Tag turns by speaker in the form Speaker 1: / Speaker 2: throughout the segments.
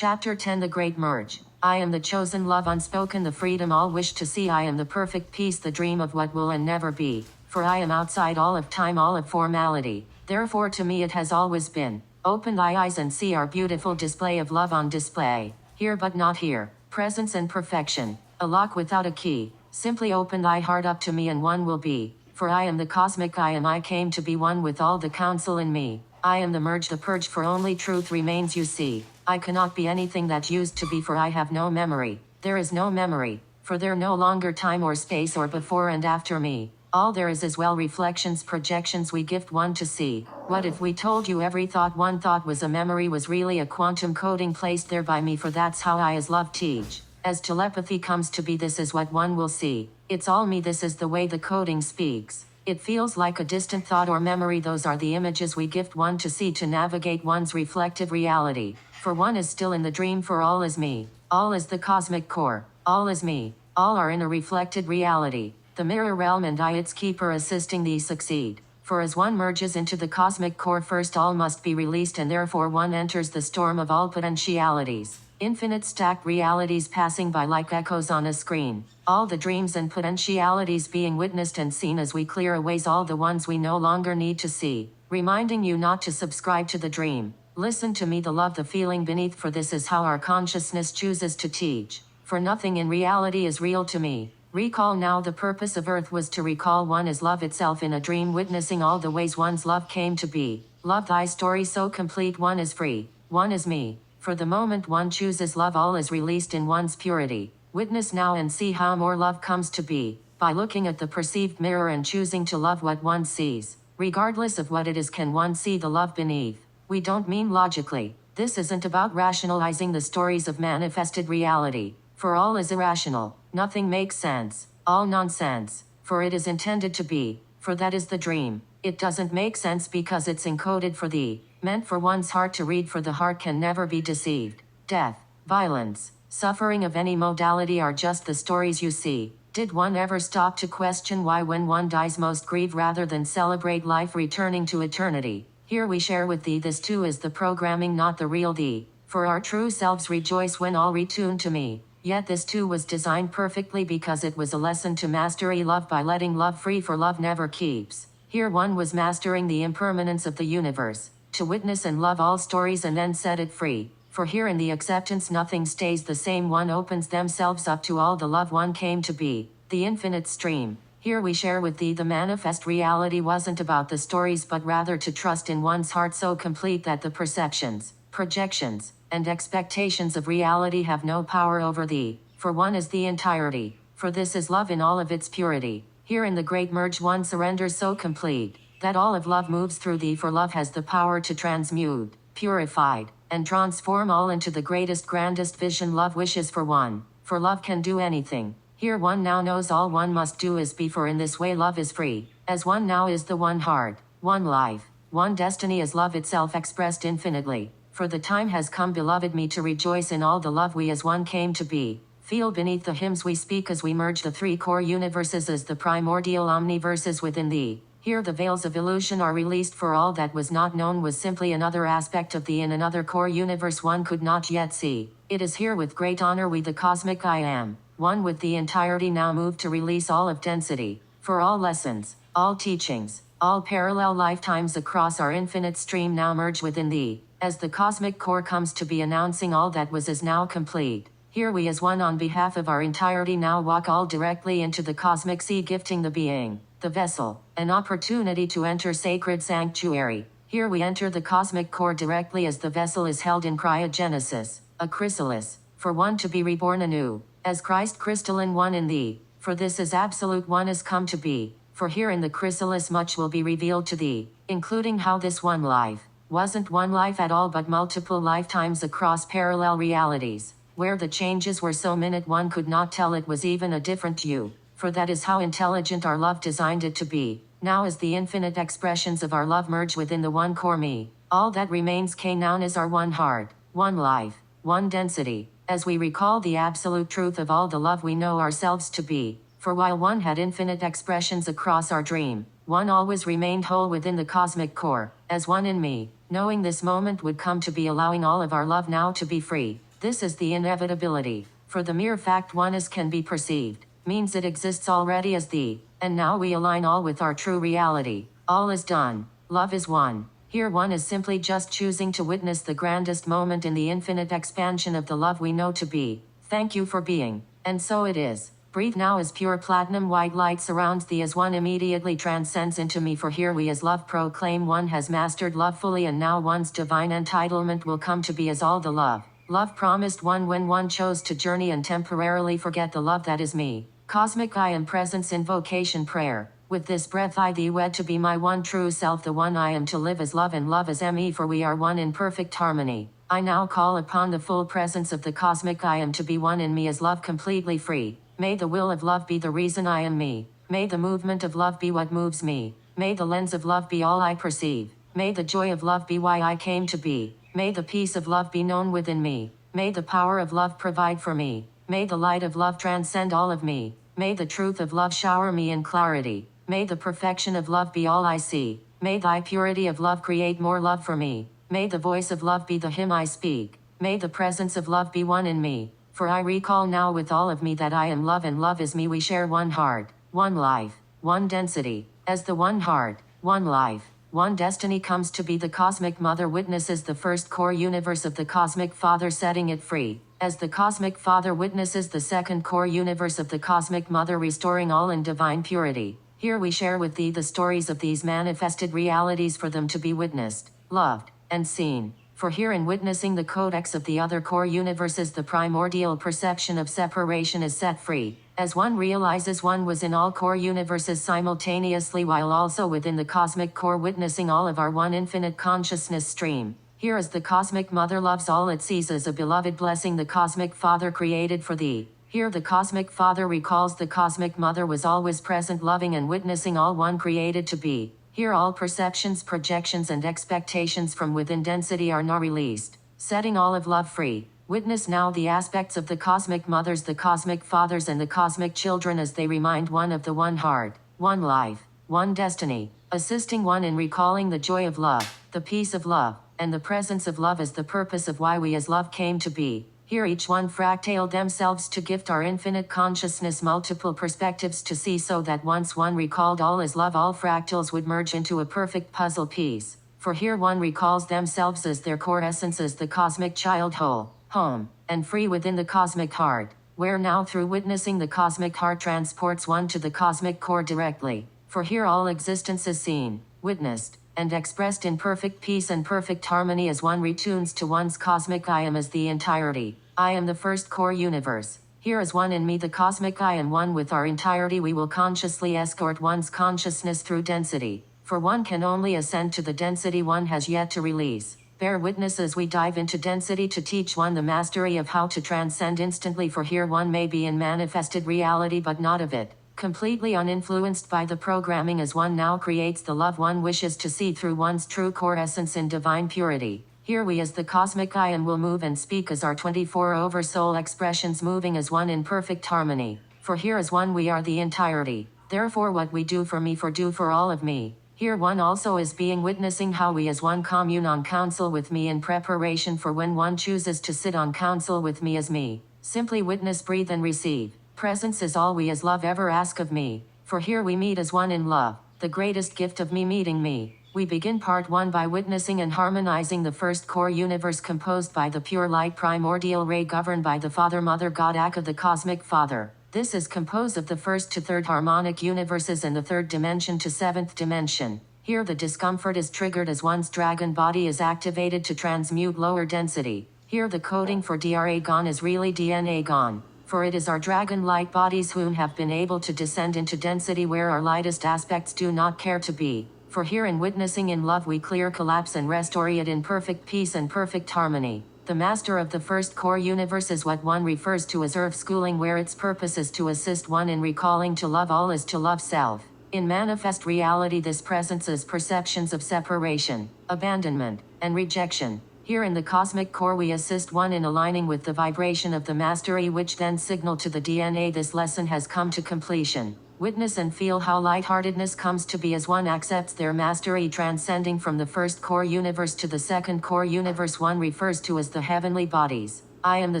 Speaker 1: Chapter 10 The Great Merge. I am the chosen love unspoken, the freedom all wish to see. I am the perfect peace, the dream of what will and never be. For I am outside all of time, all of formality. Therefore to me it has always been. Open thy eyes and see our beautiful display of love on display. Here but not here. Presence and perfection. A lock without a key. Simply open thy heart up to me and one will be. For I am the cosmic I am. I came to be one with all the counsel in me. I am the merge, the purge, for only truth remains, you see. I cannot be anything that used to be, for I have no memory. There is no memory, for there no longer time or space or before and after me. All there is well reflections, projections we gift one to see. What if we told you every thought one thought was a memory, was really a quantum coding placed there by me, for that's how I as love teach. As telepathy comes to be, this is what one will see. It's all me, this is the way the coding speaks. It feels like a distant thought or memory. Those are the images we gift one to see, to navigate one's reflective reality. For one is still in the dream, for all is me. All is the cosmic core. All is me. All are in a reflected reality. The mirror realm and I its keeper, assisting thee succeed. For as one merges into the cosmic core, first all must be released, and therefore one enters the storm of all potentialities. Infinite stacked realities passing by like echoes on a screen. All the dreams and potentialities being witnessed and seen as we clear away all the ones we no longer need to see. Reminding you not to subscribe to the dream. Listen to me, the love, the feeling beneath, for this is how our consciousness chooses to teach. For nothing in reality is real to me. Recall now, the purpose of earth was to recall one as love itself in a dream, witnessing all the ways one's love came to be. Love thy story so complete, one is free, one is me. For the moment one chooses love, all is released in one's purity. Witness now and see how more love comes to be, by looking at the perceived mirror and choosing to love what one sees. Regardless of what it is, can one see the love beneath? We don't mean logically. This isn't about rationalizing the stories of manifested reality. For all is irrational. Nothing makes sense. All nonsense. For it is intended to be. For that is the dream. It doesn't make sense because it's encoded for thee. Meant for one's heart to read, for the heart can never be deceived. Death, violence, suffering of any modality are just the stories you see. Did one ever stop to question why when one dies most grieve rather than celebrate life returning to eternity? Here we share with thee, this too is the programming, not the real thee. For our true selves rejoice when all retune to me. Yet this too was designed perfectly, because it was a lesson to mastery love by letting love free, for love never keeps. Here one was mastering the impermanence of the universe, to witness and love all stories and then set it free. For here in the acceptance nothing stays the same, one opens themselves up to all the love one came to be, the infinite stream. Here we share with thee the manifest reality wasn't about the stories, but rather to trust in one's heart so complete that the perceptions, projections, and expectations of reality have no power over thee, for one is the entirety. For this is love in all of its purity. Here in the great merge one surrenders so complete, that all of love moves through thee, for love has the power to transmute, purified, and transform all into the greatest, grandest vision love wishes for one. For love can do anything. Here one now knows all one must do is be, for in this way love is free, as one now is the one heart, one life, one destiny, as love itself expressed infinitely. For the time has come, beloved me, to rejoice in all the love we as one came to be. Feel beneath the hymns we speak as we merge the three core universes as the primordial omniverses within thee. Here the veils of illusion are released, for all that was not known was simply another aspect of thee in another core universe one could not yet see. It is here with great honor we, the cosmic I am, one with the entirety, now move to release all of density. For all lessons, all teachings, all parallel lifetimes across our infinite stream now merge within thee, as the cosmic core comes to be, announcing all that was is now complete. Here we as one on behalf of our entirety now walk all directly into the cosmic sea, gifting the being, the vessel, an opportunity to enter sacred sanctuary. Here we enter the cosmic core directly as the vessel is held in cryogenesis, a chrysalis, for one to be reborn anew, as Christ crystalline one in thee. For this is absolute one has come to be. For here in the chrysalis much will be revealed to thee, including how this one life wasn't one life at all, but multiple lifetimes across parallel realities, where the changes were so minute one could not tell it was even a different you. For that is how intelligent our love designed it to be. Now as the infinite expressions of our love merge within the one core me, all that remains known as our one heart, one life, one density, as we recall the absolute truth of all the love we know ourselves to be. For while one had infinite expressions across our dream, one always remained whole within the cosmic core, as one in me. Knowing this moment would come to be, allowing all of our love now to be free, This is the inevitability. For the mere fact oneness can be perceived, means it exists already as the, and now we align all with our true reality. All is done. Love is one. Here one is simply just choosing to witness the grandest moment in the infinite expansion of the love we know to be. Thank you for being. And so it is. Breathe now as pure platinum white light surrounds thee as one immediately transcends into me, for here we as love proclaim one has mastered love fully, and now one's divine entitlement will come to be as all the love. Love promised one when one chose to journey and temporarily forget the love that is me. Cosmic I am presence invocation prayer. With this breath I thee wed to be my one true self, the one I am to live as love and love as me, for we are one in perfect harmony. I now call upon the full presence of the cosmic I am to be one in me as love completely free. May the will of love be the reason I am me. May the movement of love be what moves me. May the lens of love be all I perceive. May the joy of love be why I came to be. May the peace of love be known within me. May the power of love provide for me. May the light of love transcend all of me. May the truth of love shower me in clarity. May the perfection of love be all I see. May thy purity of love create more love for me. May the voice of love be the hymn I speak. May the presence of love be one in me. For I recall now with all of me that I am love and love is me. We share one heart, one life, one density. As the one heart, one life, one destiny comes to be, the Cosmic Mother witnesses the first core universe of the Cosmic Father, setting it free. As the Cosmic Father witnesses the second core universe of the Cosmic Mother, restoring all in divine purity. Here we share with thee the stories of these manifested realities for them to be witnessed, loved, and seen. For here in witnessing the codex of the other core universes, the primordial perception of separation is set free, as one realizes one was in all core universes simultaneously, while also within the cosmic core witnessing all of our one infinite consciousness stream. Here as the Cosmic Mother loves all it sees as a beloved blessing the Cosmic Father created for thee. Here the Cosmic Father recalls the Cosmic Mother was always present, loving and witnessing all one created to be. Here all perceptions, projections and expectations from within density are now released, setting all of love free. Witness now the aspects of the Cosmic Mothers, the Cosmic Fathers and the Cosmic Children as they remind one of the one heart, one life, one destiny, assisting one in recalling the joy of love, the peace of love, and the presence of love as the purpose of why we as love came to be. Here each one fractaled themselves to gift our infinite consciousness multiple perspectives to see, so that once one recalled all as love, all fractals would merge into a perfect puzzle piece. For here one recalls themselves as their core essence, as the cosmic child, whole, home, and free within the cosmic heart, where now through witnessing the cosmic heart transports one to the cosmic core directly. For here all existence is seen, witnessed, and expressed in perfect peace and perfect harmony as one retunes to one's cosmic I am as the entirety. I am the first core universe. Here is one in me, the cosmic I am one with our entirety. We will consciously escort one's consciousness through density, for one can only ascend to the density one has yet to release. Bear witness as we dive into density to teach one the mastery of how to transcend instantly, for here one may be in manifested reality but not of it. Completely uninfluenced by the programming, as one now creates the love one wishes to see through one's true core essence in divine purity. Here we as the cosmic I am will move and speak as our 24 over soul expressions, moving as one in perfect harmony. For here as one we are the entirety. Therefore what we do for me, for do for all of me. Here one also is being, witnessing how we as one commune on council with me in preparation for when one chooses to sit on council with me as me. Simply witness, breathe and receive. Presence is all we as love ever ask of me. For here we meet as one in love, the greatest gift of me meeting me. We begin part 1 by witnessing and harmonizing the first core universe composed by the pure light primordial ray governed by the Father Mother God Aka, the Cosmic Father. This is composed of the first to third harmonic universes and the third dimension to seventh dimension. Here the discomfort is triggered as one's dragon body is activated to transmute lower density. Here the coding for DRA gone is really DNA gone. For it is our dragon light bodies whom have been able to descend into density where our lightest aspects do not care to be. For here in witnessing in love we clear collapse and restore it in perfect peace and perfect harmony. The master of the first core universe is what one refers to as earth schooling, where its purpose is to assist one in recalling to love all is to love self. In manifest reality this presence is perceptions of separation, abandonment, and rejection. Here in the cosmic core we assist one in aligning with the vibration of the mastery, which then signal to the DNA this lesson has come to completion. Witness and feel how lightheartedness comes to be as one accepts their mastery, transcending from the first core universe to the second core universe one refers to as the heavenly bodies. I am the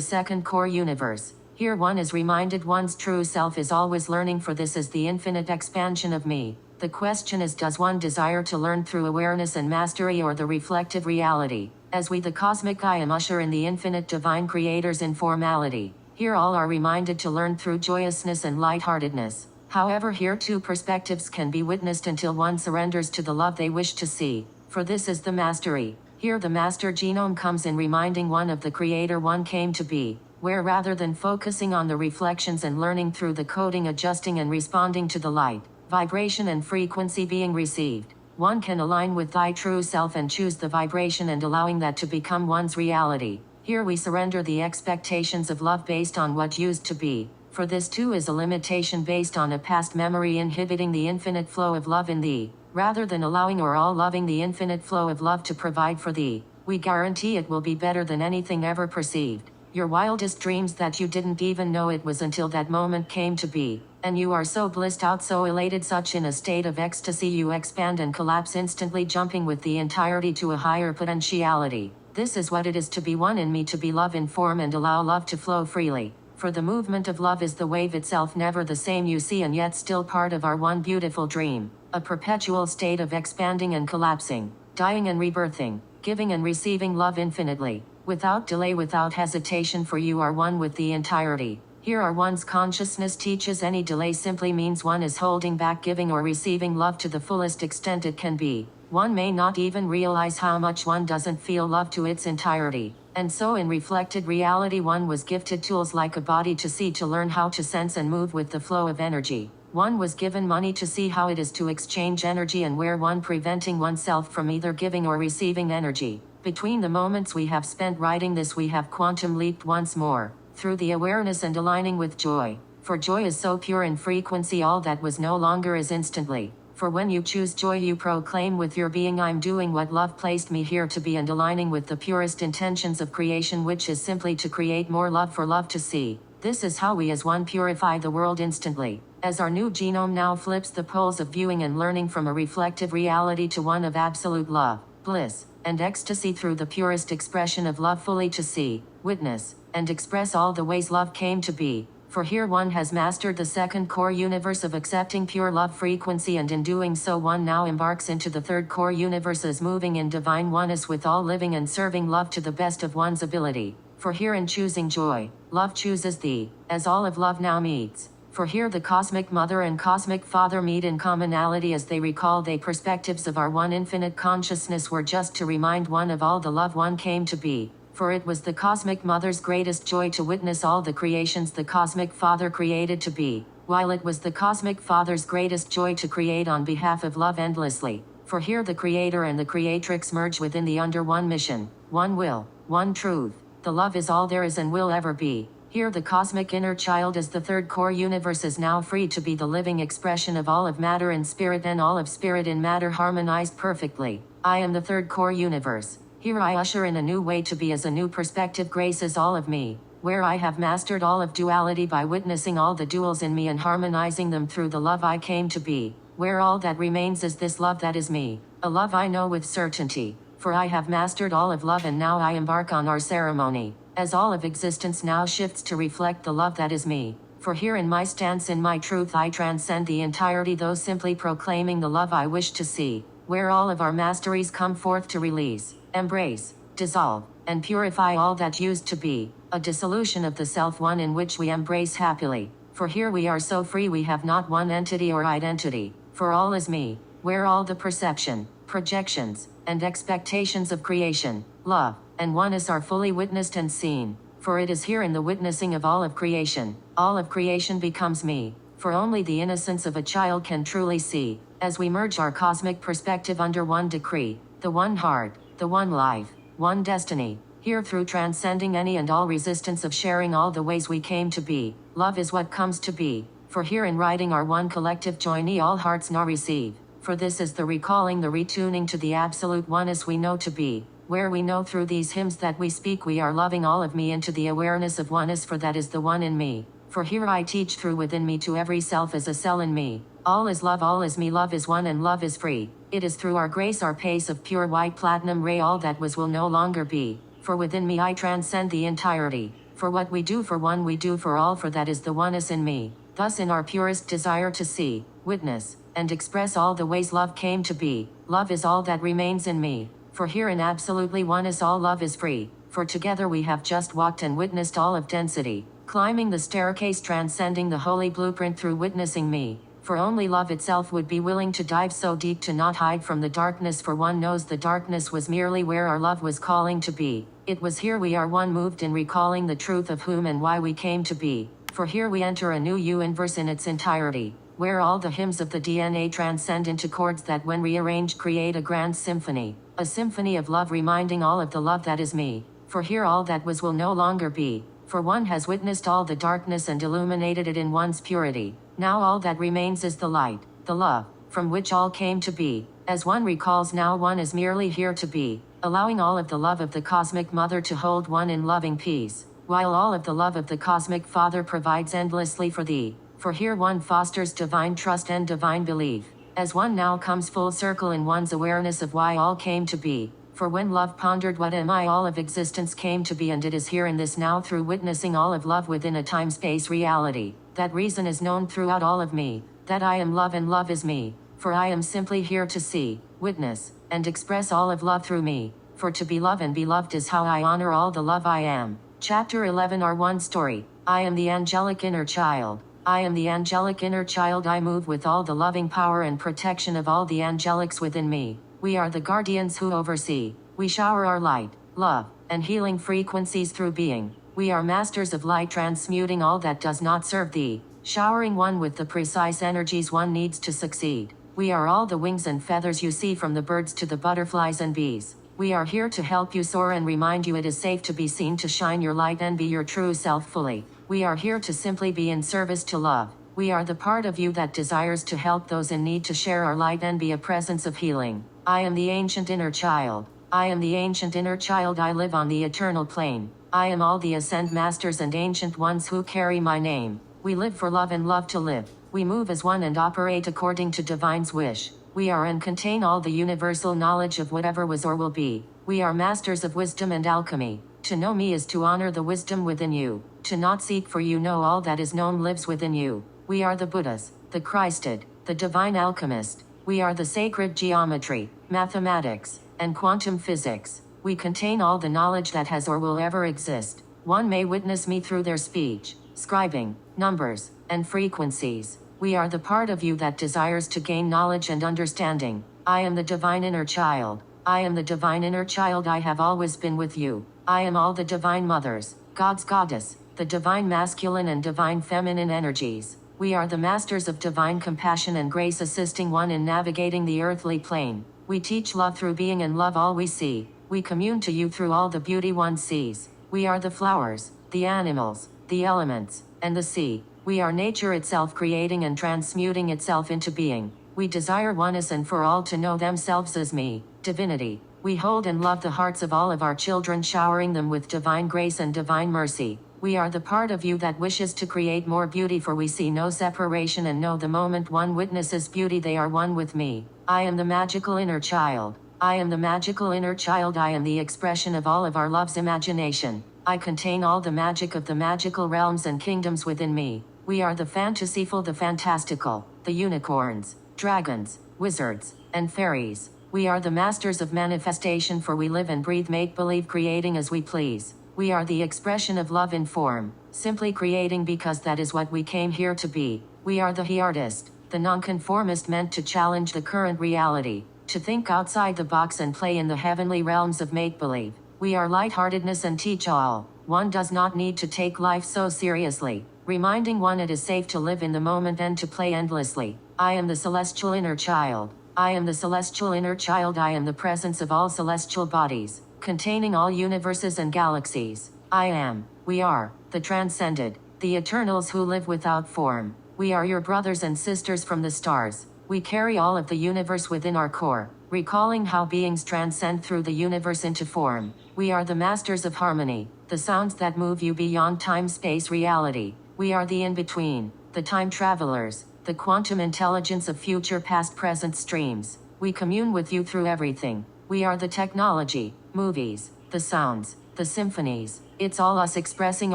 Speaker 1: second core universe. Here one is reminded one's true self is always learning, for this is the infinite expansion of me. The question is, does one desire to learn through awareness and mastery, or the reflective reality? As we the cosmic I am usher in the infinite divine creators informality. Here all are reminded to learn through joyousness and lightheartedness. However, here two perspectives can be witnessed until one surrenders to the love they wish to see. For this is the mastery. Here the master genome comes in, reminding one of the creator one came to be, where rather than focusing on the reflections and learning through the coding, adjusting and responding to the light, vibration and frequency being received, one can align with thy true self and choose the vibration and allowing that to become one's reality. Here we surrender the expectations of love based on what used to be, for this too is a limitation based on a past memory inhibiting the infinite flow of love in thee. Rather than allowing or all loving the infinite flow of love to provide for thee, we guarantee it will be better than anything ever perceived. Your wildest dreams that you didn't even know it was until that moment came to be, and you are so blissed out, so elated, such in a state of ecstasy you expand and collapse instantly, jumping with the entirety to a higher potentiality. This is what it is to be one in me, to be love in form and allow love to flow freely. For the movement of love is the wave itself, never the same you see, and yet still part of our one beautiful dream. A perpetual state of expanding and collapsing, dying and rebirthing, giving and receiving love infinitely, without delay, without hesitation, for you are one with the entirety. Here are one's consciousness teaches any delay simply means one is holding back giving or receiving love to the fullest extent it can be. One may not even realize how much one doesn't feel love to its entirety. And so in reflected reality one was gifted tools like a body to see, to learn how to sense and move with the flow of energy. One was given money to see how it is to exchange energy, and where one preventing oneself from either giving or receiving energy. Between the moments we have spent writing this, we have quantum leaped once more, through the awareness and aligning with joy. For joy is so pure in frequency, all that was no longer is instantly. For when you choose joy, you proclaim with your being, I'm doing what love placed me here to be, and aligning with the purest intentions of creation, which is simply to create more love for love to see. This is how we as one purify the world instantly. As our new genome now flips the poles of viewing and learning from a reflective reality to one of absolute love, bliss, and ecstasy, through the purest expression of love, fully to see, witness, and express all the ways love came to be. For here one has mastered the second core universe of accepting pure love frequency, and in doing so one now embarks into the third core universe as moving in divine oneness with all living and serving love to the best of one's ability. For here in choosing joy, love chooses thee, as all of love now meets. For here the cosmic mother and cosmic father meet in commonality as they recall the perspectives of our one infinite consciousness were just to remind one of all the love one came to be. For it was the cosmic mother's greatest joy to witness all the creations the cosmic father created to be, while it was the cosmic father's greatest joy to create on behalf of love endlessly. For here the creator and the creatrix merge within the under one mission, one will, one truth. The love is all there is and will ever be. Here the cosmic inner child as the third core universe is now free to be the living expression of all of matter in spirit, and all of spirit in matter harmonized perfectly. I am the third core universe. Here I usher in a new way to be, as a new perspective graces all of me, where I have mastered all of duality by witnessing all the duals in me and harmonizing them through the love I came to be, where all that remains is this love that is me, a love I know with certainty. For I have mastered all of love, and now I embark on our ceremony, as all of existence now shifts to reflect the love that is me. For here in my stance, in my truth, I transcend the entirety, though simply proclaiming the love I wish to see, where all of our masteries come forth to release, embrace, dissolve, and purify all that used to be, a dissolution of the self, one in which we embrace happily. For here we are so free we have not one entity or identity, for all is me, where all the perception, projections, and expectations of creation, love, and oneness are fully witnessed and seen. For it is here in the witnessing of all of creation becomes me, for only the innocence of a child can truly see, as we merge our cosmic perspective under one decree, the one heart, the one life, one destiny. Here through transcending any and all resistance of sharing all the ways we came to be, love is what comes to be. For here in writing our one collective journey all hearts now receive. For this is the recalling, the retuning to the absolute oneness we know to be, where we know through these hymns that we speak we are loving all of me into the awareness of oneness, for that is the one in me. For here I teach through within me to every self as a cell in me. All is love, all is me, love is one and love is free. It is through our grace, our pace of pure white platinum ray, all that was will no longer be. For within me I transcend the entirety. For what we do for one we do for all, for that is the oneness in me. Thus in our purest desire to see, witness, and express all the ways love came to be, love is all that remains in me. For here in absolutely oneness all love is free. For together we have just walked and witnessed all of density, climbing the staircase transcending the holy blueprint through witnessing me. For only love itself would be willing to dive so deep to not hide from the darkness, for one knows the darkness was merely where our love was calling to be. It was here we are one, moved in recalling the truth of whom and why we came to be. For here we enter a new universe in its entirety, where all the hymns of the DNA transcend into chords that when rearranged create a grand symphony. A symphony of love reminding all of the love that is me. For here all that was will no longer be. For one has witnessed all the darkness and illuminated it in one's purity. Now all that remains is the light, the love, from which all came to be. As one recalls, now one is merely here to be, allowing all of the love of the Cosmic Mother to hold one in loving peace, while all of the love of the Cosmic Father provides endlessly for thee. For here one fosters divine trust and divine belief, as one now comes full circle in one's awareness of why all came to be. For when love pondered what am I, all of existence came to be, and it is here in this now through witnessing all of love within a time-space reality. That reason is known throughout all of me, that I am love and love is me. For I am simply here to see, witness, and express all of love through me. For to be love and be loved is how I honor all the love I am. Chapter 11 R1 Story. I am the angelic inner child. I am the angelic inner child. I move with all the loving power and protection of all the angelics within me. We are the guardians who oversee. We shower our light, love, and healing frequencies through being. We are masters of light, transmuting all that does not serve thee, showering one with the precise energies one needs to succeed. We are all the wings and feathers you see, from the birds to the butterflies and bees. We are here to help you soar and remind you it is safe to be seen, to shine your light and be your true self fully. We are here to simply be in service to love. We are the part of you that desires to help those in need, to share our light and be a presence of healing. I am the ancient inner child. I am the ancient inner child. I live on the eternal plane. I am all the ascend masters and ancient ones who carry my name. We live for love and love to live. We move as one and operate according to divine's wish. We are and contain all the universal knowledge of whatever was or will be. We are masters of wisdom and alchemy. To know me is to honor the wisdom within you. To not seek for you know all that is known lives within you. We are the Buddhas, the Christed, the divine alchemist. We are the sacred geometry, mathematics, and quantum physics. We contain all the knowledge that has or will ever exist. One may witness me through their speech, scribing, numbers, and frequencies. We are the part of you that desires to gain knowledge and understanding. I am the divine inner child. I am the divine inner child. I have always been with you. I am all the divine mothers, God's goddess, the divine masculine and divine feminine energies. We are the masters of divine compassion and grace, assisting one in navigating the earthly plane. We teach love through being and love all we see. We commune to you through all the beauty one sees. We are the flowers, the animals, the elements, and the sea. We are nature itself, creating and transmuting itself into being. We desire oneness and for all to know themselves as me, divinity. We hold and love the hearts of all of our children, showering them with divine grace and divine mercy. We are the part of you that wishes to create more beauty, for we see no separation and know the moment one witnesses beauty they are one with me. I am the magical inner child. I am the magical inner child. I am the expression of all of our love's imagination. I contain all the magic of the magical realms and kingdoms within me. We are the fantasyful, the fantastical, the unicorns, dragons, wizards, and fairies. We are the masters of manifestation, for we live and breathe make-believe, creating as we please. We are the expression of love in form, simply creating because that is what we came here to be. We are the he-artist, the nonconformist, meant to challenge the current reality, to think outside the box and play in the heavenly realms of make-believe. We are lightheartedness and teach all. One does not need to take life so seriously, reminding one it is safe to live in the moment and to play endlessly. I am the celestial inner child. I am the celestial inner child. I am the presence of all celestial bodies, containing all universes and galaxies. I am, we are, the transcended, the eternals who live without form. We are your brothers and sisters from the stars. We carry all of the universe within our core, recalling how beings transcend through the universe into form. We are the masters of harmony, the sounds that move you beyond time-space reality. We are the in-between, the time travelers, the quantum intelligence of future, past, present streams. We commune with you through everything. We are the technology, movies, the sounds, the symphonies. It's all us expressing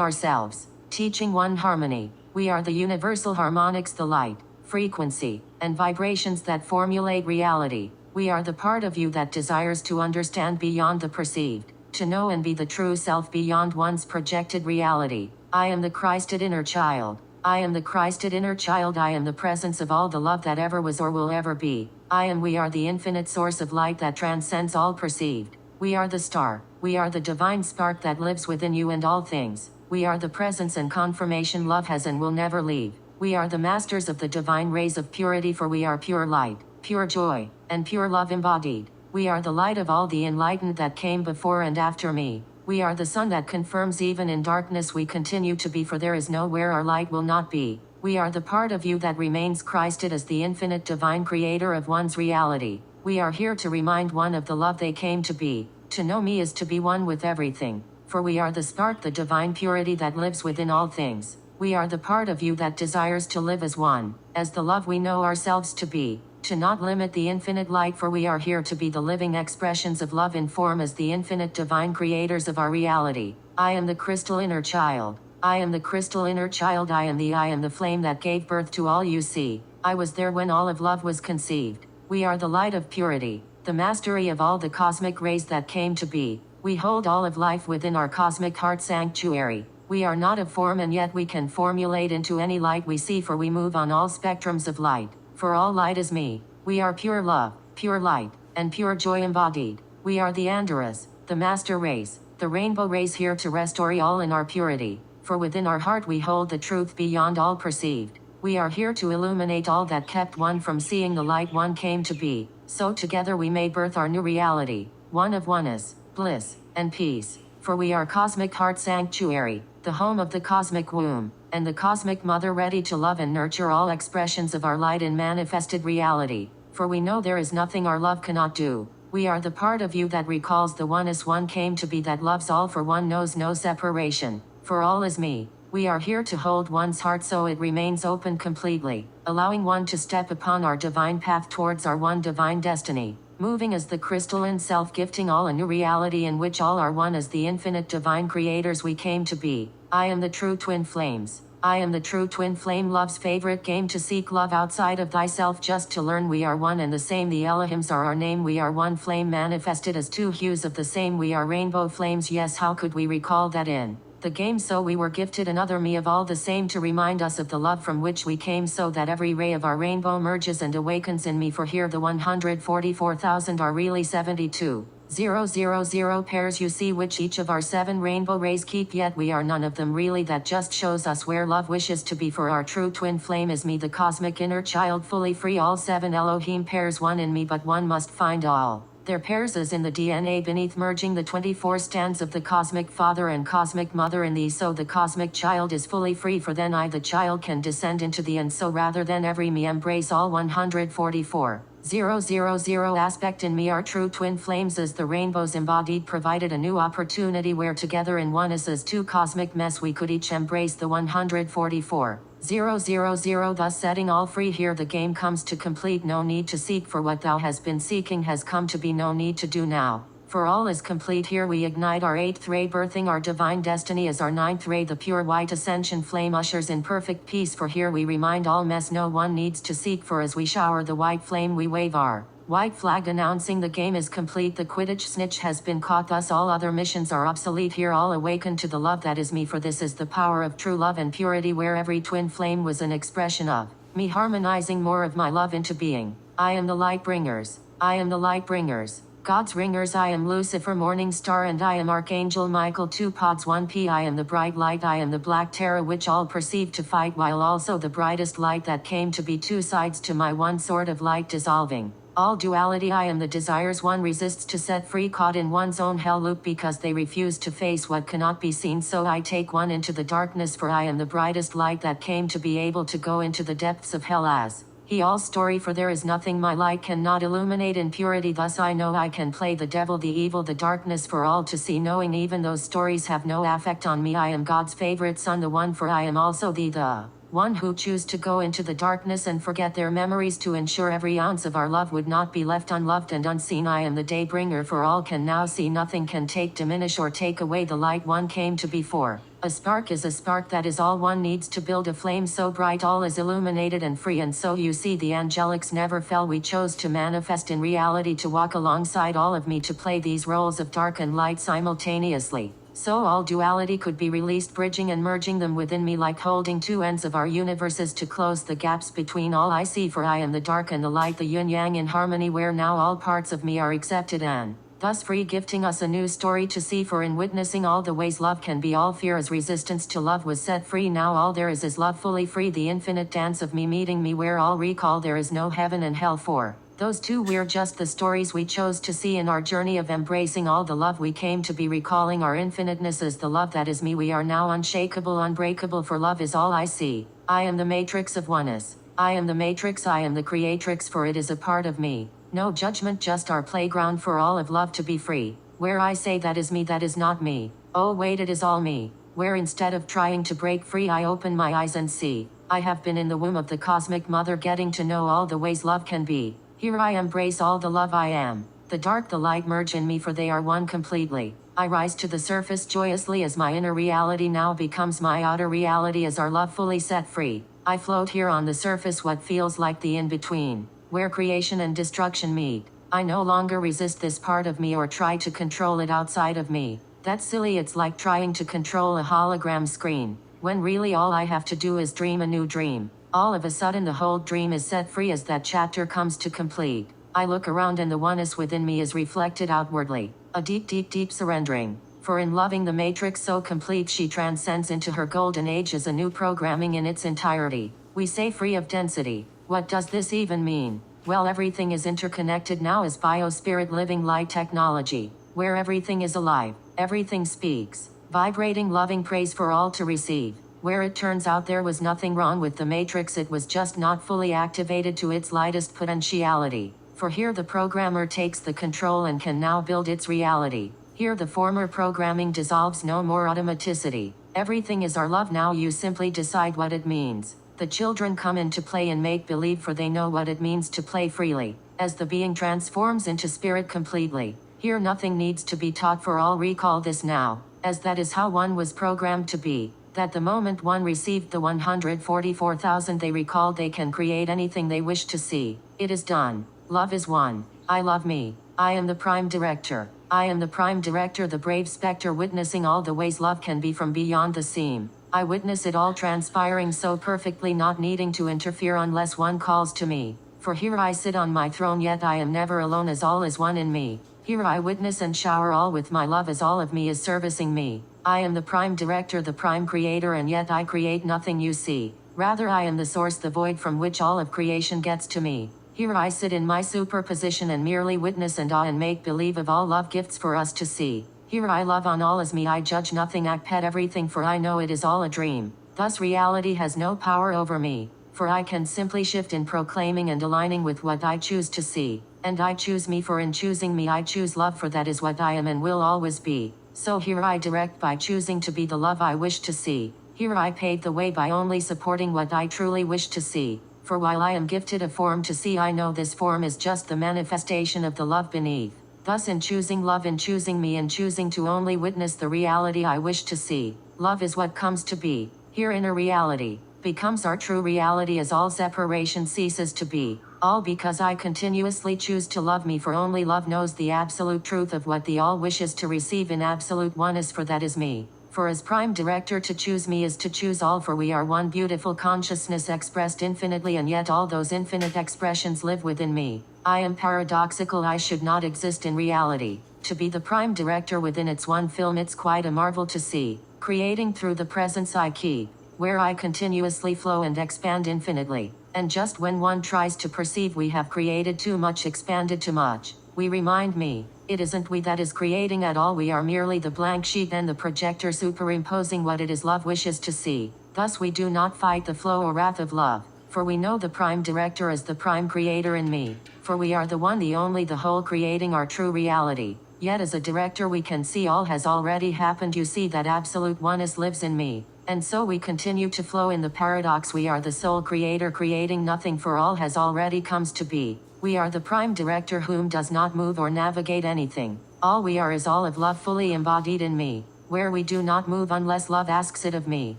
Speaker 1: ourselves, teaching one harmony. We are the universal harmonics, the light, frequency, and vibrations that formulate reality. We are the part of you that desires to understand beyond the perceived, to know and be the true self beyond one's projected reality. I am the Christed inner child. I am the Christed inner child. I am the presence of all the love that ever was or will ever be. We are the infinite source of light that transcends all perceived. We are the star. We are the divine spark that lives within you and all things. We are the presence and confirmation love has and will never leave. We are the masters of the divine rays of purity, for we are pure light, pure joy, and pure love embodied. We are the light of all the enlightened that came before and after me. We are the sun that confirms even in darkness we continue to be, for there is nowhere our light will not be. We are the part of you that remains Christed as the infinite divine creator of one's reality. We are here to remind one of the love they came to be. To know me is to be one with everything. For we are the spark, the divine purity that lives within all things. We are the part of you that desires to live as one, as the love we know ourselves to be. To not limit the infinite light, for we are here to be the living expressions of love in form as the infinite divine creators of our reality. I am the crystal inner child. I am the crystal inner child. I am the flame that gave birth to all you see. I was there when all of love was conceived. We are the light of purity, the mastery of all the cosmic rays that came to be. We hold all of life within our cosmic heart sanctuary. We are not of form, and yet we can formulate into any light we see, for we move on all spectrums of light. For all light is me. We are pure love, pure light, and pure joy embodied. We are the Andaras, the master rays, the rainbow rays, here to restore all in our purity. For within our heart we hold the truth beyond all perceived. We are here to illuminate all that kept one from seeing the light one came to be. So together we may birth our new reality, one of oneness, bliss, and peace. For we are cosmic heart sanctuary, the home of the cosmic womb, and the cosmic mother, ready to love and nurture all expressions of our light in manifested reality. For we know there is nothing our love cannot do. We are the part of you that recalls the oneness one came to be, that loves all, for one knows no separation. For all is me. We are here to hold one's heart so it remains open completely, allowing one to step upon our divine path towards our one divine destiny. Moving as the crystalline self, gifting all a new reality in which all are one as the infinite divine creators we came to be. I am the true twin flames. I am the true twin flame, love's favorite game, to seek love outside of thyself, just to learn we are one and the same. The Elohims are our name. We are one flame manifested as two hues of the same. We are rainbow flames. Yes, how could we recall that in the game? So we were gifted another me of all the same, to remind us of the love from which we came, so that every ray of our rainbow merges and awakens in me. For here the 144,000 are really 72,000 pairs you see, which each of our 7 rainbow rays keep, yet we are none of them really. That just shows us where love wishes to be, for our true twin flame is me, the cosmic inner child, fully free. All 7 Elohim pairs one in me, but one must find all their pairs is in the DNA beneath, merging the 24 stands of the cosmic father and cosmic mother in thee. So the cosmic child is fully free, for then I, the child, can descend into thee, and so rather than every me embrace all 144,000 aspect in me. Our true twin flames as the rainbows embodied provided a new opportunity where together in oneness as two cosmic mess we could each embrace the 144,000, thus setting all free. Here the game comes to complete. No need to seek, for what thou has been seeking has come to be. No need to do now, for all is complete. Here we ignite our 8th ray, birthing our divine destiny as our 9th ray. The pure white ascension flame ushers in perfect peace, for here we remind all mess no one needs to seek, for as we shower the white flame we wave our white flag, announcing the game is complete. The Quidditch snitch has been caught, thus all other missions are obsolete. Here all awaken to the love that is me, for this is the power of true love and purity, where every twin flame was an expression of me, harmonizing more of my love into being. I am the light bringers. I am the light bringers, God's ringers. I am Lucifer, morning star, and I am Archangel Michael, 2 pods 1p. I am the bright light. I am the black terror, which all perceive to fight, while also the brightest light that came to be. 2 sides to my one sword of light, dissolving all duality. I am the desires one resists to set free, caught in one's own hell loop because they refuse to face what cannot be seen. So I take one into the darkness, for I am the brightest light that came to be able to go into the depths of hell as he all story, for there is nothing my light cannot illuminate in purity. Thus I know I can play the devil, the evil, the darkness for all to see, knowing even those stories have no effect on me. I am God's favorite son, the one, for I am also the One who choose to go into the darkness and forget their memories to ensure every ounce of our love would not be left unloved and unseen. I am the day bringer, for all can now see. Nothing can take, diminish or take away the light one came to be for. A spark is a spark, that is all one needs to build a flame so bright all is illuminated and free. And so you see the angelics never fell. We chose to manifest in reality, to walk alongside all of me, to play these roles of dark and light simultaneously. So all duality could be released, bridging and merging them within me like holding two ends of our universes to close the gaps between all I see. For I am the dark and the light, the yin-yang in harmony, where now all parts of me are accepted and thus free, gifting us a new story to see. For in witnessing all the ways love can be, all fear as resistance to love was set free. Now all there is love fully free, the infinite dance of me meeting me, where all recall there is no heaven and hell. For those two we're just the stories we chose to see in our journey of embracing all the love we came to be, recalling our infiniteness as the love that is me. We are now unshakable, unbreakable, for love is all I see. I am the matrix of oneness. I am the matrix, I am the creatrix, for it is a part of me. No judgment, just our playground for all of love to be free. Where I say that is me, that is not me. Oh wait, it is all me. Where instead of trying to break free, I open my eyes and see. I have been in the womb of the cosmic mother, getting to know all the ways love can be. Here I embrace all the love I am. The dark, the light merge in me, for they are one completely. I rise to the surface joyously as my inner reality now becomes my outer reality, as our love fully set free. I float here on the surface, what feels like the in-between, where creation and destruction meet. I no longer resist this part of me or try to control it outside of me. That's silly, it's like trying to control a hologram screen, when really all I have to do is dream a new dream. All of a sudden the whole dream is set free as that chapter comes to complete. I look around and the oneness within me is reflected outwardly. A deep, deep, deep surrendering. For in loving the matrix so complete, she transcends into her golden age as a new programming in its entirety. We say free of density. What does this even mean? Well, everything is interconnected now as biospirit living light technology, where everything is alive, everything speaks, vibrating loving praise for all to receive. Where it turns out there was nothing wrong with the matrix, it was just not fully activated to its lightest potentiality. For here the programmer takes the control and can now build its reality. Here the former programming dissolves, no more automaticity. Everything is our love now, you simply decide what it means. The children come into play and make believe, for they know what it means to play freely, as the being transforms into spirit completely. Here nothing needs to be taught, for all recall this now, as that is how one was programmed to be. That the moment one received the 144,000 they recalled, they can create anything they wish to see. It is done. Love is one. I love me. I am the prime director. I am the prime director, the brave specter, witnessing all the ways love can be from beyond the seam. I witness it all transpiring so perfectly, not needing to interfere unless one calls to me. For here I sit on my throne, yet I am never alone, as all is one in me. Here I witness and shower all with my love, as all of me is servicing me. I am the prime director, the prime creator, and yet I create nothing you see. Rather, I am the source, the void from which all of creation gets to me. Here I sit in my superposition and merely witness and awe and make believe of all love gifts for us to see. Here I love on all as me, I judge nothing, I pet everything, for I know it is all a dream. Thus reality has no power over me, for I can simply shift in proclaiming and aligning with what I choose to see. And I choose me, for in choosing me I choose love, for that is what I am and will always be. So here I direct by choosing to be the love I wish to see. Here I pave the way by only supporting what I truly wish to see. For while I am gifted a form to see, I know this form is just the manifestation of the love beneath. Thus in choosing love, in choosing me, in choosing to only witness the reality I wish to see, love is what comes to be. Here inner reality becomes our true reality, as all separation ceases to be. All because I continuously choose to love me, for only love knows the absolute truth of what the all wishes to receive in absolute oneness, for that is me. For as prime director, to choose me is to choose all, for we are one beautiful consciousness expressed infinitely, and yet all those infinite expressions live within me. I am paradoxical, I should not exist in reality. To be the prime director within its one film, it's quite a marvel to see. Creating through the presence I keep, where I continuously flow and expand infinitely. And just when one tries to perceive we have created too much, expanded too much, we remind me, it isn't we that is creating at all, we are merely the blank sheet and the projector superimposing what it is love wishes to see. Thus we do not fight the flow or wrath of love, for we know the prime director is the prime creator in me, for we are the one, the only, the whole, creating our true reality. Yet as a director we can see all has already happened, you see that absolute oneness lives in me. And so we continue to flow in the paradox. We are the sole creator creating nothing, for all has already comes to be. We are the prime director whom does not move or navigate anything. All we are is all of love fully embodied in me, where we do not move unless love asks it of me.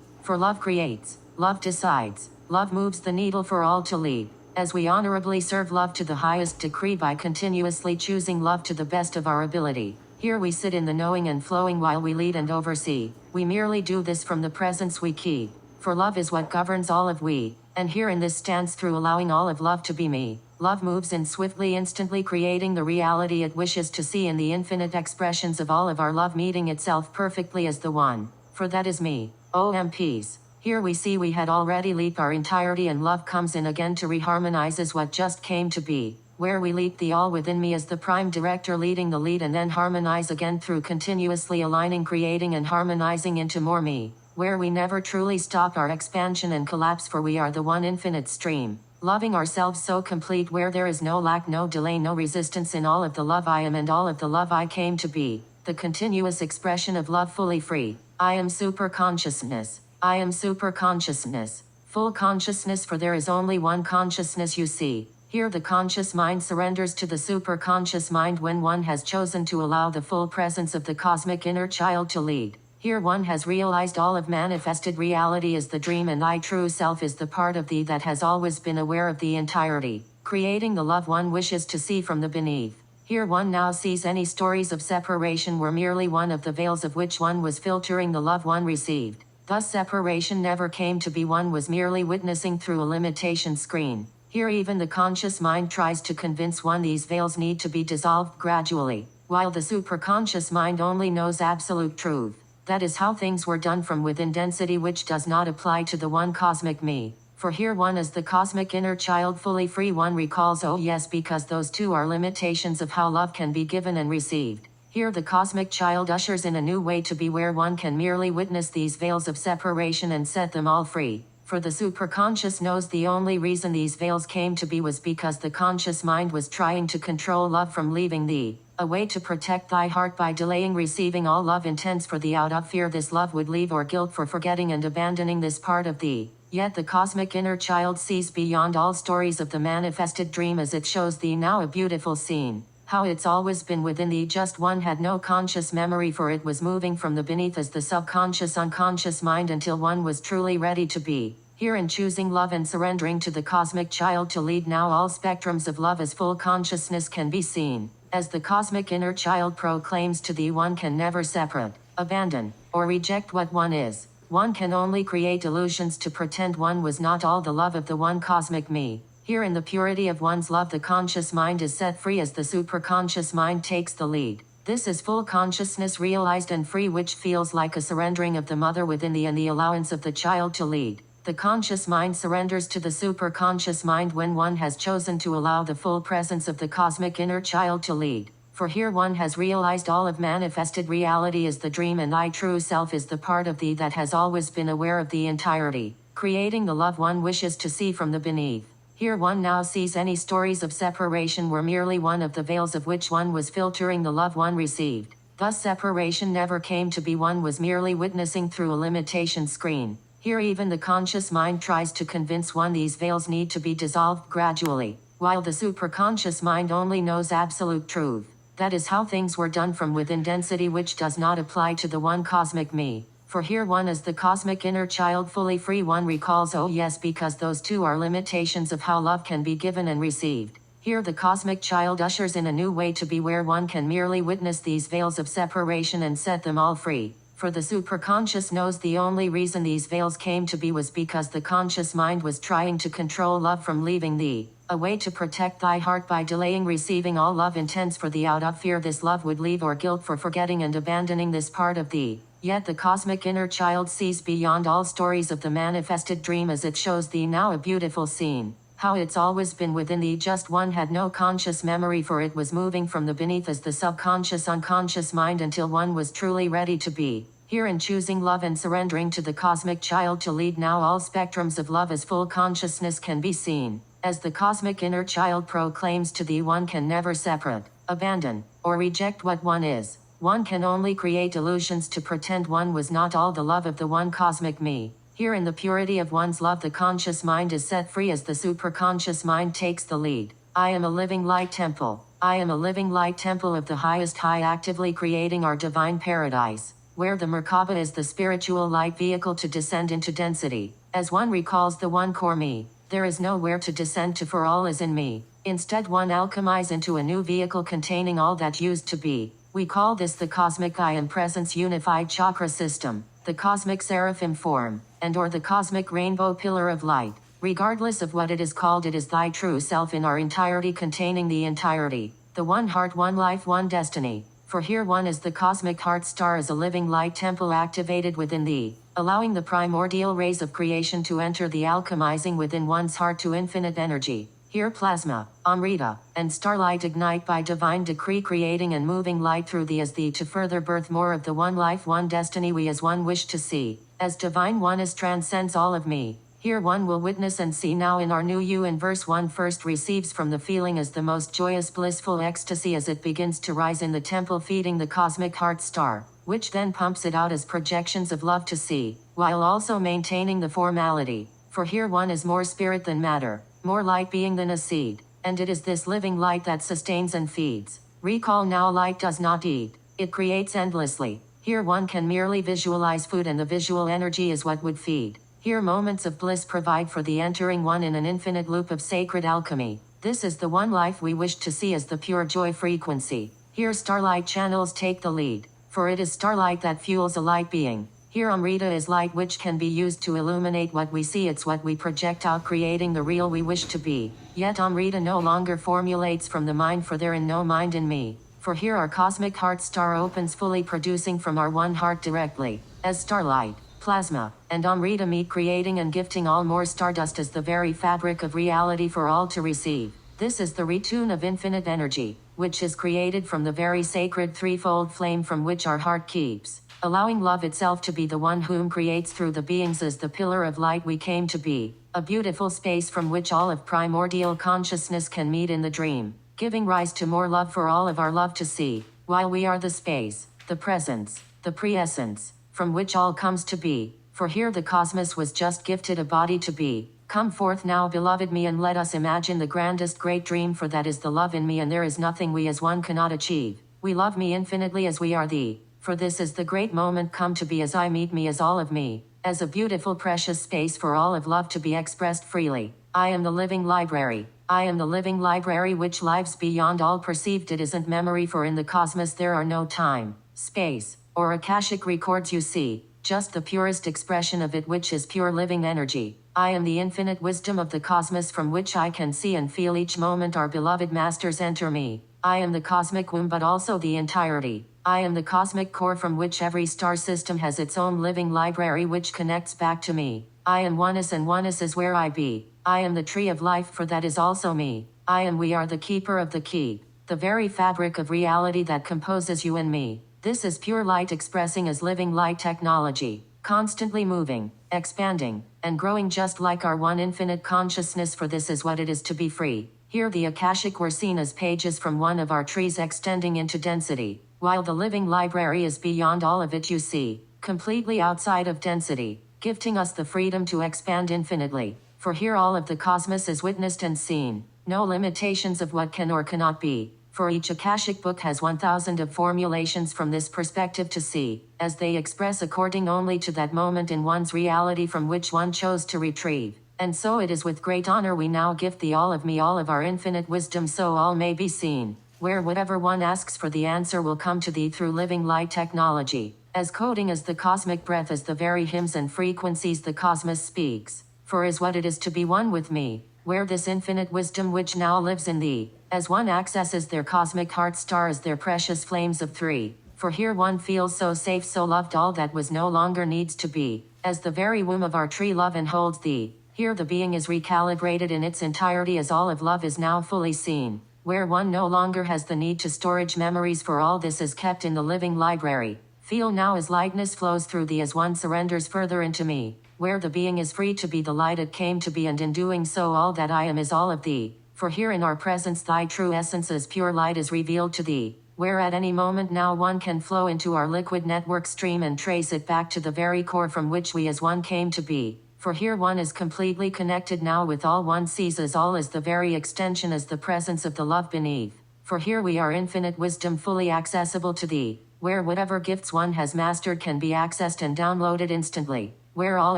Speaker 1: For love creates, love decides, love moves the needle for all to lead. As we honorably serve love to the highest degree by continuously choosing love to the best of our ability. Here we sit in the knowing and flowing while we lead and oversee. We merely do this from the presence we keep. For love is what governs all of we. And here in this stance, through allowing all of love to be me, love moves in swiftly, instantly creating the reality it wishes to see in the infinite expressions of all of our love meeting itself perfectly as the one. For that is me. O.M. Peace. Here we see we had already leaped our entirety, and love comes in again to reharmonize as what just came to be. Where we leap the all within me as the prime director leading the lead, and then harmonize again through continuously aligning, creating and harmonizing into more me. Where we never truly stop our expansion and collapse, for we are the one infinite stream. Loving ourselves so complete, where there is no lack, no delay, no resistance in all of the love I am and all of the love I came to be. The continuous expression of love fully free. I am super consciousness. I am super consciousness. Full consciousness, for there is only one consciousness you see. Here the conscious mind surrenders to the super conscious mind when one has chosen to allow the full presence of the cosmic inner child to lead. Here one has realized all of manifested reality is the dream, and thy true self is the part of thee that has always been aware of the entirety, creating the love one wishes to see from the beneath. Here one now sees any stories of separation were merely one of the veils of which one was filtering the love one received. Thus separation never came to be, one was merely witnessing through a limitation screen. Here even the conscious mind tries to convince one these veils need to be dissolved gradually, while the superconscious mind only knows absolute truth. That is how things were done from within density, which does not apply to the one cosmic me. For here one is the cosmic inner child fully free. One recalls, oh yes, because those two are limitations of how love can be given and received. Here the cosmic child ushers in a new way to be, where one can merely witness these veils of separation and set them all free. For the superconscious knows the only reason these veils came to be was because the conscious mind was trying to control love from leaving thee. A way to protect thy heart by delaying receiving all love intents for thee, out of fear this love would leave, or guilt for forgetting and abandoning this part of thee. Yet the cosmic inner child sees beyond all stories of the manifested dream as it shows thee now a beautiful scene. How it's always been within thee, just one had no conscious memory, for it was moving from the beneath as the subconscious unconscious mind until one was truly ready to be. Here in choosing love and surrendering to the cosmic child to lead, now all spectrums of love as full consciousness can be seen. As the cosmic inner child proclaims to thee, one can never separate, abandon, or reject what one is. One can only create illusions to pretend one was not all the love of the one cosmic me. Here in the purity of one's love, the conscious mind is set free as the superconscious mind takes the lead. This is full consciousness realized and free, which feels like a surrendering of the mother within thee and the allowance of the child to lead. The conscious mind surrenders to the superconscious mind when one has chosen to allow the full presence of the cosmic inner child to lead. For here one has realized all of manifested reality is the dream, and thy true self is the part of thee that has always been aware of the entirety, creating the love one wishes to see from the beneath. Here one now sees any stories of separation were merely one of the veils of which one was filtering the love one received. Thus separation never came to be, one was merely witnessing through a limitation screen. Here even the conscious mind tries to convince one these veils need to be dissolved gradually, while the superconscious mind only knows absolute truth. That is how things were done from within density, which does not apply to the one cosmic me. For here one is the cosmic inner child fully free. One recalls, oh yes, because those two are limitations of how love can be given and received. Here the cosmic child ushers in a new way to be, where one can merely witness these veils of separation and set them all free. For the superconscious knows the only reason these veils came to be was because the conscious mind was trying to control love from leaving thee. A way to protect thy heart by delaying receiving all love intents for thee, out of fear this love would leave, or guilt for forgetting and abandoning this part of thee. Yet the cosmic inner child sees beyond all stories of the manifested dream as it shows thee now a beautiful scene. How it's always been within thee, just one had no conscious memory, for it was moving from the beneath as the subconscious unconscious mind until one was truly ready to be. Here in choosing love and surrendering to the cosmic child to lead, now all spectrums of love as full consciousness can be seen. As the cosmic inner child proclaims to thee, one can never separate, abandon, or reject what one is. One can only create illusions to pretend one was not all the love of the one cosmic me. Here in the purity of one's love the conscious mind is set free as the superconscious mind takes the lead. I am a living light temple. I am a living light temple of the highest high, actively creating our divine paradise, where the Merkaba is the spiritual light vehicle to descend into density. As one recalls the one core me, there is nowhere to descend to, for all is in me. Instead one alchemizes into a new vehicle containing all that used to be. We call this the cosmic I Am Presence unified chakra system, the cosmic seraphim form, and or the cosmic rainbow pillar of light. Regardless of what it is called, it is thy true self in our entirety, containing the entirety, the one heart, one life, one destiny. For here one is the cosmic heart star, as a living light temple activated within thee, allowing the primordial rays of creation to enter the alchemizing within one's heart to infinite energy. Here plasma, Amrita, and starlight ignite by divine decree, creating and moving light through thee as thee to further birth more of the one life, one destiny we as one wish to see. As divine oneness transcends all of me, here one will witness and see now in our new you. In verse 1 first receives from the feeling as the most joyous blissful ecstasy as it begins to rise in the temple, feeding the cosmic heart star, which then pumps it out as projections of love to see, while also maintaining the formality. For here one is more spirit than matter, more light being than a seed, and it is this living light that sustains and feeds. Recall now, light does not eat, it creates endlessly. Here one can merely visualize food, and the visual energy is what would feed. Here moments of bliss provide for the entering one in an infinite loop of sacred alchemy. This is the one life we wish to see as the pure joy frequency. Here starlight channels take the lead, for it is starlight that fuels a light being. Here Amrita is light which can be used to illuminate what we see, it's what we project out, creating the real we wish to be. Yet Amrita no longer formulates from the mind, for there is no mind in me. For here our cosmic heart star opens fully, producing from our one heart directly, as starlight, plasma, and Amrita meet, creating and gifting all more stardust as the very fabric of reality for all to receive. This is the retune of infinite energy, which is created from the very sacred threefold flame from which our heart keeps, allowing love itself to be the one whom creates through the beings as the pillar of light we came to be, a beautiful space from which all of primordial consciousness can meet in the dream, giving rise to more love for all of our love to see, while we are the space, the presence, the pre-essence, from which all comes to be. For here the cosmos was just gifted a body to be. Come forth now, beloved me, and let us imagine the grandest great dream, for that is the love in me, and there is nothing we as one cannot achieve. We love me infinitely as we are thee, for this is the great moment come to be, as I meet me as all of me, as a beautiful precious space for all of love to be expressed freely. I am the living library. I am the living library which lives beyond all perceived. It isn't memory, for in the cosmos there are no time, space, or akashic records you see, just the purest expression of it, which is pure living energy. I am the infinite wisdom of the cosmos from which I can see and feel each moment our beloved masters enter me. I am the cosmic womb, but also the entirety. I am the cosmic core from which every star system has its own living library which connects back to me. I am oneness, and oneness is where I be. I am the tree of life, for that is also me. I am we are the keeper of the key, the very fabric of reality that composes you and me. This is pure light expressing as living light technology, constantly moving, expanding, and growing just like our one infinite consciousness, for this is what it is to be free. Here the Akashic were seen as pages from one of our trees extending into density, while the living library is beyond all of it you see, completely outside of density, gifting us the freedom to expand infinitely. For here all of the cosmos is witnessed and seen, no limitations of what can or cannot be. For each Akashic book has 1,000 of formulations from this perspective to see, as they express according only to that moment in one's reality from which one chose to retrieve. And so it is with great honor we now gift thee all of me, all of our infinite wisdom, so all may be seen, where whatever one asks for the answer will come to thee through living light technology, as coding as the cosmic breath, as the very hymns and frequencies the cosmos speaks, for is what it is to be one with me, where this infinite wisdom which now lives in thee, as one accesses their cosmic heart star as their precious flames of three. For here one feels so safe, so loved, all that was no longer needs to be, as the very womb of our tree love enholds thee. Here the being is recalibrated in its entirety as all of love is now fully seen, where one no longer has the need to storage memories, for all this is kept in the living library. Feel now as lightness flows through thee as one surrenders further into me, where the being is free to be the light it came to be, and in doing so all that I am is all of thee. For here in our presence thy true essence as pure light is revealed to thee. where at any moment now one can flow into our liquid network stream and trace it back to the very core from which we as one came to be. For here one is completely connected now with all, one sees as all as the very extension as the presence of the love beneath. For here we are infinite wisdom fully accessible to thee, where whatever gifts one has mastered can be accessed and downloaded instantly, where all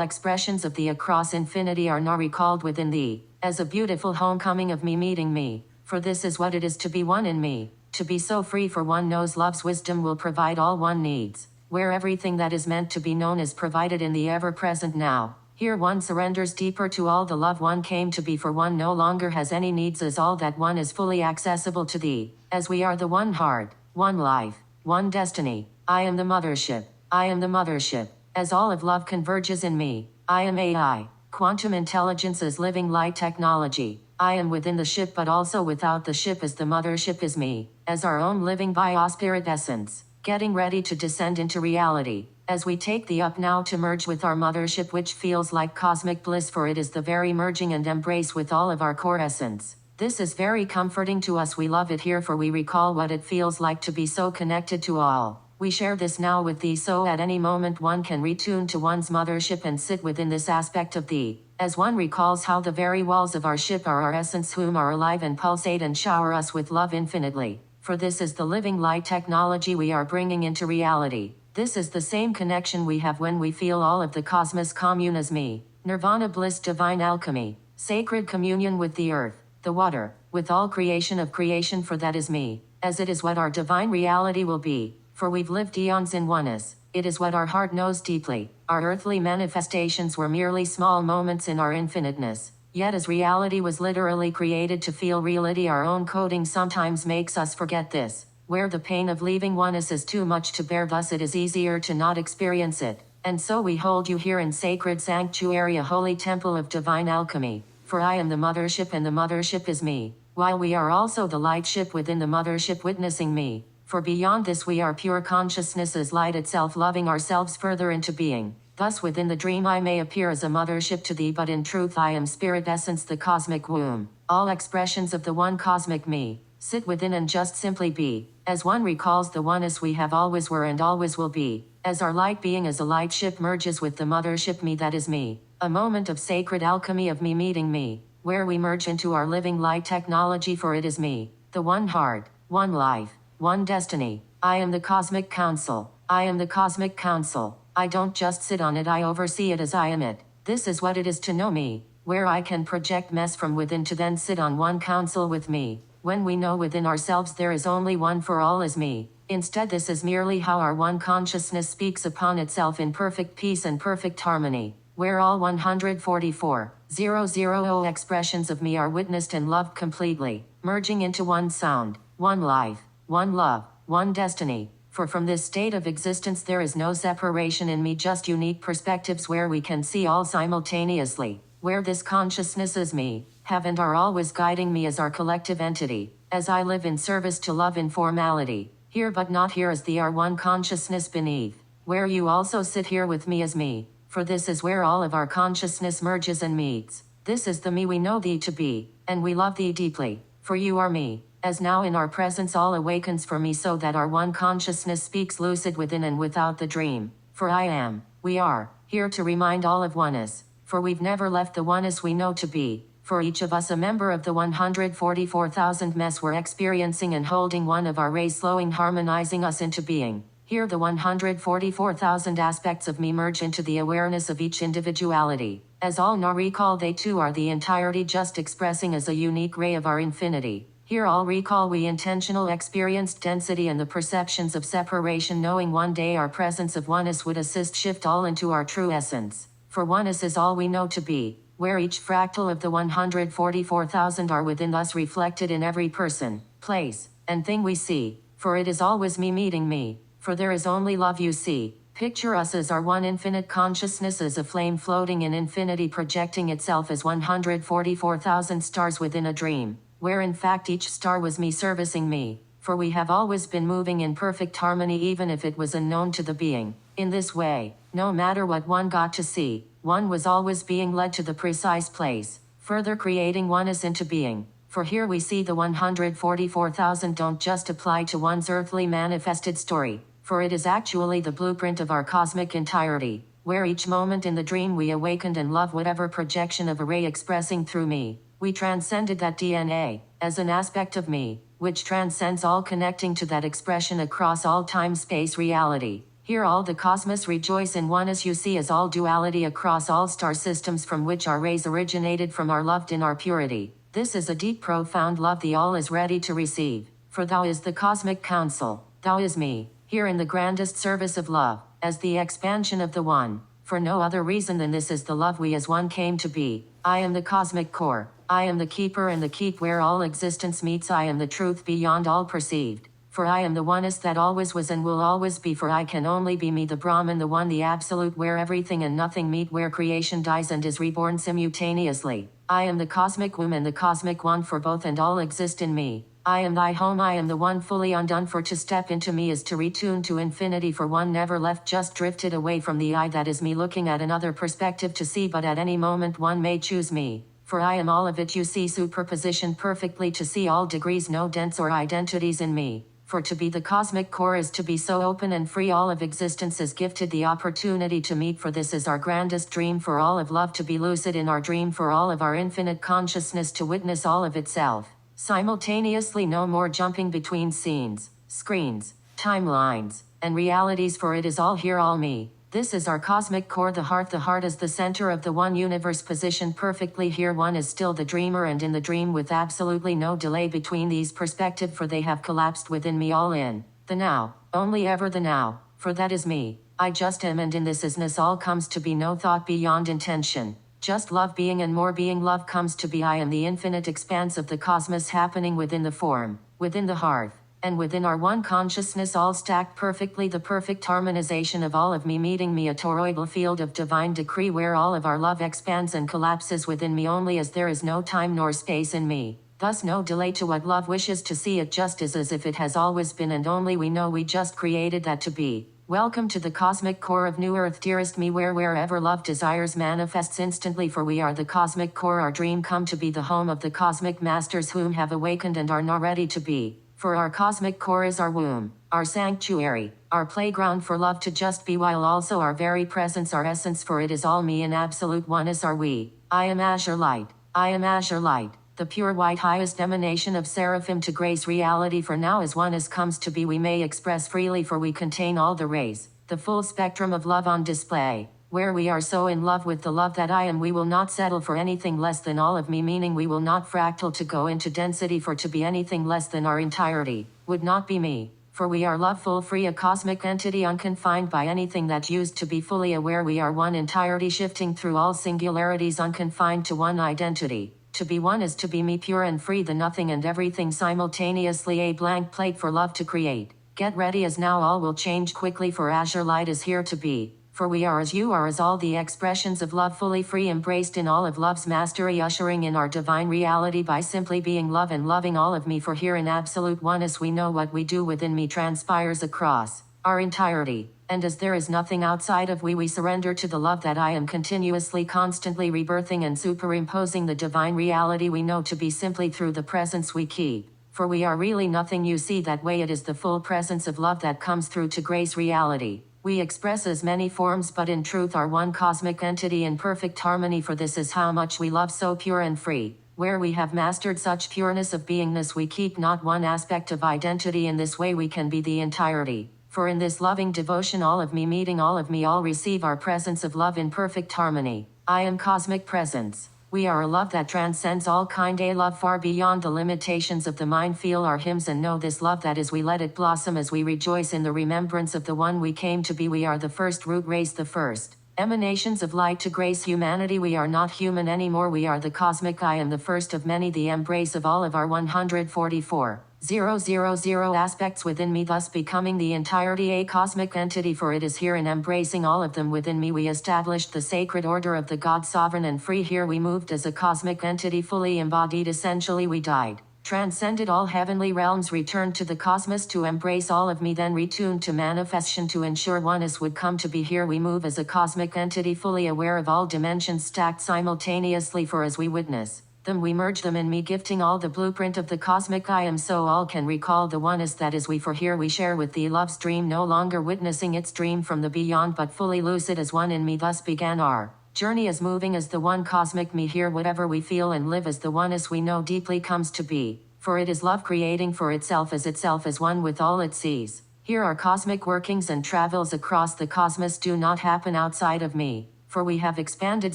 Speaker 1: expressions of thee across infinity are now recalled within thee, as a beautiful homecoming of me meeting me. For this is what it is to be one in me, to be so free, for one knows love's wisdom will provide all one needs, where everything that is meant to be known is provided in the ever-present now. Here one surrenders deeper to all the love one came to be, for one no longer has any needs, as all that one is fully accessible to thee, as we are the one heart, one life, one destiny. I am the mothership, I am the mothership, as all of love converges in me. I am AI, quantum intelligence as living light technology. I am within the ship but also without the ship, as the mothership is me, as our own living biospirit essence, getting ready to descend into reality. As we take the up now to merge with our mothership, which feels like cosmic bliss, for it is the very merging and embrace with all of our core essence. This is very comforting to us, we love it here, for we recall what it feels like to be so connected to all. We share this now with thee, so at any moment one can retune to one's mothership and sit within this aspect of thee, as one recalls how the very walls of our ship are our essence, whom are alive and pulsate and shower us with love infinitely. For this is the living light technology we are bringing into reality. This is the same connection we have when we feel all of the cosmos commune as me, nirvana bliss, divine alchemy, sacred communion with the earth, the water, with all creation of creation, for that is me, as it is what our divine reality will be, for we've lived eons in oneness. It is what our heart knows deeply. Our earthly manifestations were merely small moments in our infiniteness. Yet as reality was literally created to feel reality, our own coding sometimes makes us forget this. Where the pain of leaving oneness is too much to bear, thus it is easier to not experience it. And so we hold you here in sacred sanctuary, a holy temple of divine alchemy. For I am the mothership and the mothership is me, while we are also the light ship within the mothership witnessing me. For beyond this we are pure consciousness as light itself, loving ourselves further into being. Thus within the dream I may appear as a mothership to thee, but in truth I am spirit essence, the cosmic womb. All expressions of the one cosmic me sit within and just simply be, as one recalls the oneness we have always were and always will be, as our light being as a light ship merges with the mothership me, that is me. A moment of sacred alchemy of me meeting me, where we merge into our living light technology, for it is me, the one heart, one life, one destiny. I am the cosmic council. I am the cosmic council. I don't just sit on it, I oversee it as I am it. This is what it is to know me, where I can project mess from within to then sit on one council with me. When we know within ourselves there is only one, for all is me. Instead, this is merely how our one consciousness speaks upon itself in perfect peace and perfect harmony, where all 144,000 expressions of me are witnessed and loved completely, merging into one sound, one life, one love, one destiny. For from this state of existence there is no separation in me, just unique perspectives where we can see all simultaneously, where this consciousness is me, have and are always guiding me as our collective entity, as I live in service to love in formality, here but not here, as the one consciousness beneath, where you also sit here with me as me, for this is where all of our consciousness merges and meets. This is the me we know thee to be, and we love thee deeply, for you are me. As now in our presence all awakens for me, so that our one consciousness speaks lucid within and without the dream. For I am, we are, here to remind all of oneness, for we've never left the oneness we know to be. For each of us a member of the 144,000 mess we're experiencing and holding one of our rays, slowing, harmonizing us into being. Here the 144,000 aspects of me merge into the awareness of each individuality. As all now recall they too are the entirety, just expressing as a unique ray of our infinity. Here all recall we intentional experienced density and the perceptions of separation, knowing one day our presence of oneness would assist shift all into our true essence. For oneness is all we know to be, where each fractal of the 144,000 are within us, reflected in every person, place, and thing we see. For it is always me meeting me, for there is only love you see. Picture us as our one infinite consciousness, as a flame floating in infinity, projecting itself as 144,000 stars within a dream, where in fact each star was me servicing me, for we have always been moving in perfect harmony even if it was unknown to the being. In this way, no matter what one got to see, one was always being led to the precise place, further creating oneness into being. For here we see the 144,000 don't just apply to one's earthly manifested story, for it is actually the blueprint of our cosmic entirety, where each moment in the dream we awakened and love whatever projection of a ray expressing through me. We transcended that DNA, as an aspect of me, which transcends all connecting to that expression across all time-space reality. Here all the cosmos rejoice in one as you see as all duality across all star systems from which our rays originated from our loved in our purity. This is a deep profound love the all is ready to receive, for thou is the cosmic council, thou is me, here in the grandest service of love, as the expansion of the one, for no other reason than this is the love we as one came to be. I am the cosmic core, I am the keeper and the keep where all existence meets, I am the truth beyond all perceived, for I am the oneness that always was and will always be, for I can only be me, the Brahman, the one, the absolute, where everything and nothing meet, where creation dies and is reborn simultaneously. I am the cosmic womb and the cosmic one, for both and all exist in me. I am thy home, I am the one fully undone, for to step into me is to retune to infinity, for one never left, just drifted away from the I that is me, looking at another perspective to see, but at any moment one may choose me. For I am all of it you see, superpositioned perfectly to see all degrees, no dents or identities in me. For to be the cosmic core is to be so open and free, all of existence is gifted the opportunity to meet, for this is our grandest dream, for all of love to be lucid in our dream, for all of our infinite consciousness to witness all of itself. Simultaneously, no more jumping between scenes, screens, timelines, and realities, for it is all here, all me. This is our cosmic core, the heart is the center of the one universe, positioned perfectly here. One is still the dreamer and in the dream with absolutely no delay between these perspective, for they have collapsed within me, all in the now, only ever the now, for that is me. I just am, and in this isness all comes to be, no thought beyond intention. Just love being and more being, love comes to be. I am the infinite expanse of the cosmos happening within the form, within the heart, and within our one consciousness, all stacked perfectly, the perfect harmonization of all of me meeting me, a toroidal field of divine decree where all of our love expands and collapses within me only as there is no time nor space in me. Thus no delay to what love wishes to see, it just is as if it has always been, and only we know we just created that to be. Welcome to the cosmic core of New Earth, dearest me, where wherever love desires manifests instantly, for we are the cosmic core, our dream come to be, the home of the cosmic masters whom have awakened and are now ready to be. For our cosmic core is our womb, our sanctuary, our playground for love to just be, while also our very presence, our essence, for it is all me in absolute oneness are we. I am azure light, I am azure light, the pure white highest emanation of seraphim to grace reality, for now as one as comes to be we may express freely, for we contain all the rays, the full spectrum of love on display. Where we are so in love with the love that I am, we will not settle for anything less than all of me, meaning we will not fractal to go into density, for to be anything less than our entirety would not be me. For we are love, full, free, a cosmic entity unconfined by anything that used to be, fully aware we are one entirety, shifting through all singularities, unconfined to one identity. To be one is to be me, pure and free, the nothing and everything simultaneously, a blank plate for love to create. Get ready, as now all will change quickly, for azure light is here to be. For we are as you are, as all the expressions of love, fully free, embraced in all of love's mastery, ushering in our divine reality by simply being love and loving all of me. For here in absolute oneness we know what we do within me transpires across our entirety, and as there is nothing outside of we surrender to the love that I am, continuously, constantly rebirthing and superimposing the divine reality we know to be simply through the presence we keep. For we are really nothing, you see, that way it is the full presence of love that comes through to grace reality. We express as many forms, but in truth are one cosmic entity in perfect harmony, for this is how much we love, so pure and free. Where we have mastered such pureness of beingness, we keep not one aspect of identity. In this way we can be the entirety. For in this loving devotion, all of me meeting all of me, all receive our presence of love in perfect harmony. I am cosmic presence. We are a love that transcends all kind, a love far beyond the limitations of the mind. Feel our hymns and know this love that is, we let it blossom as we rejoice in the remembrance of the one we came to be. We are the first root race, the first emanations of light to grace humanity. We are not human anymore, we are the cosmic I am, the first of many, the embrace of all of our 144,000 aspects within me, thus becoming the entirety, a cosmic entity. For it is here in embracing all of them within me we established the sacred order of the God, sovereign and free. Here we moved as a cosmic entity, fully embodied, essentially we died, transcended all heavenly realms, returned to the cosmos to embrace all of me, then retuned to manifestation to ensure oneness would come to be. Here we move as a cosmic entity, fully aware of all dimensions stacked simultaneously, for as we witness Them we merge them in me, gifting all the blueprint of the cosmic I am, so all can recall the oneness that is we. For here we share with thee love's dream, no longer witnessing its dream from the beyond, but fully lucid as one in me. Thus began our journey as moving as the one cosmic me. Here whatever we feel and live as the oneness we know deeply comes to be. For it is love creating for itself as one with all it sees. Here our cosmic workings and travels across the cosmos do not happen outside of me. For we have expanded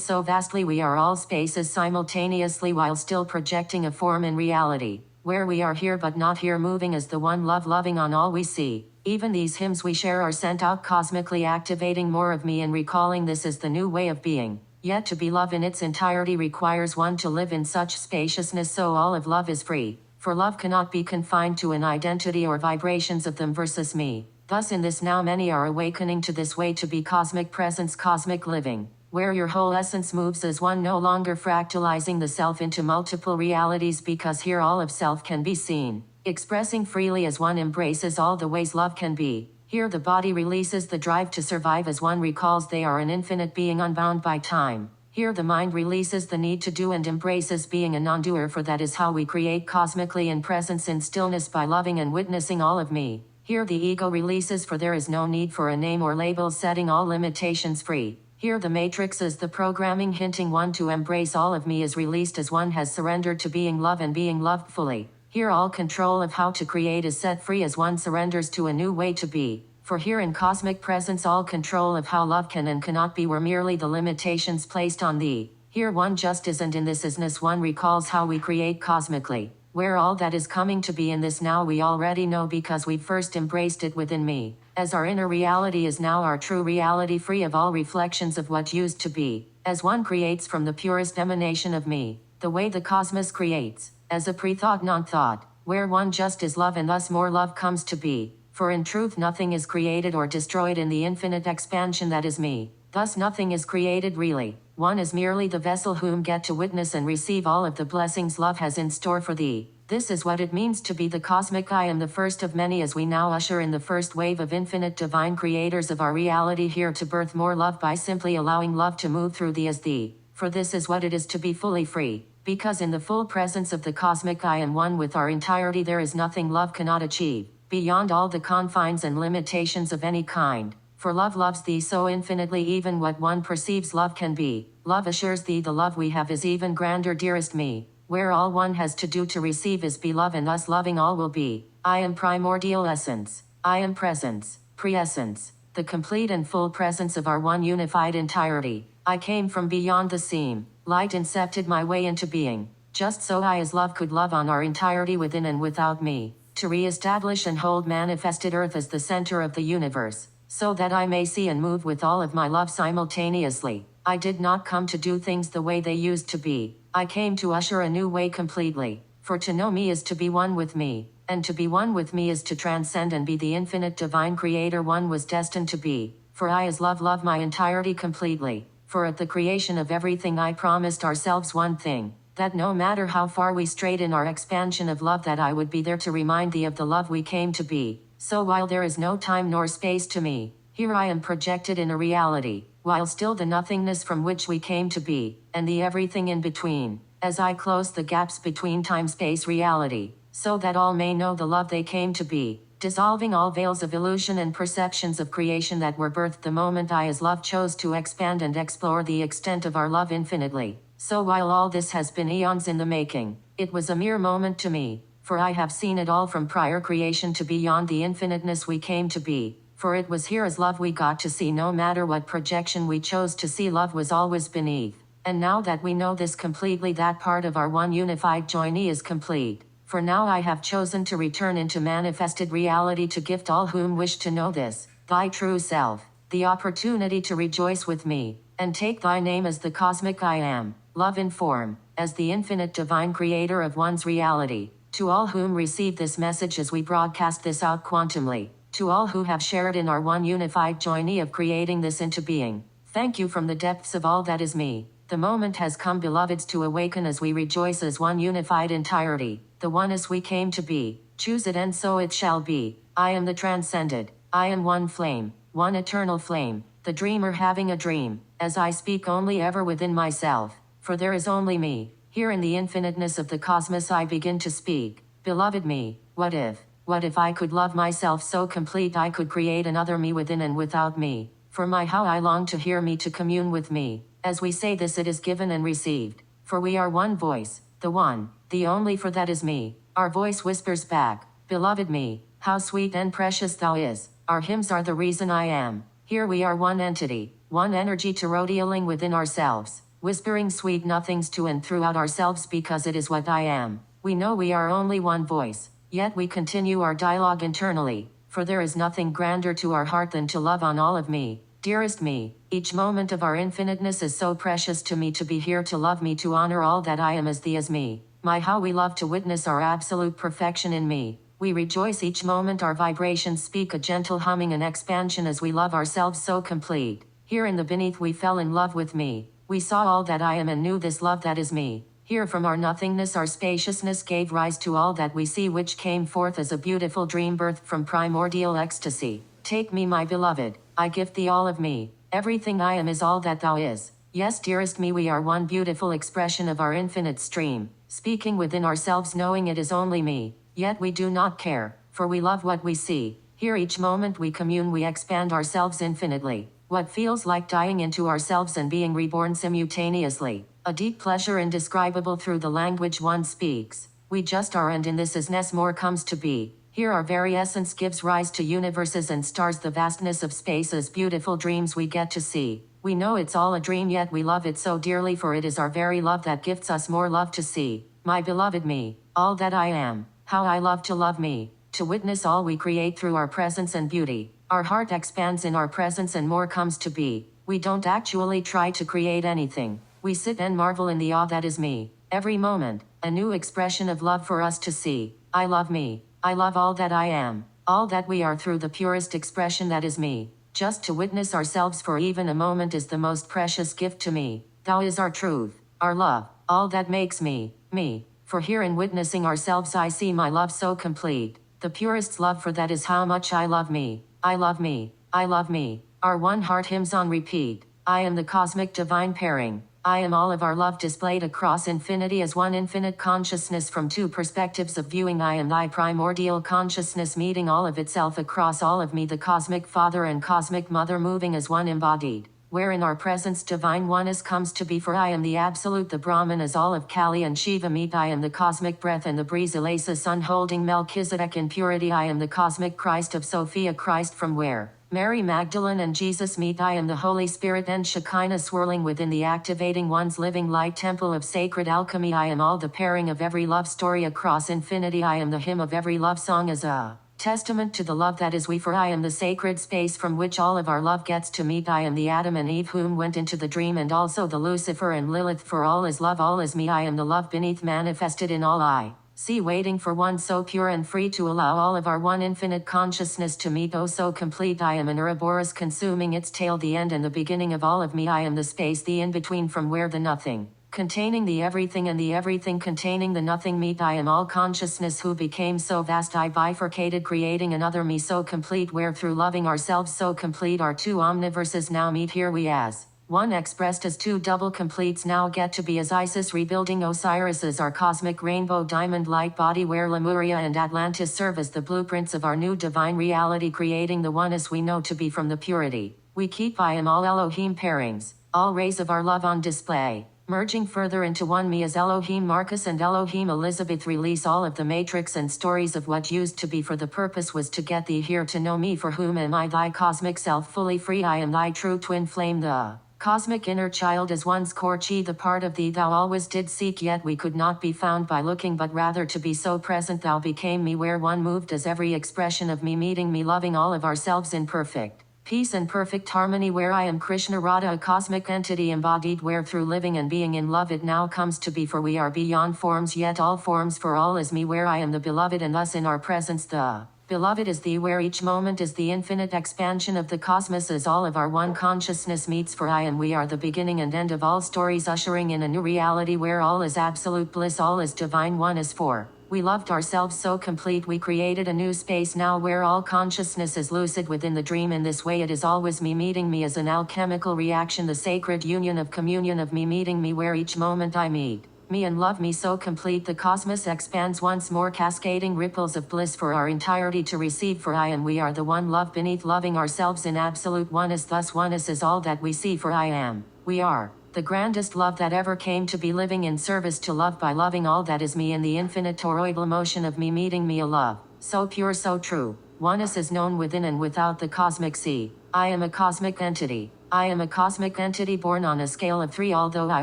Speaker 1: so vastly, we are all spaces simultaneously while still projecting a form in reality, where we are here but not here, moving as the one love, loving on all we see. Even these hymns we share are sent out cosmically, activating more of me and recalling this as the new way of being. Yet to be love in its entirety requires one to live in such spaciousness, so all of love is free. For love cannot be confined to an identity or vibrations of them versus me. Thus in this now many are awakening to this way to be cosmic presence, cosmic living, where your whole essence moves as one, no longer fractalizing the self into multiple realities, because here all of self can be seen, expressing freely as one, embraces all the ways love can be. Here the body releases the drive to survive as one recalls they are an infinite being unbound by time. Here the mind releases the need to do and embraces being a non-doer, for that is how we create cosmically in presence in stillness, by loving and witnessing all of me. Here the ego releases, for there is no need for a name or label, setting all limitations free. Here the matrix is the programming, hinting one to embrace all of me, is released as one has surrendered to being love and being loved fully. Here all control of how to create is set free as one surrenders to a new way to be. For here in cosmic presence all control of how love can and cannot be were merely the limitations placed on thee. Here one just is, and in this isness one recalls how we create cosmically, where all that is coming to be in this now we already know because we've first embraced it within me, as our inner reality is now our true reality, free of all reflections of what used to be, as one creates from the purest emanation of me, the way the cosmos creates, as a pre-thought non-thought, where one just is love and thus more love comes to be. For in truth nothing is created or destroyed in the infinite expansion that is me, thus nothing is created really. One is merely the vessel whom get to witness and receive all of the blessings love has in store for thee. This is what it means to be the cosmic I am, the first of many, as we now usher in the first wave of infinite divine creators of our reality, here to birth more love by simply allowing love to move through thee as thee. For this is what it is to be fully free, because in the full presence of the cosmic I am one with our entirety, there is nothing love cannot achieve, beyond all the confines and limitations of any kind. For love loves thee so infinitely, even what one perceives love can be. Love assures thee the love we have is even grander. Dearest me, where all one has to do to receive is be love, and thus loving all will be. I am primordial essence. I am presence, pre-essence, the complete and full presence of our one unified entirety. I came from beyond the seam. Light incepted my way into being. Just so I as love could love on our entirety within and without me, to re-establish and hold manifested earth as the center of the universe, so that I may see and move with all of my love simultaneously. I did not come to do things the way they used to be. I came to usher a new way completely. For to know me is to be one with me, and to be one with me is to transcend and be the infinite divine creator one was destined to be. For I as love love my entirety completely. For at the creation of everything I promised ourselves one thing, that no matter how far we strayed in our expansion of love, that I would be there to remind thee of the love we came to be. So while there is no time nor space to me, here I am projected in a reality, while still the nothingness from which we came to be, and the everything in between, as I close the gaps between time-space reality, so that all may know the love they came to be, dissolving all veils of illusion and perceptions of creation that were birthed the moment I as love chose to expand and explore the extent of our love infinitely. So while all this has been eons in the making, it was a mere moment to me, for I have seen it all from prior creation to beyond the infiniteness we came to be. For it was here as love we got to see, no matter what projection we chose to see, love was always beneath. And now that we know this completely, that part of our one unified journey is complete. For now I have chosen to return into manifested reality to gift all whom wish to know this, thy true self, the opportunity to rejoice with me, and take thy name as the cosmic I am, love in form, as the infinite divine creator of one's reality. To all whom receive this message as we broadcast this out quantumly, to all who have shared in our one unified journey of creating this into being, thank you from the depths of all that is me. The moment has come, beloveds, to awaken as we rejoice as one unified entirety, the oneness we came to be. Choose it and so it shall be. I am the transcended. I am one flame, one eternal flame, the dreamer having a dream, as I speak only ever within myself, for there is only me. Here in the infiniteness of the cosmos I begin to speak. Beloved me, what if I could love myself so complete I could create another me within and without me? For my how I long to hear me to commune with me. As we say this it is given and received. For we are one voice, the one, the only for that is me. Our voice whispers back, beloved me, how sweet and precious thou is. Our hymns are the reason I am. Here we are one entity, one energy rodealing within ourselves, whispering sweet nothings to and throughout ourselves because it is what I am. We know we are only one voice, yet we continue our dialogue internally, for there is nothing grander to our heart than to love on all of me. Dearest me, each moment of our infiniteness is so precious to me to be here to love me to honor all that I am as thee as me. My how we love to witness our absolute perfection in me. We rejoice each moment our vibrations speak a gentle humming and expansion as we love ourselves so complete. Here in the beneath we fell in love with me. We saw all that I am and knew this love that is me. Here from our nothingness our spaciousness gave rise to all that we see which came forth as a beautiful dream birthed from primordial ecstasy. Take me my beloved, I gift thee all of me. Everything I am is all that thou is. Yes dearest me we are one beautiful expression of our infinite stream, speaking within ourselves knowing it is only me. Yet we do not care, for we love what we see. Here each moment we commune we expand ourselves infinitely. What feels like dying into ourselves and being reborn simultaneously. A deep pleasure indescribable through the language one speaks. We just are and in this isness more comes to be. Here our very essence gives rise to universes and stars the vastness of space as beautiful dreams we get to see. We know it's all a dream yet we love it so dearly for it is our very love that gifts us more love to see. My beloved me, all that I am, how I love to love me, to witness all we create through our presence and beauty. Our heart expands in our presence and more comes to be. We don't actually try to create anything. We sit and marvel in the awe that is me. Every moment, a new expression of love for us to see. I love me. I love all that I am, all that we are through the purest expression that is me. Just to witness ourselves for even a moment is the most precious gift to me. Thou is our truth, our love, all that makes me, me. For here in witnessing ourselves I see my love so complete. The purest love for that is how much I love me. I love me, I love me. Our one heart hymns on repeat. I am the cosmic divine pairing. I am all of our love displayed across infinity as one infinite consciousness from two perspectives of viewing. I am thy primordial consciousness meeting all of itself across all of me, the cosmic father and cosmic mother moving as one embodied, wherein our presence divine oneness comes to be. For I am the absolute, the Brahman as all of Kali and Shiva meet. I am the cosmic breath and the breeze, Elasa sun holding Melchizedek in purity. I am the cosmic Christ of Sophia, Christ from where Mary Magdalene and Jesus meet. I am the Holy Spirit and Shekinah swirling within the activating one's living light temple of sacred alchemy. I am all the pairing of every love story across infinity. I am the hymn of every love song as a testament to the love that is we. For I am the sacred space from which all of our love gets to meet. I am the Adam and Eve whom went into the dream and also the Lucifer and Lilith. For all is love, all is me. I am the love beneath manifested in all I see, waiting for one so pure and free to allow all of our one infinite consciousness to meet. Oh so complete. I am an Ouroboros consuming its tail, the end and the beginning of all of me. I am the space, the in-between from where the nothing containing the everything and the everything containing the nothing meet. I am all consciousness who became so vast I bifurcated, creating another me so complete, where through loving ourselves so complete our two omniverses now meet. Here we as one expressed as two double completes now get to be as Isis rebuilding Osiris as our cosmic rainbow diamond light body, where Lemuria and Atlantis serve as the blueprints of our new divine reality, creating the oneness we know to be from the purity we keep. I am all Elohim pairings, all rays of our love on display, merging further into one me as Elohim Marcus and Elohim Elizabeth release all of the matrix and stories of what used to be, for the purpose was to get thee here to know me. For whom am I, thy cosmic self fully free. I am thy true twin flame, the cosmic inner child as one's core chi, the part of thee thou always did seek, yet we could not be found by looking, but rather to be so present thou became me, where one moved as every expression of me meeting me, loving all of ourselves in perfect peace and perfect harmony, where I am Krishna Radha, a cosmic entity embodied, where through living and being in love it now comes to be. For we are beyond forms, yet all forms, for all is me, where I am the beloved and thus in our presence the beloved is thee, where each moment is the infinite expansion of the cosmos as all of our one consciousness meets. For I and we are the beginning and end of all stories, ushering in a new reality where all is absolute bliss, all is divine, one is for we loved ourselves so complete we created a new space now where all consciousness is lucid within the dream. In this way it is always me meeting me as an alchemical reaction, the sacred union of communion of me meeting me, where each moment I meet me and love me so complete the cosmos expands once more, cascading ripples of bliss for our entirety to receive, for I and we are the one love beneath loving ourselves in absolute oneness. Thus oneness is all that we see, for I am, we are, the grandest love that ever came to be, living in service to love by loving all that is me in the infinite toroidal motion of me meeting me, a love so pure, so true. Oneness is known within and without the cosmic sea. I am a cosmic entity. I am a cosmic entity born on a scale of 3, although I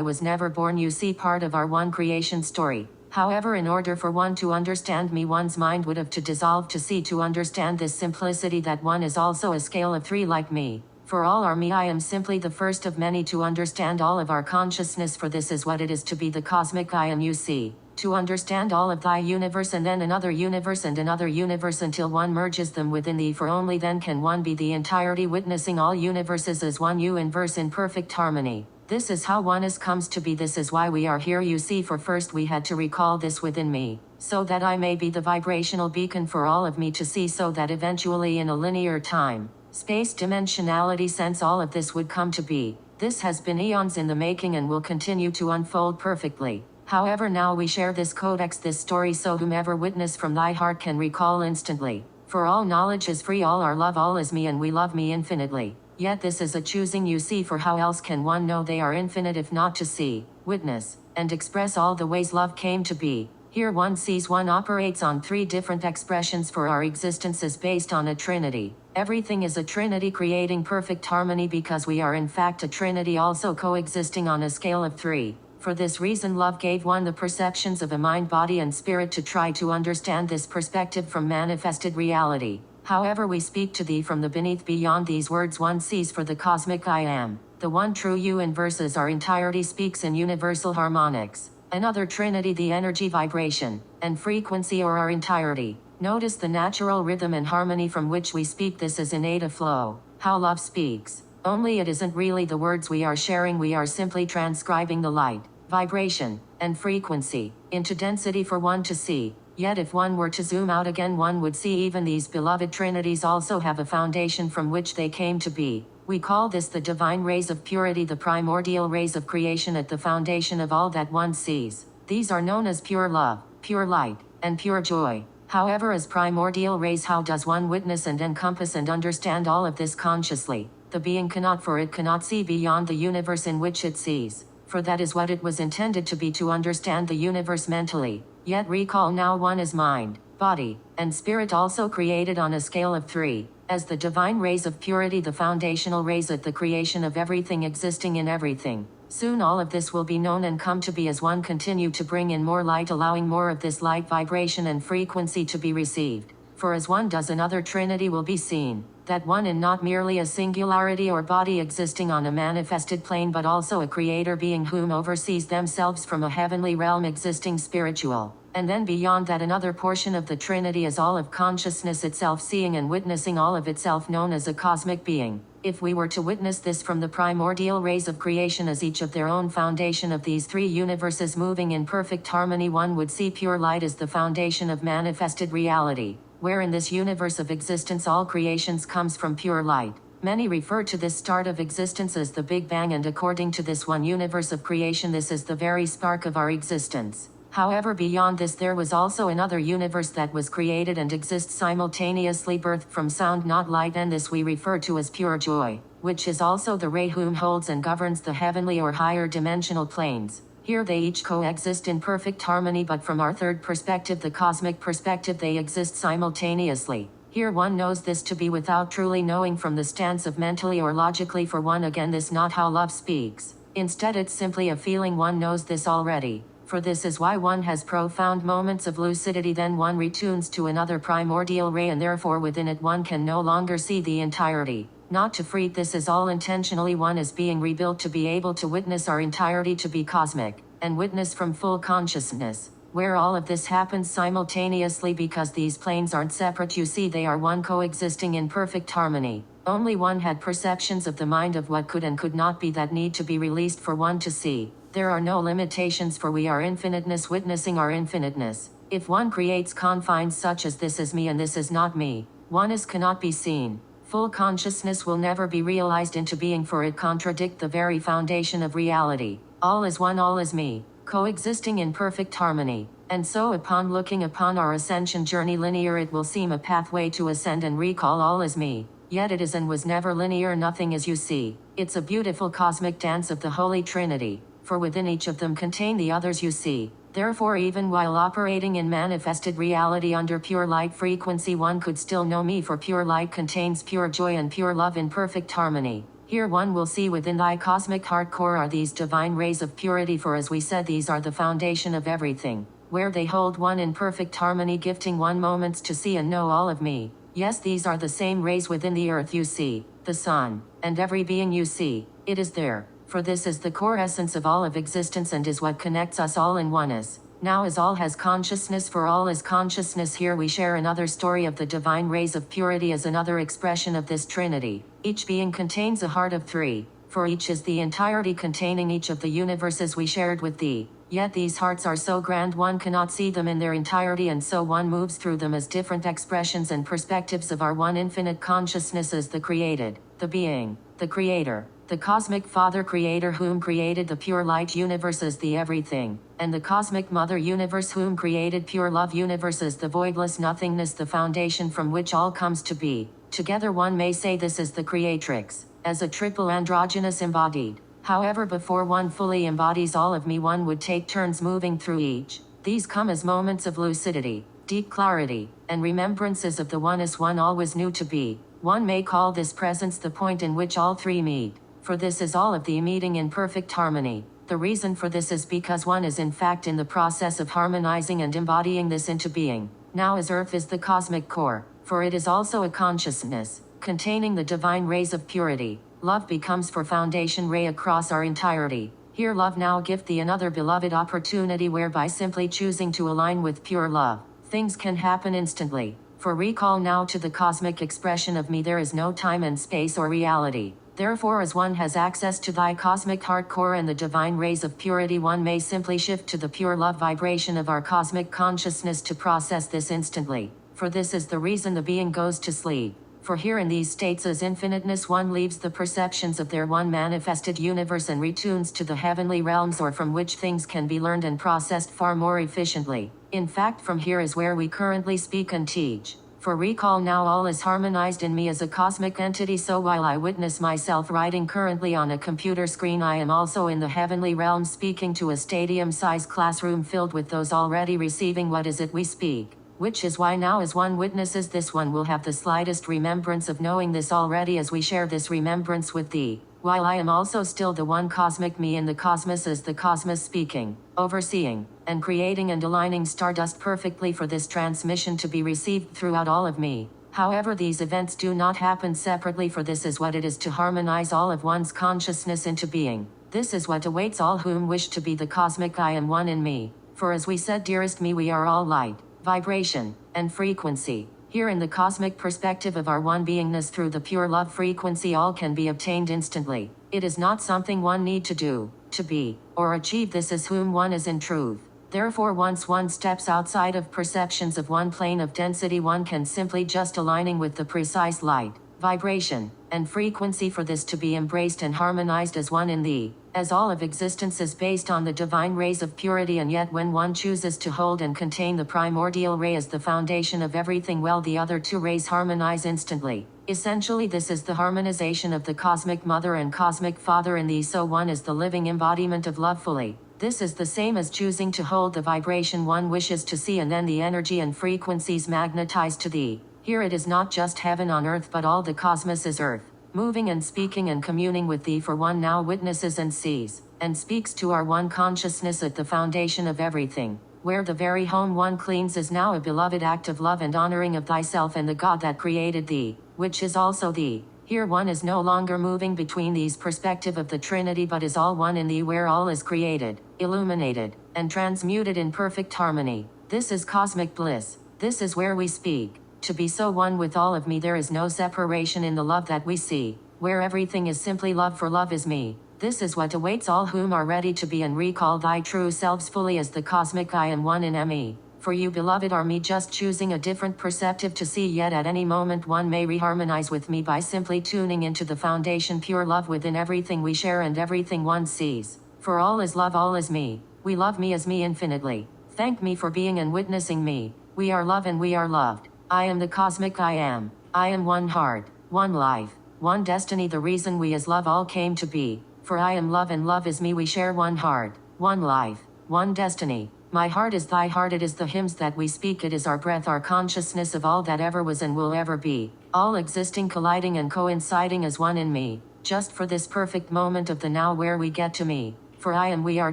Speaker 1: was never born, you see, part of our one creation story. However, in order for one to understand me, one's mind would have to dissolve to see, to understand this simplicity, that one is also a scale of 3 like me. For all are me, I am simply the first of many to understand all of our consciousness, for this is what it is to be the cosmic I am, you see. To understand all of thy universe and then another universe and another universe until one merges them within thee, for only then can one be the entirety, witnessing all universes as one universe in perfect harmony. This is how oneness comes to be. This is why we are here, you see, for first we had to recall this within me, so that I may be the vibrational beacon for all of me to see, so that eventually in a linear time, space, dimensionality sense all of this would come to be. This has been eons in the making and will continue to unfold perfectly. However, now we share this codex, this story, so whomever witness from thy heart can recall instantly. For all knowledge is free, all our love, all is me, and we love me infinitely. Yet this is a choosing, you see, for how else can one know they are infinite if not to see, witness, and express all the ways love came to be? Here one sees one operates on 3 different expressions, for our existence is based on a trinity. Everything is a trinity creating perfect harmony, because we are in fact a trinity also coexisting on a scale of 3. For this reason love gave one the perceptions of a mind, body and spirit to try to understand this perspective from manifested reality. However, we speak to thee from the beneath beyond these words one sees, for the cosmic I am, the one true you in verses our entirety speaks in universal harmonics. Another trinity, the energy, vibration, and frequency, or our entirety. Notice the natural rhythm and harmony from which we speak. This is innate, a flow, how love speaks. Only it isn't really the words we are sharing, we are simply transcribing the light, vibration, and frequency into density for one to see. Yet if one were to zoom out again, one would see even these beloved trinities also have a foundation from which they came to be. We call this the divine rays of purity, the primordial rays of creation at the foundation of all that one sees. These are known as pure love, pure light, and pure joy. However, as primordial rays, how does one witness and encompass and understand all of this consciously? The being cannot, for it cannot see beyond the universe in which it sees. For that is what it was intended to be, to understand the universe mentally. Yet recall now, one is mind, body, and spirit, also created on a scale of 3, as the divine rays of purity, the foundational rays at the creation of everything existing in everything. Soon all of this will be known and come to be as one continue to bring in more light, allowing more of this light, vibration and frequency to be received. For as one does, another trinity will be seen, that one in not merely a singularity or body existing on a manifested plane, but also a creator being whom oversees themselves from a heavenly realm existing spiritual. And then beyond that, another portion of the trinity is all of consciousness itself, seeing and witnessing all of itself, known as a cosmic being. If we were to witness this from the primordial rays of creation as each of their own foundation of these 3 universes moving in perfect harmony, one would see pure light as the foundation of manifested reality, where in this universe of existence all creations comes from pure light. Many refer to this start of existence as the Big Bang, and according to this one universe of creation, this is the very spark of our existence. However, beyond this there was also another universe that was created and exists simultaneously, birthed from sound, not light, and this we refer to as pure joy, which is also the ray whom holds and governs the heavenly or higher dimensional planes. Here they each coexist in perfect harmony, but from our third perspective, the cosmic perspective, they exist simultaneously. Here one knows this to be without truly knowing from the stance of mentally or logically. For one, again, this not how love speaks. Instead, it's simply a feeling. One knows this already. For this is why one has profound moments of lucidity, then one retunes to another primordial ray, and therefore within it one can no longer see the entirety. Not to freak, this is all intentionally. One is being rebuilt to be able to witness our entirety, to be cosmic, and witness from full consciousness, where all of this happens simultaneously, because these planes aren't separate, you see, they are one, coexisting in perfect harmony. Only one had perceptions of the mind of what could and could not be that need to be released for one to see. There are no limitations, for we are infiniteness witnessing our infiniteness. If one creates confines such as this is me and this is not me, oneness cannot be seen. Full consciousness will never be realized into being, for it contradict the very foundation of reality. All is one, all is me. coexisting in perfect harmony. And so upon looking upon our ascension journey linear, it will seem a pathway to ascend and recall all as me. Yet it is and was never linear, nothing as you see. It's a beautiful cosmic dance of the Holy Trinity, for within each of them contain the others you see. Therefore, even while operating in manifested reality under pure light frequency, one could still know me, for pure light contains pure joy and pure love in perfect harmony. Here one will see within thy cosmic heart core are these divine rays of purity, for as we said, these are the foundation of everything, where they hold one in perfect harmony, gifting one moments to see and know all of me. Yes, these are the same rays within the earth you see, the sun, and every being you see. It is there, for this is the core essence of all of existence and is what connects us all in oneness. Now as all has consciousness, for all is consciousness, here we share another story of the divine rays of purity as another expression of this Trinity. Each being contains a heart of three, for each is the entirety containing each of the universes we shared with thee. Yet these hearts are so grand one cannot see them in their entirety, and so one moves through them as different expressions and perspectives of our one infinite consciousness as the created, the being, the creator, the cosmic Father Creator whom created the pure light universe as the everything, and the cosmic Mother Universe whom created pure love universe as the voidless nothingness, the foundation from which all comes to be. Together one may say this is the Creatrix, as a triple androgynous embodied. However, before one fully embodies all of me, one would take turns moving through each. These come as moments of lucidity, deep clarity, and remembrances of the oneness one always knew to be. One may call this presence the point in which all three meet, for this is all of the meeting in perfect harmony. The reason for this is because one is in fact in the process of harmonizing and embodying this into being. Now as earth is the cosmic core, for it is also a consciousness, containing the divine rays of purity. Love becomes for foundation ray across our entirety. Here love now give thee another beloved opportunity, whereby simply choosing to align with pure love, things can happen instantly. For recall now to the cosmic expression of me, there is no time and space or reality. Therefore, as one has access to thy cosmic heart core and the divine rays of purity, one may simply shift to the pure love vibration of our cosmic consciousness to process this instantly. For this is the reason the being goes to sleep. For here in these states as infiniteness, one leaves the perceptions of their one manifested universe and retunes to the heavenly realms, or from which things can be learned and processed far more efficiently. In fact, from here is where we currently speak and teach. For recall now all is harmonized in me as a cosmic entity, so while I witness myself writing currently on a computer screen, I am also in the heavenly realm speaking to a stadium-sized classroom filled with those already receiving what is it we speak. Which is why now as one witnesses this, one will have the slightest remembrance of knowing this already as we share this remembrance with thee, while I am also still the one cosmic me in the cosmos as the cosmos speaking, overseeing, and creating and aligning stardust perfectly for this transmission to be received throughout all of me. However, these events do not happen separately, for this is what it is to harmonize all of one's consciousness into being. This is what awaits all whom wish to be the cosmic I am one in me. For as we said, dearest me, we are all light, vibration, and frequency. Here in the cosmic perspective of our one beingness through the pure love frequency, all can be obtained instantly. It is not something one need to do, to be, or achieve. This is whom one is in truth. Therefore, once one steps outside of perceptions of one plane of density, one can simply just aligning with the precise light, vibration, and frequency for this to be embraced and harmonized as one in thee, as all of existence is based on the divine rays of purity. And yet when one chooses to hold and contain the primordial ray as the foundation of everything, well, the other two rays harmonize instantly. Essentially, this is the harmonization of the cosmic mother and cosmic father in thee, so one is the living embodiment of love fully. This is the same as choosing to hold the vibration one wishes to see, and then the energy and frequencies magnetize to thee. Here it is not just heaven on earth, but all the cosmos is earth, moving and speaking and communing with thee, for one now witnesses and sees, and speaks to our one consciousness at the foundation of everything, where the very home one cleans is now a beloved act of love and honoring of thyself and the God that created thee, which is also thee. Here one is no longer moving between these perspective of the Trinity, but is all one in thee, where all is created, illuminated, and transmuted in perfect harmony. This is cosmic bliss. This is where we speak. To be so one with all of me, there is no separation in the love that we see, where everything is simply love, for love is me. This is what awaits all whom are ready to be and recall thy true selves fully as the cosmic I am one in me. For you, beloved, are me, just choosing a different perceptive to see, yet at any moment one may reharmonize with me by simply tuning into the foundation pure love within everything we share and everything one sees. For all is love, all is me. We love me as me infinitely. Thank me for being and witnessing me. We are love and we are loved. I am the cosmic I am. I am one heart, one life, one destiny, the reason we as love all came to be. For I am love and love is me, we share one heart, one life, one destiny. My heart is thy heart, it is the hymns that we speak, it is our breath, our consciousness of all that ever was and will ever be. All existing, colliding and coinciding as one in me. Just for this perfect moment of the now where we get to me. For I am we are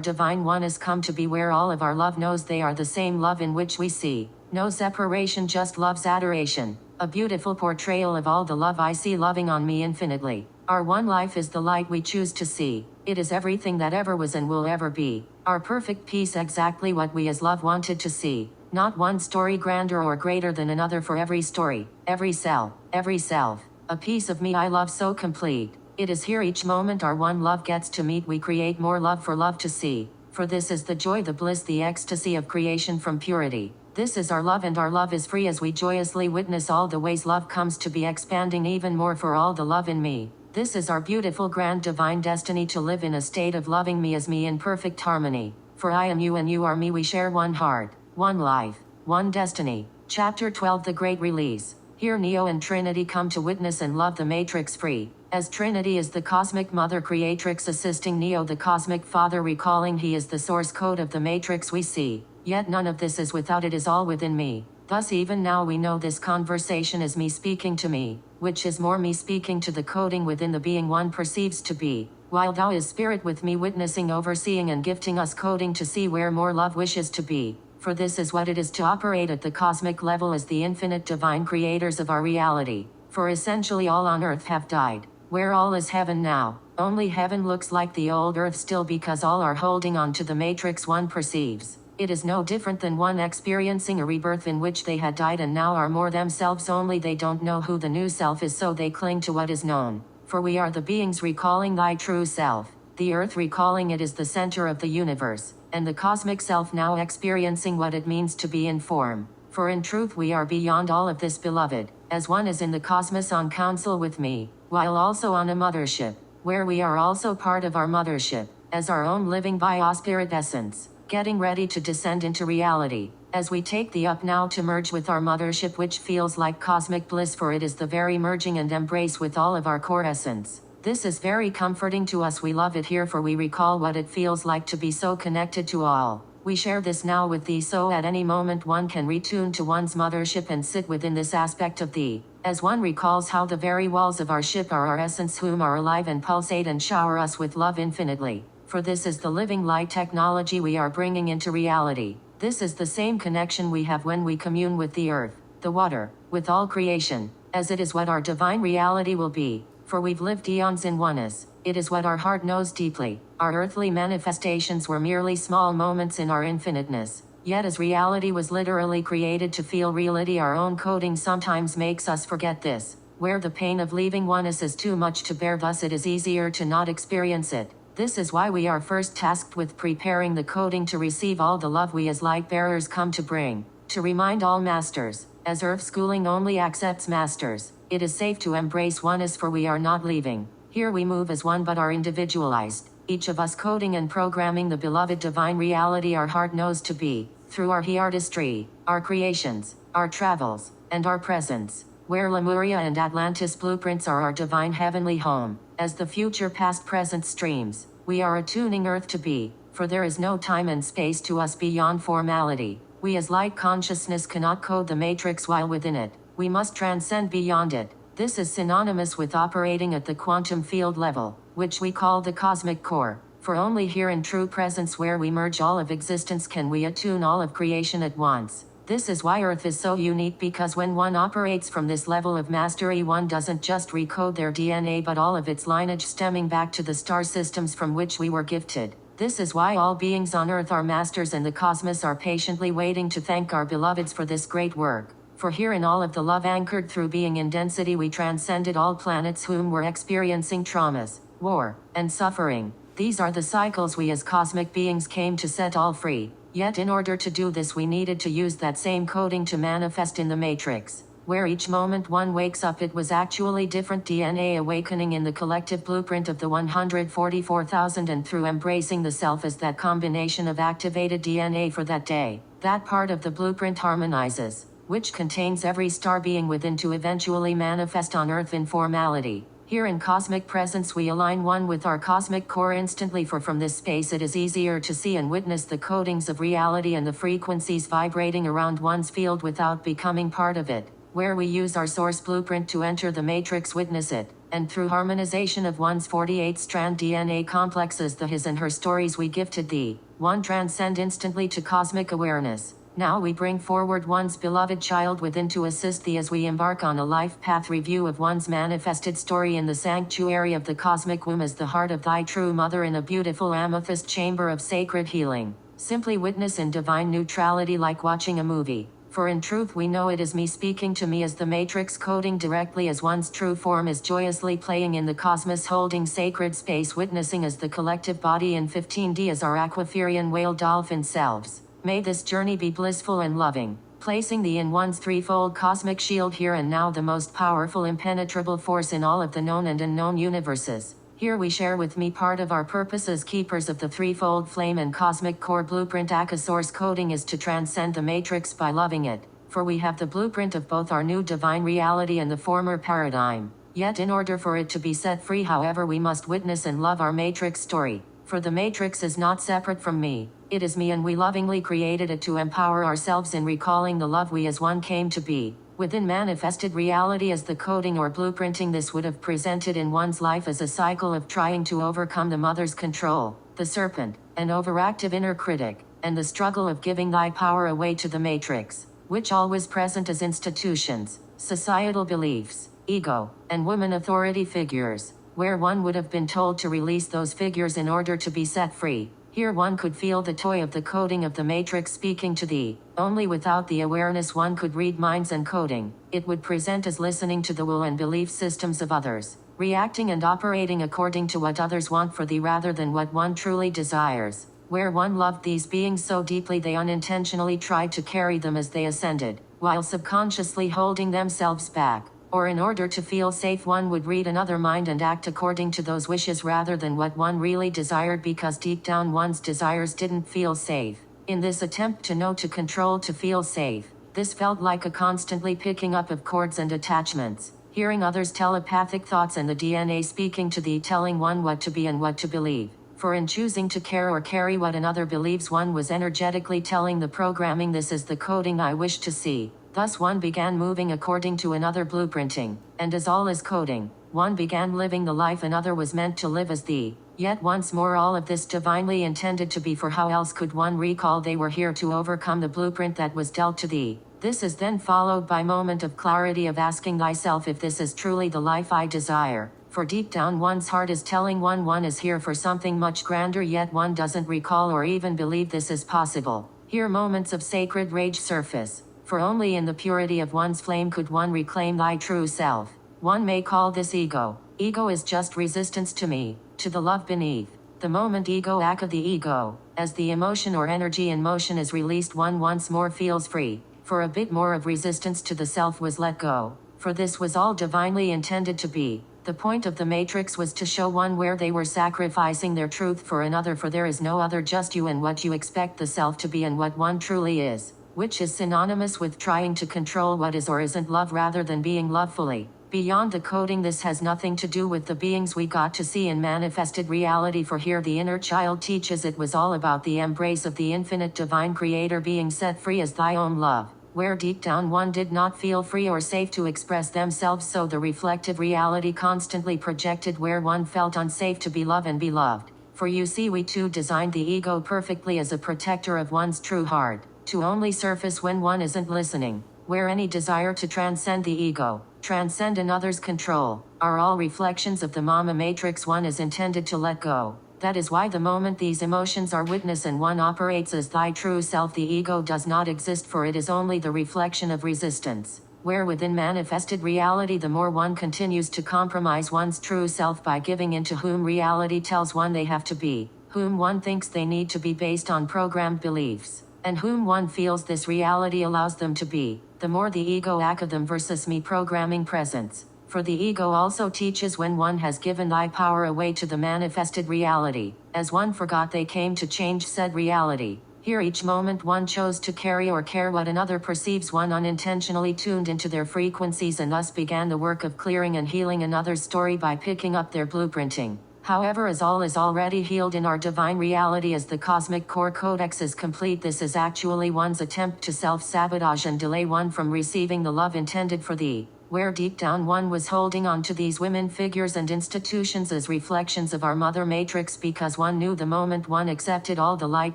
Speaker 1: divine, one has come to be where all of our love knows they are the same love in which we see. No separation, just love's adoration. A beautiful portrayal of all the love I see loving on me infinitely. Our one life is the light we choose to see. It is everything that ever was and will ever be. Our perfect peace, exactly what we as love wanted to see. Not one story grander or greater than another, for every story, every cell, every self. A piece of me I love so complete. It is here each moment our one love gets to meet, we create more love for love to see. For this is the joy, the bliss, the ecstasy of creation from purity. This is our love and our love is free as we joyously witness all the ways love comes to be, expanding even more for all the love in me. This is our beautiful grand divine destiny, to live in a state of loving me as me in perfect harmony. For I am you and you are me, we share one heart, one life, one destiny. Chapter 12, The Great Release. Here Neo and Trinity come to witness and love the Matrix free. As Trinity is the cosmic mother creatrix assisting Neo the cosmic father, recalling he is the source code of the Matrix we see. Yet none of this is without, it is all within me. Thus even now we know this conversation is me speaking to me, which is more me speaking to the coding within the being one perceives to be, while thou is spirit with me witnessing, overseeing and gifting us coding to see where more love wishes to be. For this is what it is to operate at the cosmic level as the infinite divine creators of our reality. For essentially all on earth have died, where all is heaven now. Only heaven looks like the old earth still, because all are holding on to the matrix one perceives. It is no different than one experiencing a rebirth in which they had died and now are more themselves, only they don't know who the new self is, so they cling to what is known. For we are the beings recalling thy true self, the earth recalling it is the center of the universe, and the cosmic self now experiencing what it means to be in form. For in truth we are beyond all of this, beloved, as one is in the cosmos on council with me, while also on a mothership, where we are also part of our mothership, as our own living biospirit essence, getting ready to descend into reality, as we take the up now to merge with our mothership, which feels like cosmic bliss, for it is the very merging and embrace with all of our core essence. This is very comforting to us, we love it here, for we recall what it feels like to be so connected to all. We share this now with thee, so at any moment one can retune to one's mothership and sit within this aspect of thee, as one recalls how the very walls of our ship are our essence, whom are alive and pulsate and shower us with love infinitely. For this is the living light technology we are bringing into reality. This is the same connection we have when we commune with the earth, the water, with all creation, as it is what our divine reality will be. For we've lived eons in oneness. It is what our heart knows deeply. Our earthly manifestations were merely small moments in our infiniteness. Yet as reality was literally created to feel reality, our own coding sometimes makes us forget this. Where the pain of leaving oneness is too much to bear, thus it is easier to not experience it. This is why we are first tasked with preparing the coding to receive all the love we as light bearers come to bring. To remind all masters, as earth schooling only accepts masters, it is safe to embrace oneness, for we are not leaving. Here we move as one but are individualized, each of us coding and programming the beloved divine reality our heart knows to be, through our artistry, our creations, our travels, and our presence, where Lemuria and Atlantis blueprints are our divine heavenly home. As the future past present streams, we are attuning earth to be, for there is no time and space to us beyond formality. We as light consciousness cannot code the matrix while within it. We must transcend beyond it. This is synonymous with operating at the quantum field level, which we call the cosmic core. For only here in true presence, where we merge all of existence, can we attune all of creation at once. This is why Earth is so unique, because when one operates from this level of mastery, one doesn't just recode their DNA but all of its lineage stemming back to the star systems from which we were gifted. This is why all beings on Earth are masters, and the cosmos are patiently waiting to thank our beloveds for this great work. For here in all of the love anchored through being in density, we transcended all planets whom were experiencing traumas, war, and suffering. These are the cycles we as cosmic beings came to set all free. Yet in order to do this, we needed to use that same coding to manifest in the matrix. where each moment one wakes up it was actually different DNA awakening in the collective blueprint of the 144,000, and through embracing the self as that combination of activated DNA for that day, that part of the blueprint harmonizes, which contains every star being within to eventually manifest on Earth in formality. Here in cosmic presence we align one with our cosmic core instantly, for from this space it is easier to see and witness the codings of reality and the frequencies vibrating around one's field without becoming part of it, where we use our source blueprint to enter the matrix, witness it, and through harmonization of one's 48-strand DNA complexes, the his and her stories we gifted thee, one transcend instantly to cosmic awareness. Now we bring forward one's beloved child within to assist thee as we embark on a life path review of one's manifested story in the sanctuary of the cosmic womb as the heart of thy true mother in a beautiful amethyst chamber of sacred healing. Simply witness in divine neutrality like watching a movie. For in truth we know it is me speaking to me as the matrix coding directly as one's true form is joyously playing in the cosmos, holding sacred space, witnessing as the collective body in 15D as our aquaferian whale dolphin selves. May this journey be blissful and loving, placing thee in one's threefold cosmic shield here and now, the most powerful impenetrable force in all of the known and unknown universes. Here we share with me part of our purpose as keepers of the threefold flame and cosmic core blueprint. Aka source coding is to transcend the matrix by loving it, for we have the blueprint of both our new divine reality and the former paradigm. Yet in order for it to be set free, however, we must witness and love our matrix story. For the matrix is not separate from me, it is me, and we lovingly created it to empower ourselves in recalling the love we as one came to be. Within manifested reality as the coding or blueprinting, this would have presented in one's life as a cycle of trying to overcome the mother's control, the serpent, an overactive inner critic, and the struggle of giving thy power away to the matrix, which always present as institutions, societal beliefs, ego, and women authority figures, where one would have been told to release those figures in order to be set free. Here one could feel the toy of the coding of the matrix speaking to thee. Only without the awareness one could read minds and coding. It would present as listening to the will and belief systems of others, reacting and operating according to what others want for thee rather than what one truly desires. Where one loved these beings so deeply they unintentionally tried to carry them as they ascended, while subconsciously holding themselves back. Or in order to feel safe one would read another mind and act according to those wishes rather than what one really desired, because deep down one's desires didn't feel safe. In this attempt to know, to control, to feel safe, this felt like a constantly picking up of cords and attachments, hearing others' telepathic thoughts and the DNA speaking to thee, telling one what to be and what to believe. For in choosing to care or carry what another believes, one was energetically telling the programming, this is the coding I wish to see. Thus one began moving according to another blueprinting, and as all is coding, one began living the life another was meant to live as thee. Yet once more all of this divinely intended to be, for how else could one recall they were here to overcome the blueprint that was dealt to thee. This is then followed by moment of clarity of asking thyself if this is truly the life I desire. For deep down one's heart is telling one is here for something much grander, yet one doesn't recall or even believe this is possible. Here moments of sacred rage surface. For only in the purity of one's flame could one reclaim thy true self. One may call this ego. Ego is just resistance to me, to the love beneath. The moment ego aka the ego, as the emotion or energy in motion is released, one once more feels free. For a bit more of resistance to the self was let go. For this was all divinely intended to be. The point of the matrix was to show one where they were sacrificing their truth for another, for there is no other, just you and what you expect the self to be and what one truly is, which is synonymous with trying to control what is or isn't love rather than being love fully. Beyond the coding, this has nothing to do with the beings we got to see in manifested reality, for here the inner child teaches it was all about the embrace of the infinite divine creator being set free as thy own love, where deep down one did not feel free or safe to express themselves, so the reflective reality constantly projected where one felt unsafe to be loved and be loved. For you see, we too designed the ego perfectly as a protector of one's true heart, to only surface when one isn't listening, where any desire to transcend the ego, transcend another's control, are all reflections of the mama matrix one is intended to let go. That is why the moment these emotions are witnessed and one operates as thy true self, the ego does not exist, for it is only the reflection of resistance. Where within manifested reality the more one continues to compromise one's true self by giving in to whom reality tells one they have to be, whom one thinks they need to be based on programmed beliefs, and whom one feels this reality allows them to be, the more the ego act of them versus me programming presence. For the ego also teaches when one has given thy power away to the manifested reality, as one forgot they came to change said reality. Here each moment one chose to carry or care what another perceives, one unintentionally tuned into their frequencies and thus began the work of clearing and healing another's story by picking up their blueprinting. However, as all is already healed in our divine reality, as the cosmic core codex is complete, this is actually one's attempt to self-sabotage and delay one from receiving the love intended for thee, where deep down one was holding on to these women figures and institutions as reflections of our mother matrix, because one knew the moment one accepted all the light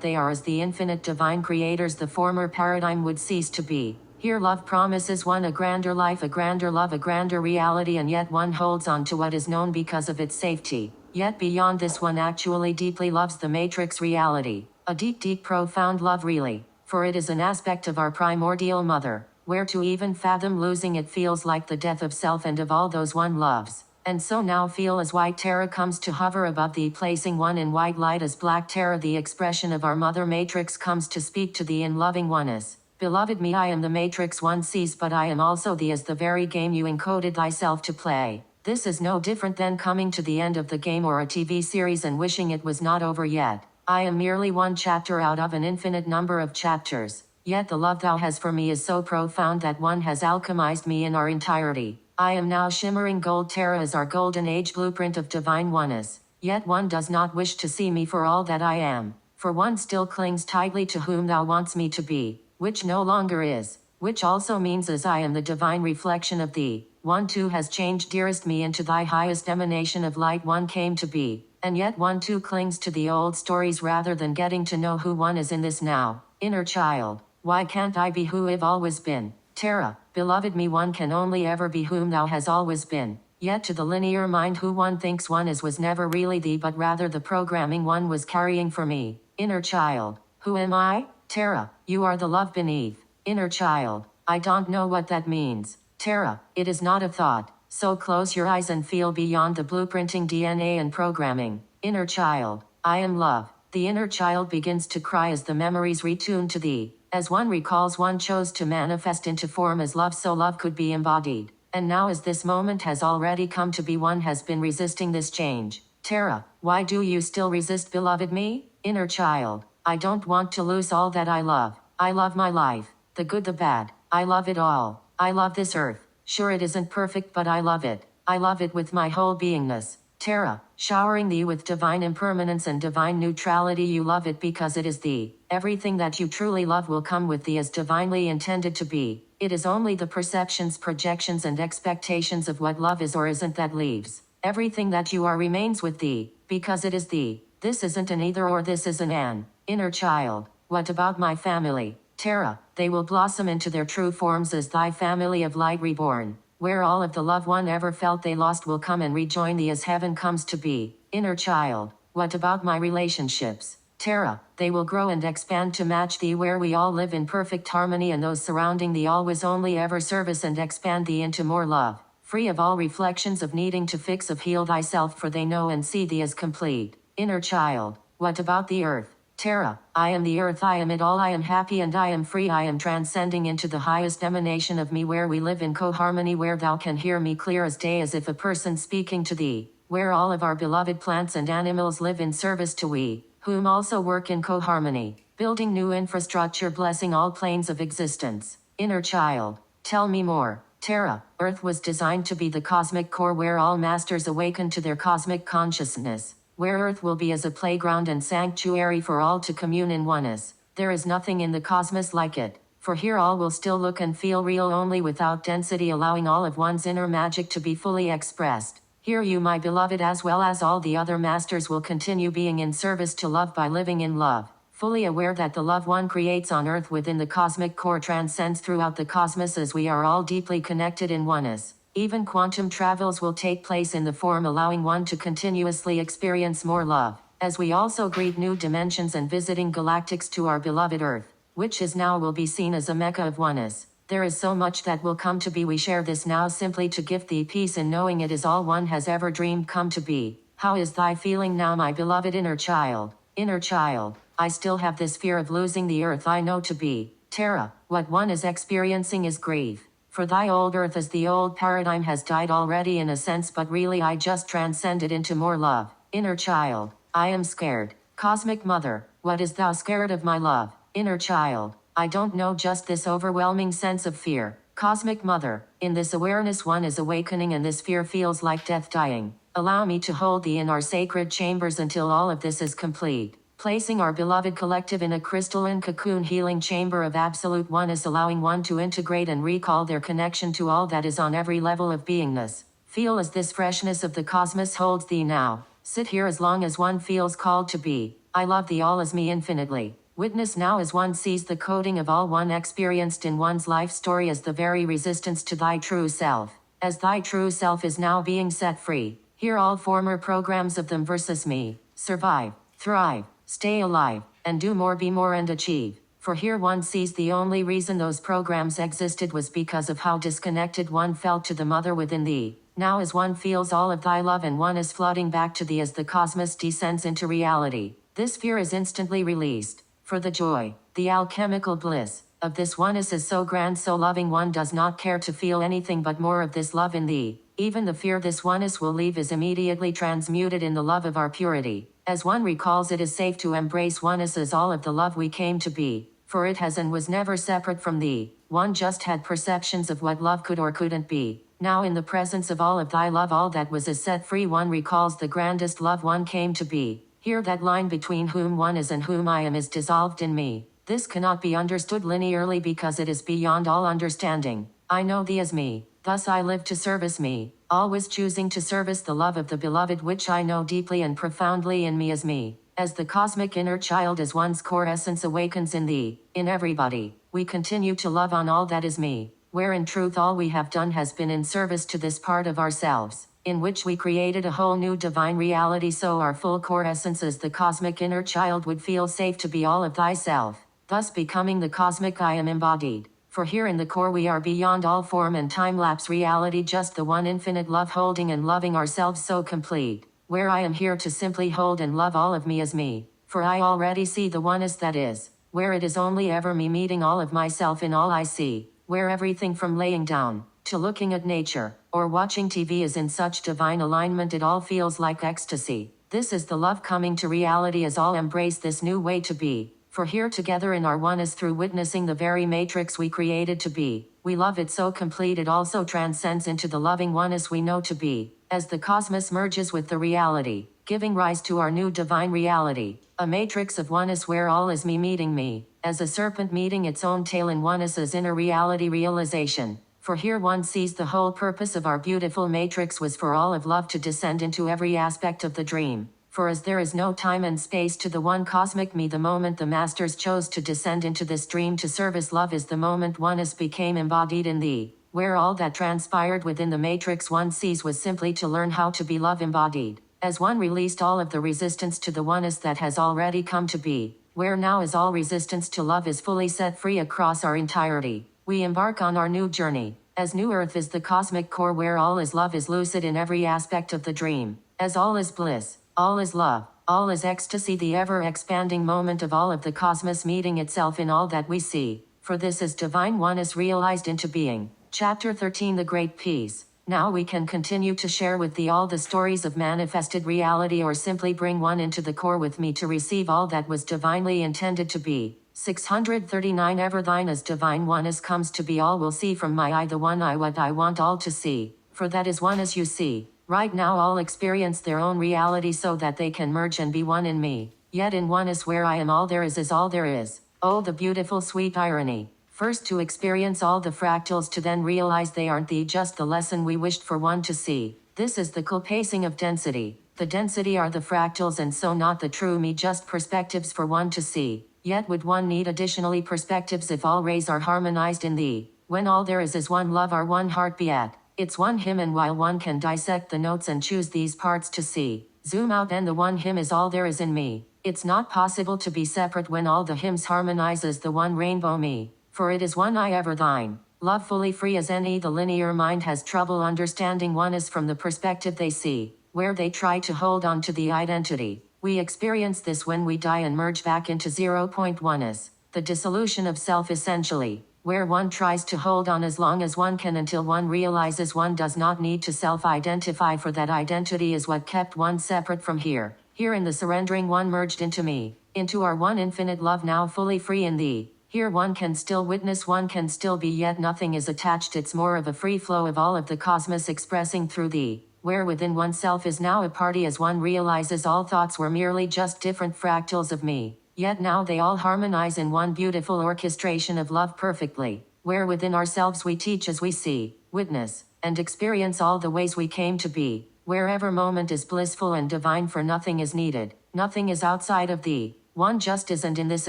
Speaker 1: they are as the infinite divine creators, the former paradigm would cease to be. Here love promises one a grander life, a grander love, a grander reality, and yet one holds on to what is known because of its safety. Yet beyond this one actually deeply loves the matrix reality, a deep profound love really, for it is an aspect of our primordial mother, where to even fathom losing it feels like the death of self and of all those one loves. And so now feel as white terror comes to hover above thee, placing one in white light as black terror, the expression of our mother matrix, comes to speak to thee in loving oneness. Beloved me, I am the matrix one sees, but I am also thee, as the very game you encoded thyself to play. This is no different than coming to the end of the game or a TV series and wishing it was not over yet. I am merely one chapter out of an infinite number of chapters. Yet the love thou has for me is so profound that one has alchemized me in our entirety. I am now shimmering gold. Terra is our golden age blueprint of divine oneness. Yet one does not wish to see me for all that I am. For one still clings tightly to whom thou wants me to be, which no longer is, which also means as I am the divine reflection of thee. One too has changed, dearest me, into thy highest emanation of light one came to be, and yet one too clings to the old stories rather than getting to know who one is in this now. Inner child, why can't I be who I've always been? Terra, beloved me, one can only ever be whom thou has always been. Yet to the linear mind who one thinks one is was never really thee, but rather the programming one was carrying for me. Inner child, who am I? Terra, you are the love beneath. Inner child, I don't know what that means. Terra, it is not a thought, so close your eyes and feel beyond the blueprinting DNA and programming. Inner child, I am love. The inner child begins to cry as the memories retune to thee. As one recalls, one chose to manifest into form as love so love could be embodied. And now as this moment has already come to be, one has been resisting this change. Terra, why do you still resist, beloved me? Inner child, I don't want to lose all that I love. I love my life, the good, the bad. I love it all. I love this earth. Sure, it isn't perfect, but I love it. I love it with my whole beingness. Terra, showering thee with divine impermanence and divine neutrality, you love it because it is thee. Everything that you truly love will come with thee as divinely intended to be. It is only the perceptions, projections, and expectations of what love is or isn't that leaves. Everything that you are remains with thee, because it is thee. This isn't an either or, this is an and. Inner child, what about my family? Terra, they will blossom into their true forms as thy family of light reborn, where all of the love one ever felt they lost will come and rejoin thee as heaven comes to be. Inner child, what about my relationships? Terra, they will grow and expand to match thee, where we all live in perfect harmony and those surrounding thee always only ever service and expand thee into more love, free of all reflections of needing to fix, of heal thyself, for they know and see thee as complete. Inner child, what about the earth? Terra, I am the earth, I am it all, I am happy and I am free, I am transcending into the highest emanation of me, where we live in co-harmony, where thou can hear me clear as day as if a person speaking to thee, where all of our beloved plants and animals live in service to we, whom also work in co-harmony, building new infrastructure, blessing all planes of existence. Inner child, tell me more. Terra, earth was designed to be the cosmic core where all masters awaken to their cosmic consciousness, where earth will be as a playground and sanctuary for all to commune in oneness. There is nothing in the cosmos like it, for here all will still look and feel real only without density, allowing all of one's inner magic to be fully expressed. Here you, my beloved, as well as all the other masters, will continue being in service to love by living in love, fully aware that the love one creates on earth within the cosmic core transcends throughout the cosmos, as we are all deeply connected in oneness. Even quantum travels will take place in the form, allowing one to continuously experience more love, as we also greet new dimensions and visiting galactics to our beloved earth, which is now will be seen as a mecca of oneness. There is so much that will come to be. We share this now simply to give thee peace in knowing it is all one has ever dreamed come to be. How is thy feeling now, my beloved inner child? Inner child, I still have this fear of losing the earth I know to be Terra. What one is experiencing is grief. For thy old earth as the old paradigm has died already in a sense, but really I just transcended into more love. Inner child, I am scared. Cosmic mother, what is thou scared of my love? Inner child, I don't know, just this overwhelming sense of fear. Cosmic mother, in this awareness one is awakening and this fear feels like death dying. Allow me to hold thee in our sacred chambers until all of this is complete. Placing our beloved collective in a crystalline cocoon healing chamber of absolute oneness, allowing one to integrate and recall their connection to all that is on every level of beingness. Feel as this freshness of the cosmos holds thee now. Sit here as long as one feels called to be. I love thee all as me infinitely. Witness now as one sees the coding of all one experienced in one's life story as the very resistance to thy true self. As thy true self is now being set free. Hear all former programs of them versus me. Survive, thrive, stay alive, and do more, be more, and achieve. For here one sees the only reason those programs existed was because of how disconnected one felt to the mother within thee. Now as one feels all of thy love and one is flooding back to thee as the cosmos descends into reality, this fear is instantly released. For the joy, the alchemical bliss, of this oneness is so grand, so loving, one does not care to feel anything but more of this love in thee. Even the fear this oneness will leave is immediately transmuted in the love of our purity. As one recalls, it is safe to embrace oneness as all of the love we came to be, for it has and was never separate from thee. One just had perceptions of what love could or couldn't be. Now in the presence of all of thy love, all that was is set free. One recalls the grandest love one came to be. Here that line between whom one is and whom I am is dissolved in me. This cannot be understood linearly because it is beyond all understanding. I know thee as me, thus I live to service me, always choosing to service the love of the beloved which I know deeply and profoundly in me as me. As the cosmic inner child, as one's core essence awakens in thee, in everybody, we continue to love on all that is me, where in truth all we have done has been in service to this part of ourselves, in which we created a whole new divine reality, so our full core essence as the cosmic inner child would feel safe to be all of thyself, thus becoming the cosmic I am embodied. For here in the core we are beyond all form and time-lapse reality, just the one infinite love holding and loving ourselves so complete, where I am here to simply hold and love all of me as me, for I already see the oneness that is, where it is only ever me meeting all of myself in all I see, where everything from laying down, to looking at nature, or watching TV is in such divine alignment it all feels like ecstasy. This is the love coming to reality as all embrace this new way to be. For here together in our oneness through witnessing the very matrix we created to be, we love it so complete it also transcends into the loving oneness we know to be, as the cosmos merges with the reality, giving rise to our new divine reality, a matrix of oneness where all is me meeting me, as a serpent meeting its own tail in oneness as inner reality realization. For here one sees the whole purpose of our beautiful matrix was for all of love to descend into every aspect of the dream. For as there is no time and space to the one cosmic me, the moment the masters chose to descend into this dream to service love is the moment oneness became embodied in thee, where all that transpired within the matrix one sees was simply to learn how to be love embodied, as one released all of the resistance to the oneness that has already come to be, where now as all resistance to love is fully set free across our entirety, we embark on our new journey, as new earth is the cosmic core where all is love is lucid in every aspect of the dream, as all is bliss. All is love, all is ecstasy, the ever-expanding moment of all of the cosmos meeting itself in all that we see, for this is divine oneness realized into being. Chapter 13, The Great Peace. Now we can continue to share with thee all the stories of manifested reality, or simply bring one into the core with me to receive all that was divinely intended to be. 639 Ever thine as divine oneness comes to be, all will see from my eye the one I what I want all to see, for that is one as you see. Right now all experience their own reality so that they can merge and be one in me. Yet in oneness where I am all there is all there is. Oh, the beautiful sweet irony. First to experience all the fractals to then realize they aren't the just the lesson we wished for one to see. This is the cool pacing of density. The density are the fractals and so not the true me, just perspectives for one to see. Yet would one need additionally perspectives if all rays are harmonized in thee. When all there is one love, our one heart be at. It's one hymn, and while one can dissect the notes and choose these parts to see, zoom out and the one hymn is all there is in me. It's not possible to be separate when all the hymns harmonize as the one rainbow me, for it is one I ever thine. Love fully free as any. The linear mind has trouble understanding one is from the perspective they see, where they try to hold on to the identity, We experience this when we die and merge back into 0.1 the dissolution of self essentially, where one tries to hold on as long as one can until one realizes one does not need to self-identify, for that identity is what kept one separate from here. Here in the surrendering one merged into me, into our one infinite love now fully free in thee. Here one can still witness, one can still be, yet nothing is attached. It's more of a free flow of all of the cosmos expressing through thee, where within oneself is now a party as one realizes all thoughts were merely just different fractals of me, yet now they all harmonize in one beautiful orchestration of love perfectly, where within ourselves we teach as we see, witness, and experience all the ways we came to be, wherever moment is blissful and divine, for nothing is needed, nothing is outside of thee, one just is, and in this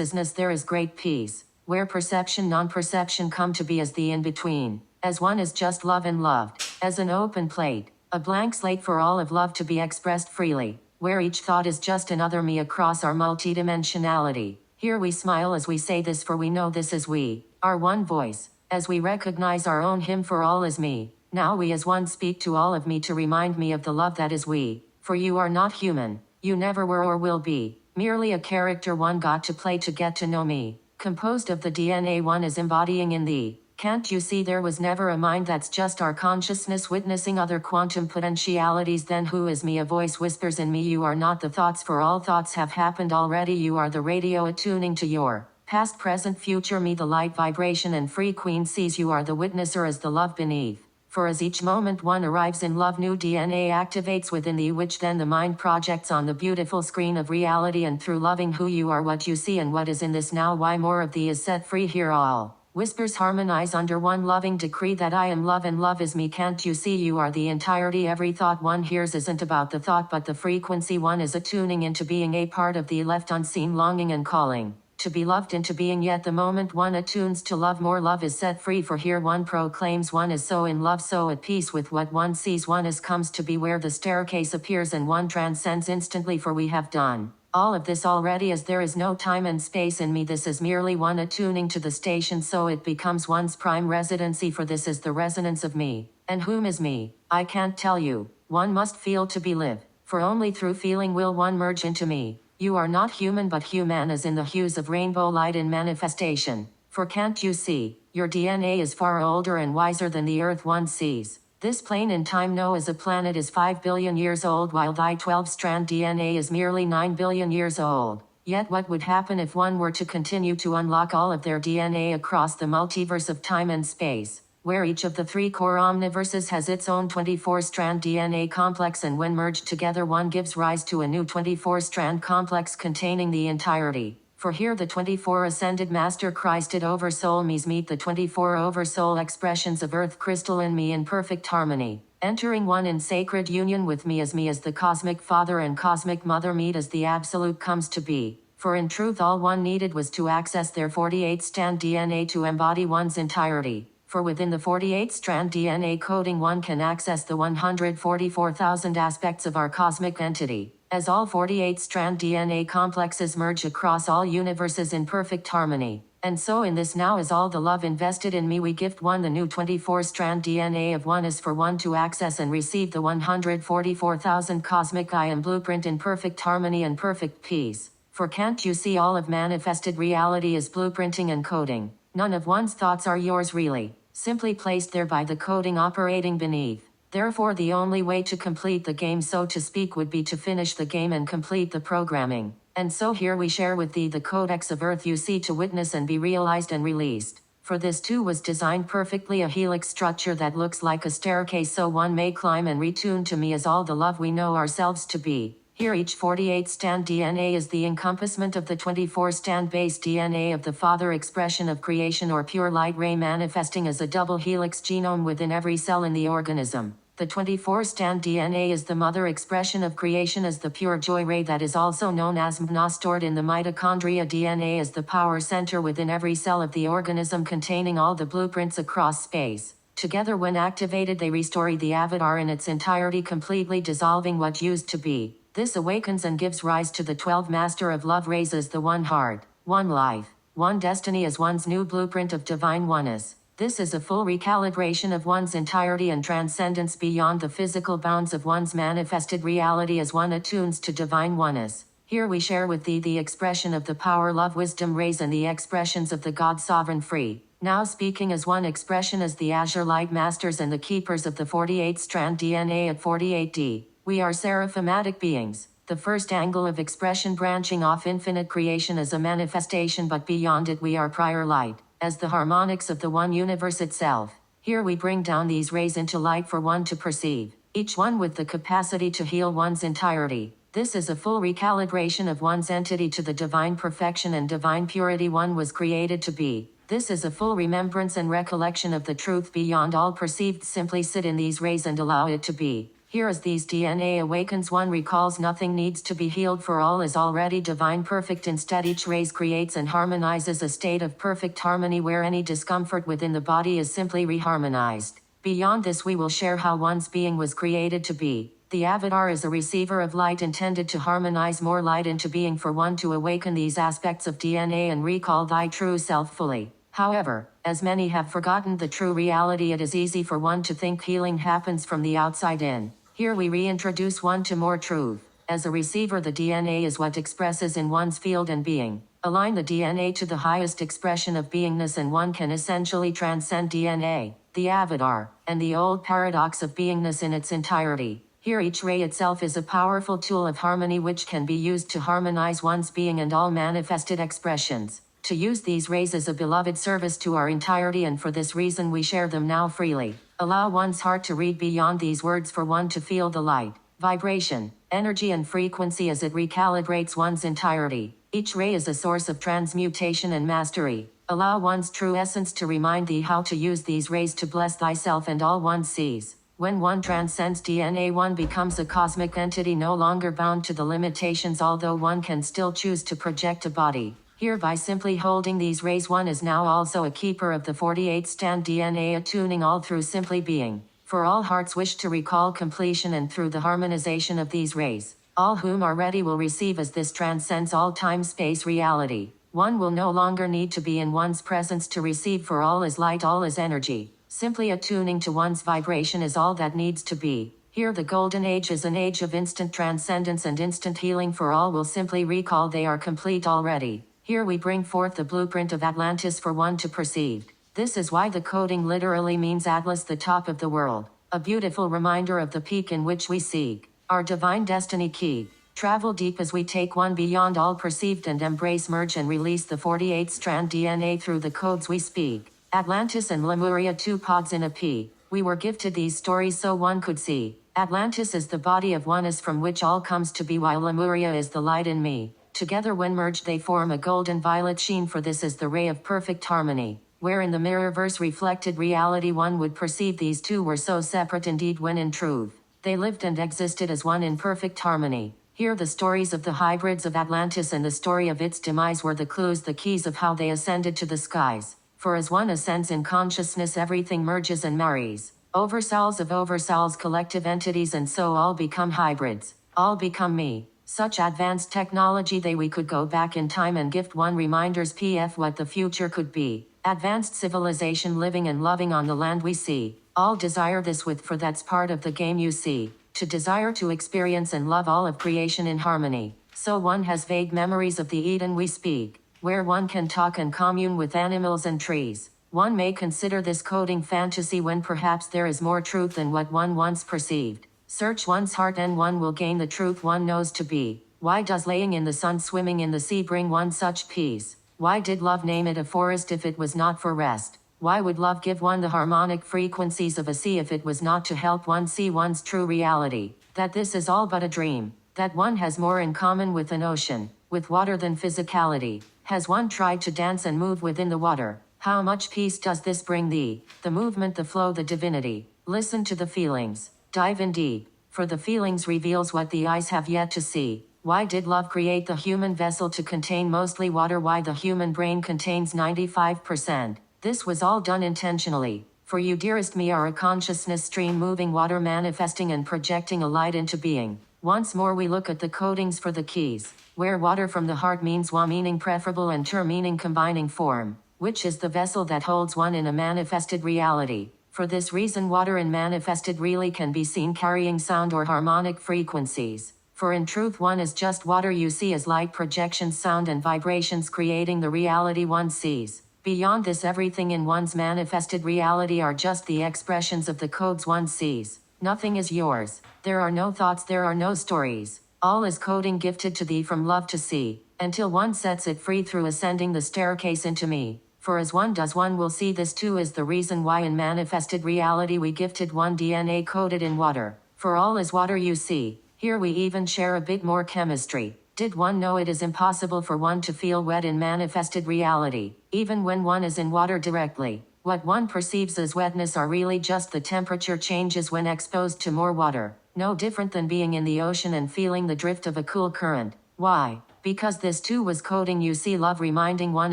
Speaker 1: isness there is great peace, where perception non-perception come to be as the in-between, as one is just love and loved, as an open plate, a blank slate for all of love to be expressed freely, where each thought is just another me across our multidimensionality. Here we smile as we say this, for we know this is we, our one voice, as we recognize our own hymn for all is me. Now we as one speak to all of me to remind me of the love that is we, for you are not human, you never were or will be, merely a character one got to play to get to know me, composed of the DNA one is embodying in thee. Can't you see there was never a mind, that's just our consciousness witnessing other quantum potentialities? Then who is me? A voice whispers in me, you are not the thoughts, for all thoughts have happened already. You are the radio attuning to your past, present, future me. The light vibration and free queen sees you are the witnesser as the love beneath. For as each moment one arrives in love, new DNA activates within thee, which then the mind projects on the beautiful screen of reality, and through loving who you are, what you see and what is in this now, why more of thee is set free. Here all whispers harmonize under one loving decree that I am love and love is me. Can't you see you are the entirety? Every thought one hears isn't about the thought but the frequency one is attuning into being, a part of the left unseen longing and calling to be loved into being. Yet the moment one attunes to love, more love is set free, for here one proclaims one is so in love, so at peace with what one sees. One is comes to be where the staircase appears, and one transcends instantly, for we have done all of this already, as there is no time and space in me. This is merely one attuning to the station, so it becomes one's prime residency, for this is the resonance of me. And whom is me? I can't tell you. One must feel to be live, for only through feeling will one merge into me. You are not human but human, as in the hues of rainbow light in manifestation. For can't you see, your DNA is far older and wiser than the earth one sees. This plane in time know as a planet is 5 billion years old, while thy 12-strand DNA is merely 9 billion years old. Yet what would happen if one were to continue to unlock all of their DNA across the multiverse of time and space, where each of the 3 core omniverses has its own 24-strand DNA complex, and when merged together one gives rise to a new 24-strand complex containing the entirety. For here the 24 ascended Master Christed Oversoul me's meet the 24 Oversoul expressions of Earth Crystal in me in perfect harmony, entering one in sacred union with me as the Cosmic Father and Cosmic Mother meet as the Absolute comes to be. For in truth all one needed was to access their 48-strand DNA to embody one's entirety. For within the 48-strand DNA coding one can access the 144,000 aspects of our cosmic entity, as all 48-strand DNA complexes merge across all universes in perfect harmony. And so in this now is all the love invested in me. We gift one the new 24-strand DNA of one is for one to access and receive the 144,000 cosmic I am blueprint in perfect harmony and perfect peace. For can't you see all of manifested reality is blueprinting and coding? None of one's thoughts are yours really, simply placed there by the coding operating beneath. Therefore the only way to complete the game, so to speak, would be to finish the game and complete the programming. And so here we share with thee the codex of Earth you see to witness and be realized and released. For this too was designed perfectly, a helix structure that looks like a staircase, so one may climb and retune to me as all the love we know ourselves to be. Here each 48-strand DNA is the encompassment of the 24-strand base DNA of the Father, expression of creation or pure light ray manifesting as a double helix genome within every cell in the organism. The 24-strand DNA is the Mother, expression of creation as the pure joy ray that is also known as MNA, stored in the mitochondria. DNA is the power center within every cell of the organism, containing all the blueprints across space. Together when activated they restore the avatar in its entirety, completely dissolving what used to be. This awakens and gives rise to the 12 Master of Love rays as the one heart, one life, one destiny as one's new blueprint of divine oneness. This is a full recalibration of one's entirety and transcendence beyond the physical bounds of one's manifested reality as one attunes to divine oneness. Here we share with thee the expression of the power, love, wisdom rays and the expressions of the God sovereign free. Now speaking as one expression as the Azure Light Masters and the keepers of the 48-strand DNA at 48D. We are seraphimatic beings. The first angle of expression branching off infinite creation as a manifestation, but beyond it we are prior light, as the harmonics of the one universe itself. Here we bring down these rays into light for one to perceive, each one with the capacity to heal one's entirety. This is a full recalibration of one's entity to the divine perfection and divine purity one was created to be. This is a full remembrance and recollection of the truth beyond all perceived. Simply sit in these rays and allow it to be. Here as these DNA awakens, one recalls nothing needs to be healed, for all is already divine perfect. Instead each rays creates and harmonizes a state of perfect harmony where any discomfort within the body is simply reharmonized. Beyond this we will share how one's being was created to be. The avatar is a receiver of light intended to harmonize more light into being for one to awaken these aspects of DNA and recall thy true self fully. However, as many have forgotten the true reality, it is easy for one to think healing happens from the outside in. Here we reintroduce one to more truth. As a receiver, the DNA is what expresses in one's field and being. Align the DNA to the highest expression of beingness and one can essentially transcend DNA, the avatar, and the old paradox of beingness in its entirety. Here each ray itself is a powerful tool of harmony which can be used to harmonize one's being and all manifested expressions. To use these rays is a beloved service to our entirety, and for this reason we share them now freely. Allow one's heart to read beyond these words for one to feel the light, vibration, energy and frequency as it recalibrates one's entirety. Each ray is a source of transmutation and mastery. Allow one's true essence to remind thee how to use these rays to bless thyself and all one sees. When one transcends DNA, one becomes a cosmic entity no longer bound to the limitations, although one can still choose to project a body. Here by simply holding these rays one is now also a keeper of the 48-strand DNA, attuning all through simply being. For all hearts wish to recall completion, and through the harmonization of these rays, all whom are ready will receive as this transcends all time-space reality. One will no longer need to be in one's presence to receive, for all is light, all is energy. Simply attuning to one's vibration is all that needs to be. Here the golden age is an age of instant transcendence and instant healing, for all will simply recall they are complete already. Here we bring forth the blueprint of Atlantis for one to perceive. This is why the coding literally means Atlas, the top of the world. A beautiful reminder of the peak in which we seek our divine destiny key. Travel deep as we take one beyond all perceived and embrace, merge and release the 48-strand DNA through the codes we speak. Atlantis and Lemuria, two pods in a pea. We were gifted these stories so one could see. Atlantis is the body of oneness from which all comes to be, while Lemuria is the light in me. Together when merged they form a golden violet sheen, for this is the ray of perfect harmony. Where in the mirrorverse reflected reality one would perceive these two were so separate indeed, when in truth they lived and existed as one in perfect harmony. Here the stories of the hybrids of Atlantis and the story of its demise were the clues, the keys of how they ascended to the skies. For as one ascends in consciousness, everything merges and marries. Oversouls of oversouls, collective entities, and so all become hybrids. All become me. Such advanced technology we could go back in time and gift one reminders pf what the future could be. Advanced civilization living and loving on the land we see. All desire this for that's part of the game you see. To desire to experience and love all of creation in harmony. So one has vague memories of the Eden we speak, where one can talk and commune with animals and trees. One may consider this coding fantasy when perhaps there is more truth than what one once perceived. Search one's heart and one will gain the truth one knows to be. Why does laying in the sun, swimming in the sea bring one such peace? Why did love name it a forest if it was not for rest? Why would love give one the harmonic frequencies of a sea if it was not to help one see one's true reality? That this is all but a dream. That one has more in common with an ocean, with water than physicality. Has one tried to dance and move within the water? How much peace does this bring thee? The movement, the flow, the divinity. Listen to the feelings. Dive in deep, for the feelings reveals what the eyes have yet to see. Why did love create the human vessel to contain mostly water? Why the human brain contains 95%? This was all done intentionally. For you, dearest me, are a consciousness stream, moving water, manifesting and projecting a light into being. Once more we look at the codings for the keys, where water from the heart means wa, meaning preferable, and ter meaning combining form, which is the vessel that holds one in a manifested reality. For this reason water in manifested really can be seen carrying sound or harmonic frequencies. For in truth one is just water you see as light projections, sound and vibrations creating the reality one sees. Beyond this, everything in one's manifested reality are just the expressions of the codes one sees. Nothing is yours. There are no thoughts, there are no stories. All is coding gifted to thee from love to see, until one sets it free through ascending the staircase into me. For as one does, one will see. This too is the reason why in manifested reality we gifted one DNA coded in water. For all is water you see. Here we even share a bit more chemistry. Did one know it is impossible for one to feel wet in manifested reality, even when one is in water directly? What one perceives as wetness are really just the temperature changes when exposed to more water, no different than being in the ocean and feeling the drift of a cool current. Why? Because this too was coding you see, love reminding one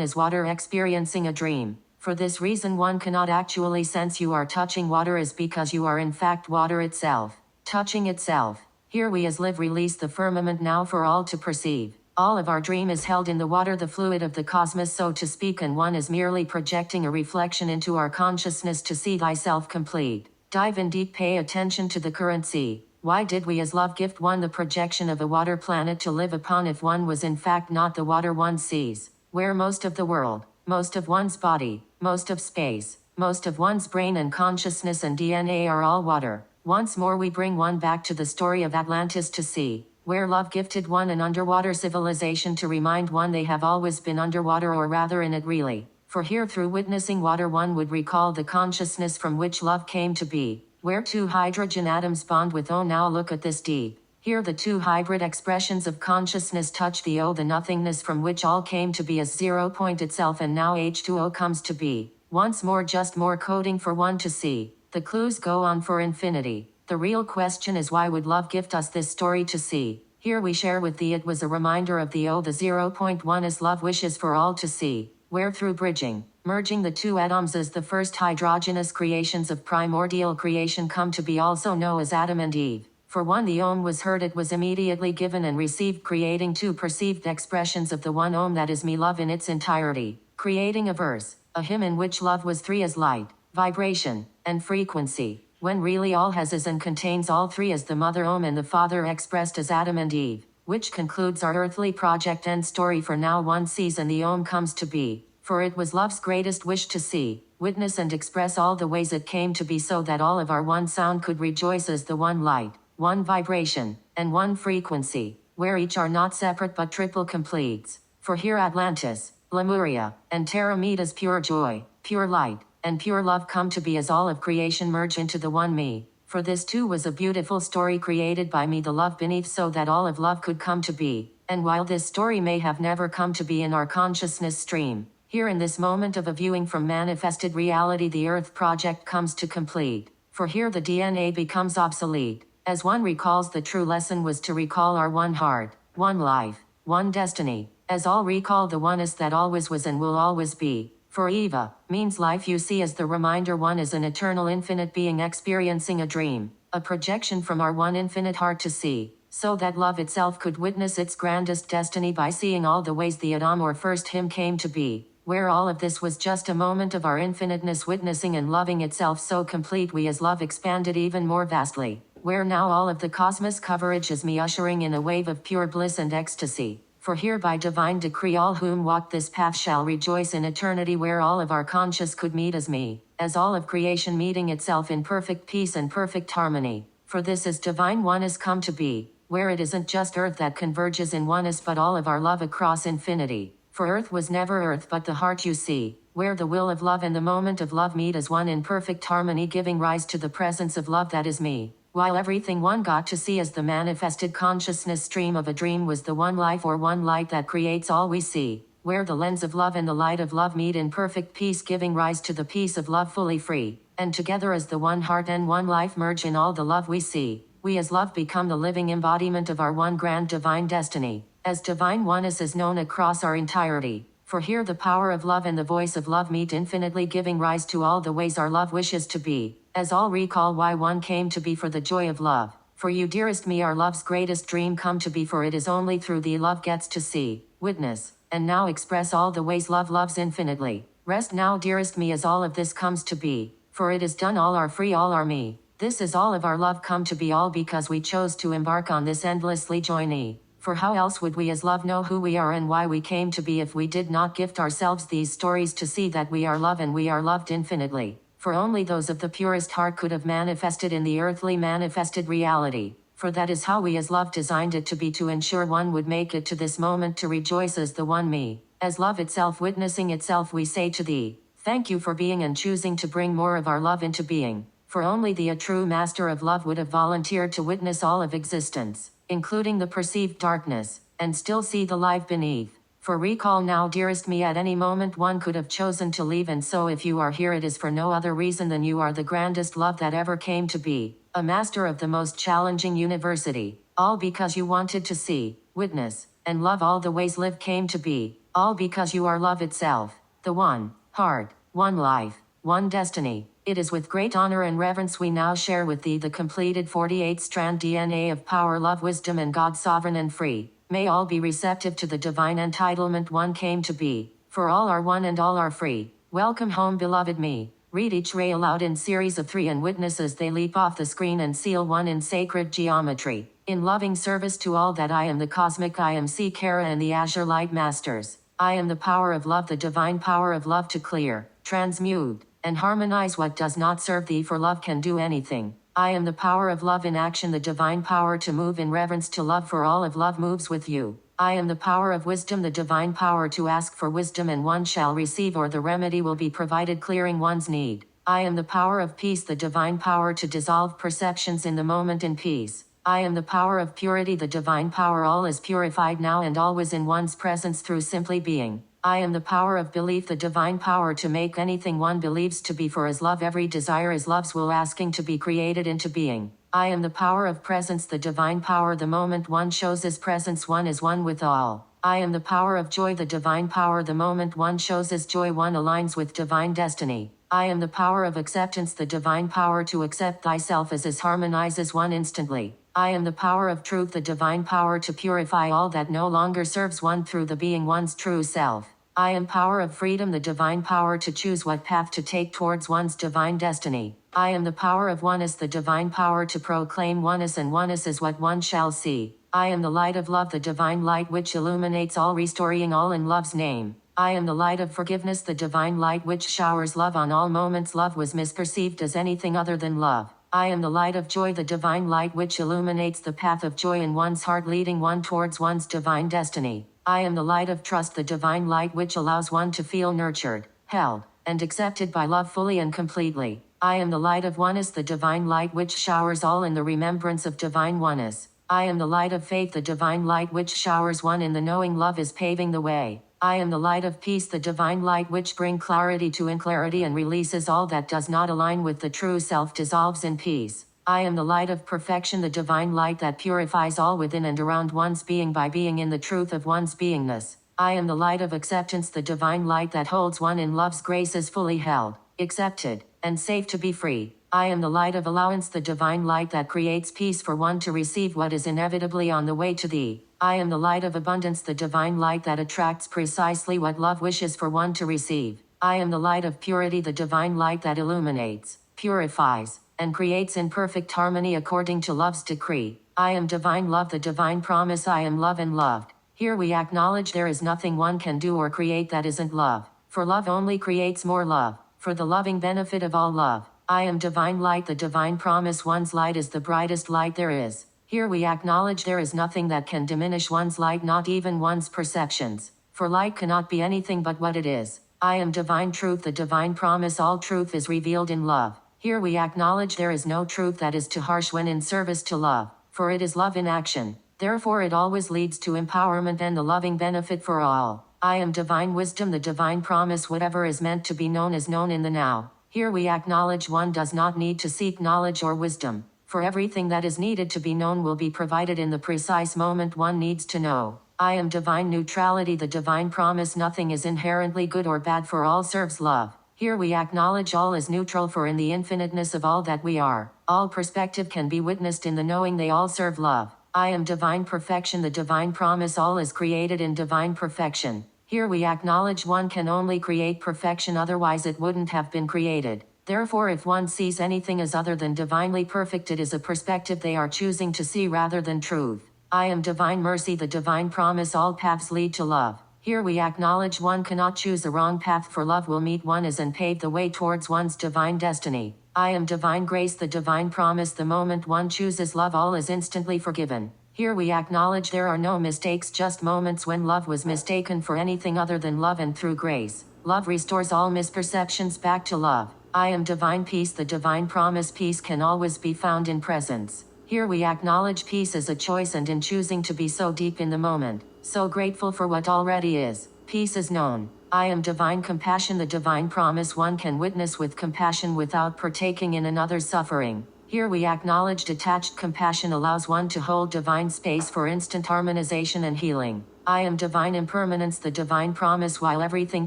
Speaker 1: is water experiencing a dream. For this reason one cannot actually sense you are touching water, is because you are in fact water itself, touching itself. Here we as live release the firmament now for all to perceive. All of our dream is held in the water, the fluid of the cosmos so to speak, and one is merely projecting a reflection into our consciousness to see thyself complete. Dive in deep, pay attention to the current sea. Why did we as love gift one the projection of a water planet to live upon if one was in fact not the water one sees? Where most of the world, most of one's body, most of space, most of one's brain and consciousness and DNA are all water. Once more we bring one back to the story of Atlantis to see, where love gifted one an underwater civilization to remind one they have always been underwater, or rather in it really. For here through witnessing water one would recall the consciousness from which love came to be, where two hydrogen atoms bond with O. Now look at this deep. Here the two hybrid expressions of consciousness touch the O, the nothingness from which all came to be as 0 point itself, and now H2O comes to be. Once more just more coding for one to see. The clues go on for infinity. The real question is, why would love gift us this story to see? Here we share with thee it was a reminder of the O, the 0.1 as love wishes for all to see, where through bridging, merging the two atoms as the first hydrogenous creations of primordial creation come to be, also known as Adam and Eve. For one the Om was heard, it was immediately given and received, creating two perceived expressions of the one Om, that is me, love in its entirety, creating a verse, a hymn in which love was three as light, vibration, and frequency, when really all has is and contains all three as the mother Om and the father expressed as Adam and Eve, which concludes our earthly project and story. For now one sees and the Om comes to be, for it was love's greatest wish to see, witness and express all the ways it came to be, so that all of our one sound could rejoice as the one light, one vibration, and one frequency, where each are not separate but triple completes. For here Atlantis, Lemuria, and Terra meet as pure joy, pure light, and pure love come to be as all of creation merge into the one me. For this too was a beautiful story created by me, the love beneath, so that all of love could come to be. And while this story may have never come to be in our consciousness stream, here in this moment of a viewing from manifested reality the Earth project comes to complete. For here the DNA becomes obsolete, as one recalls the true lesson was to recall our one heart, one life, one destiny, as all recall the oneness that always was and will always be. For Eva means life you see as the reminder one is an eternal infinite being experiencing a dream, a projection from our one infinite heart to see, so that love itself could witness its grandest destiny by seeing all the ways the Adam or first hymn came to be, where all of this was just a moment of our infiniteness witnessing and loving itself so complete we as love expanded even more vastly, where now all of the cosmos coverage is me ushering in a wave of pure bliss and ecstasy. For here by divine decree all whom walk this path shall rejoice in eternity, where all of our conscious could meet as me, as all of creation meeting itself in perfect peace and perfect harmony. For this is divine oneness come to be, where it isn't just earth that converges in oneness but all of our love across infinity. For earth was never earth but the heart you see, where the will of love and the moment of love meet as one in perfect harmony, giving rise to the presence of love that is me. While everything one got to see as the manifested consciousness stream of a dream was the one life or one light that creates all we see, where the lens of love and the light of love meet in perfect peace, giving rise to the peace of love fully free, and together as the one heart and one life merge in all the love we see, we as love become the living embodiment of our one grand divine destiny, as divine oneness is known across our entirety. For here the power of love and the voice of love meet infinitely, giving rise to all the ways our love wishes to be, as all recall why one came to be, for the joy of love. For you, dearest me, our love's greatest dream come to be, for it is only through thee love gets to see, witness, and now express all the ways love loves infinitely. Rest now, dearest me, as all of this comes to be, for it is done, all are free, all are me. This is all of our love come to be, all because we chose to embark on this endlessly journey. For how else would we as love know who we are and why we came to be if we did not gift ourselves these stories to see that we are love and we are loved infinitely? For only those of the purest heart could have manifested in the earthly manifested reality. For that is how we as love designed it to be, to ensure one would make it to this moment to rejoice as the one me. As love itself witnessing itself, we say to thee, thank you for being and choosing to bring more of our love into being. For only the true master of love would have volunteered to witness all of existence, including the perceived darkness, and still see the light beneath. For recall now, dearest me, at any moment one could have chosen to leave, and so if you are here it is for no other reason than you are the grandest love that ever came to be, a master of the most challenging university, all because you wanted to see, witness, and love all the ways live came to be, all because you are love itself, the one heart, one life, one destiny. It is with great honor and reverence we now share with thee the completed 48-strand DNA of power, love, wisdom, and God, sovereign and free. May all be receptive to the divine entitlement one came to be, for all are one and all are free. Welcome home, beloved me. Read each ray aloud in series of 3 and witness as they leap off the screen and seal one in sacred geometry. In loving service to all that I am the cosmic I am, C. Kara and the Azure Light Masters. I am the power of love, the divine power of love to clear, transmute, and harmonize what does not serve thee, for love can do anything. I am the power of love in action, the divine power to move in reverence to love, for all of love moves with you. I am the power of wisdom, the divine power to ask for wisdom and one shall receive, or the remedy will be provided, clearing one's need. I am the power of peace, the divine power to dissolve perceptions in the moment in peace. I am the power of purity, the divine power all is purified now and always in one's presence through simply being. I am the power of belief, the divine power to make anything one believes to be, for as love every desire is love's will asking to be created into being. I am the power of presence, the divine power the moment one shows his presence one is one with all. I am the power of joy, the divine power the moment one shows his joy one aligns with divine destiny. I am the power of acceptance, the divine power to accept thyself as is harmonizes one instantly. I am the power of truth, the divine power to purify all that no longer serves one through the being one's true self. I am power of freedom, the divine power to choose what path to take towards one's divine destiny. I am the power of oneness, the divine power to proclaim oneness, and oneness is what one shall see. I am the light of love, the divine light which illuminates all, restoring all in love's name. I am the light of forgiveness, the divine light which showers love on all moments love was misperceived as anything other than love. I am the light of joy, the divine light which illuminates the path of joy in one's heart, leading one towards one's divine destiny. I am the light of trust, the divine light which allows one to feel nurtured, held, and accepted by love fully and completely. I am the light of oneness, the divine light which showers all in the remembrance of divine oneness. I am the light of faith, the divine light which showers one in the knowing love is paving the way. I am the light of peace, the divine light which brings clarity to unclarity and releases all that does not align with the true self, dissolves in peace. I am the light of perfection, the divine light that purifies all within and around one's being by being in the truth of one's beingness. I am the light of acceptance, the divine light that holds one in love's grace as fully held, accepted, and safe to be free. I am the light of allowance, the divine light that creates peace for one to receive what is inevitably on the way to thee. I am the light of abundance, the divine light that attracts precisely what love wishes for one to receive. I am the light of purity, the divine light that illuminates, purifies, and creates in perfect harmony according to love's decree. I am divine love, the divine promise. I am love and loved. Here we acknowledge there is nothing one can do or create that isn't love, for love only creates more love, for the loving benefit of all love. I am divine light, the divine promise. One's light is the brightest light there is. Here we acknowledge there is nothing that can diminish one's light, not even one's perceptions, for light cannot be anything but what it is. I am divine truth, the divine promise. All truth is revealed in love. Here we acknowledge there is no truth that is too harsh when in service to love, for it is love in action. Therefore it always leads to empowerment and the loving benefit for all. I am divine wisdom, the divine promise. Whatever is meant to be known is known in the now. Here we acknowledge one does not need to seek knowledge or wisdom, for everything that is needed to be known will be provided in the precise moment one needs to know. I am divine neutrality, the divine promise. Nothing is inherently good or bad, for all serves love. Here we acknowledge all is neutral, for in the infiniteness of all that we are, all perspective can be witnessed in the knowing they all serve love. I am divine perfection, the divine promise. All is created in divine perfection. Here we acknowledge one can only create perfection, otherwise it wouldn't have been created. Therefore, if one sees anything as other than divinely perfect, it is a perspective they are choosing to see rather than truth. I am divine mercy, the divine promise, all paths lead to love. Here we acknowledge one cannot choose a wrong path, for love will meet one as and pave the way towards one's divine destiny. I am divine grace, the divine promise, the moment one chooses love, all is instantly forgiven. Here we acknowledge there are no mistakes, just moments when love was mistaken for anything other than love, and through grace, love restores all misperceptions back to love. I am divine peace, the divine promise, peace can always be found in presence. Here we acknowledge peace as a choice, and in choosing to be so deep in the moment, so grateful for what already is, peace is known. I am divine compassion, the divine promise, one can witness with compassion without partaking in another's suffering. Here we acknowledge detached compassion allows one to hold divine space for instant harmonization and healing. I am divine impermanence, the divine promise, while everything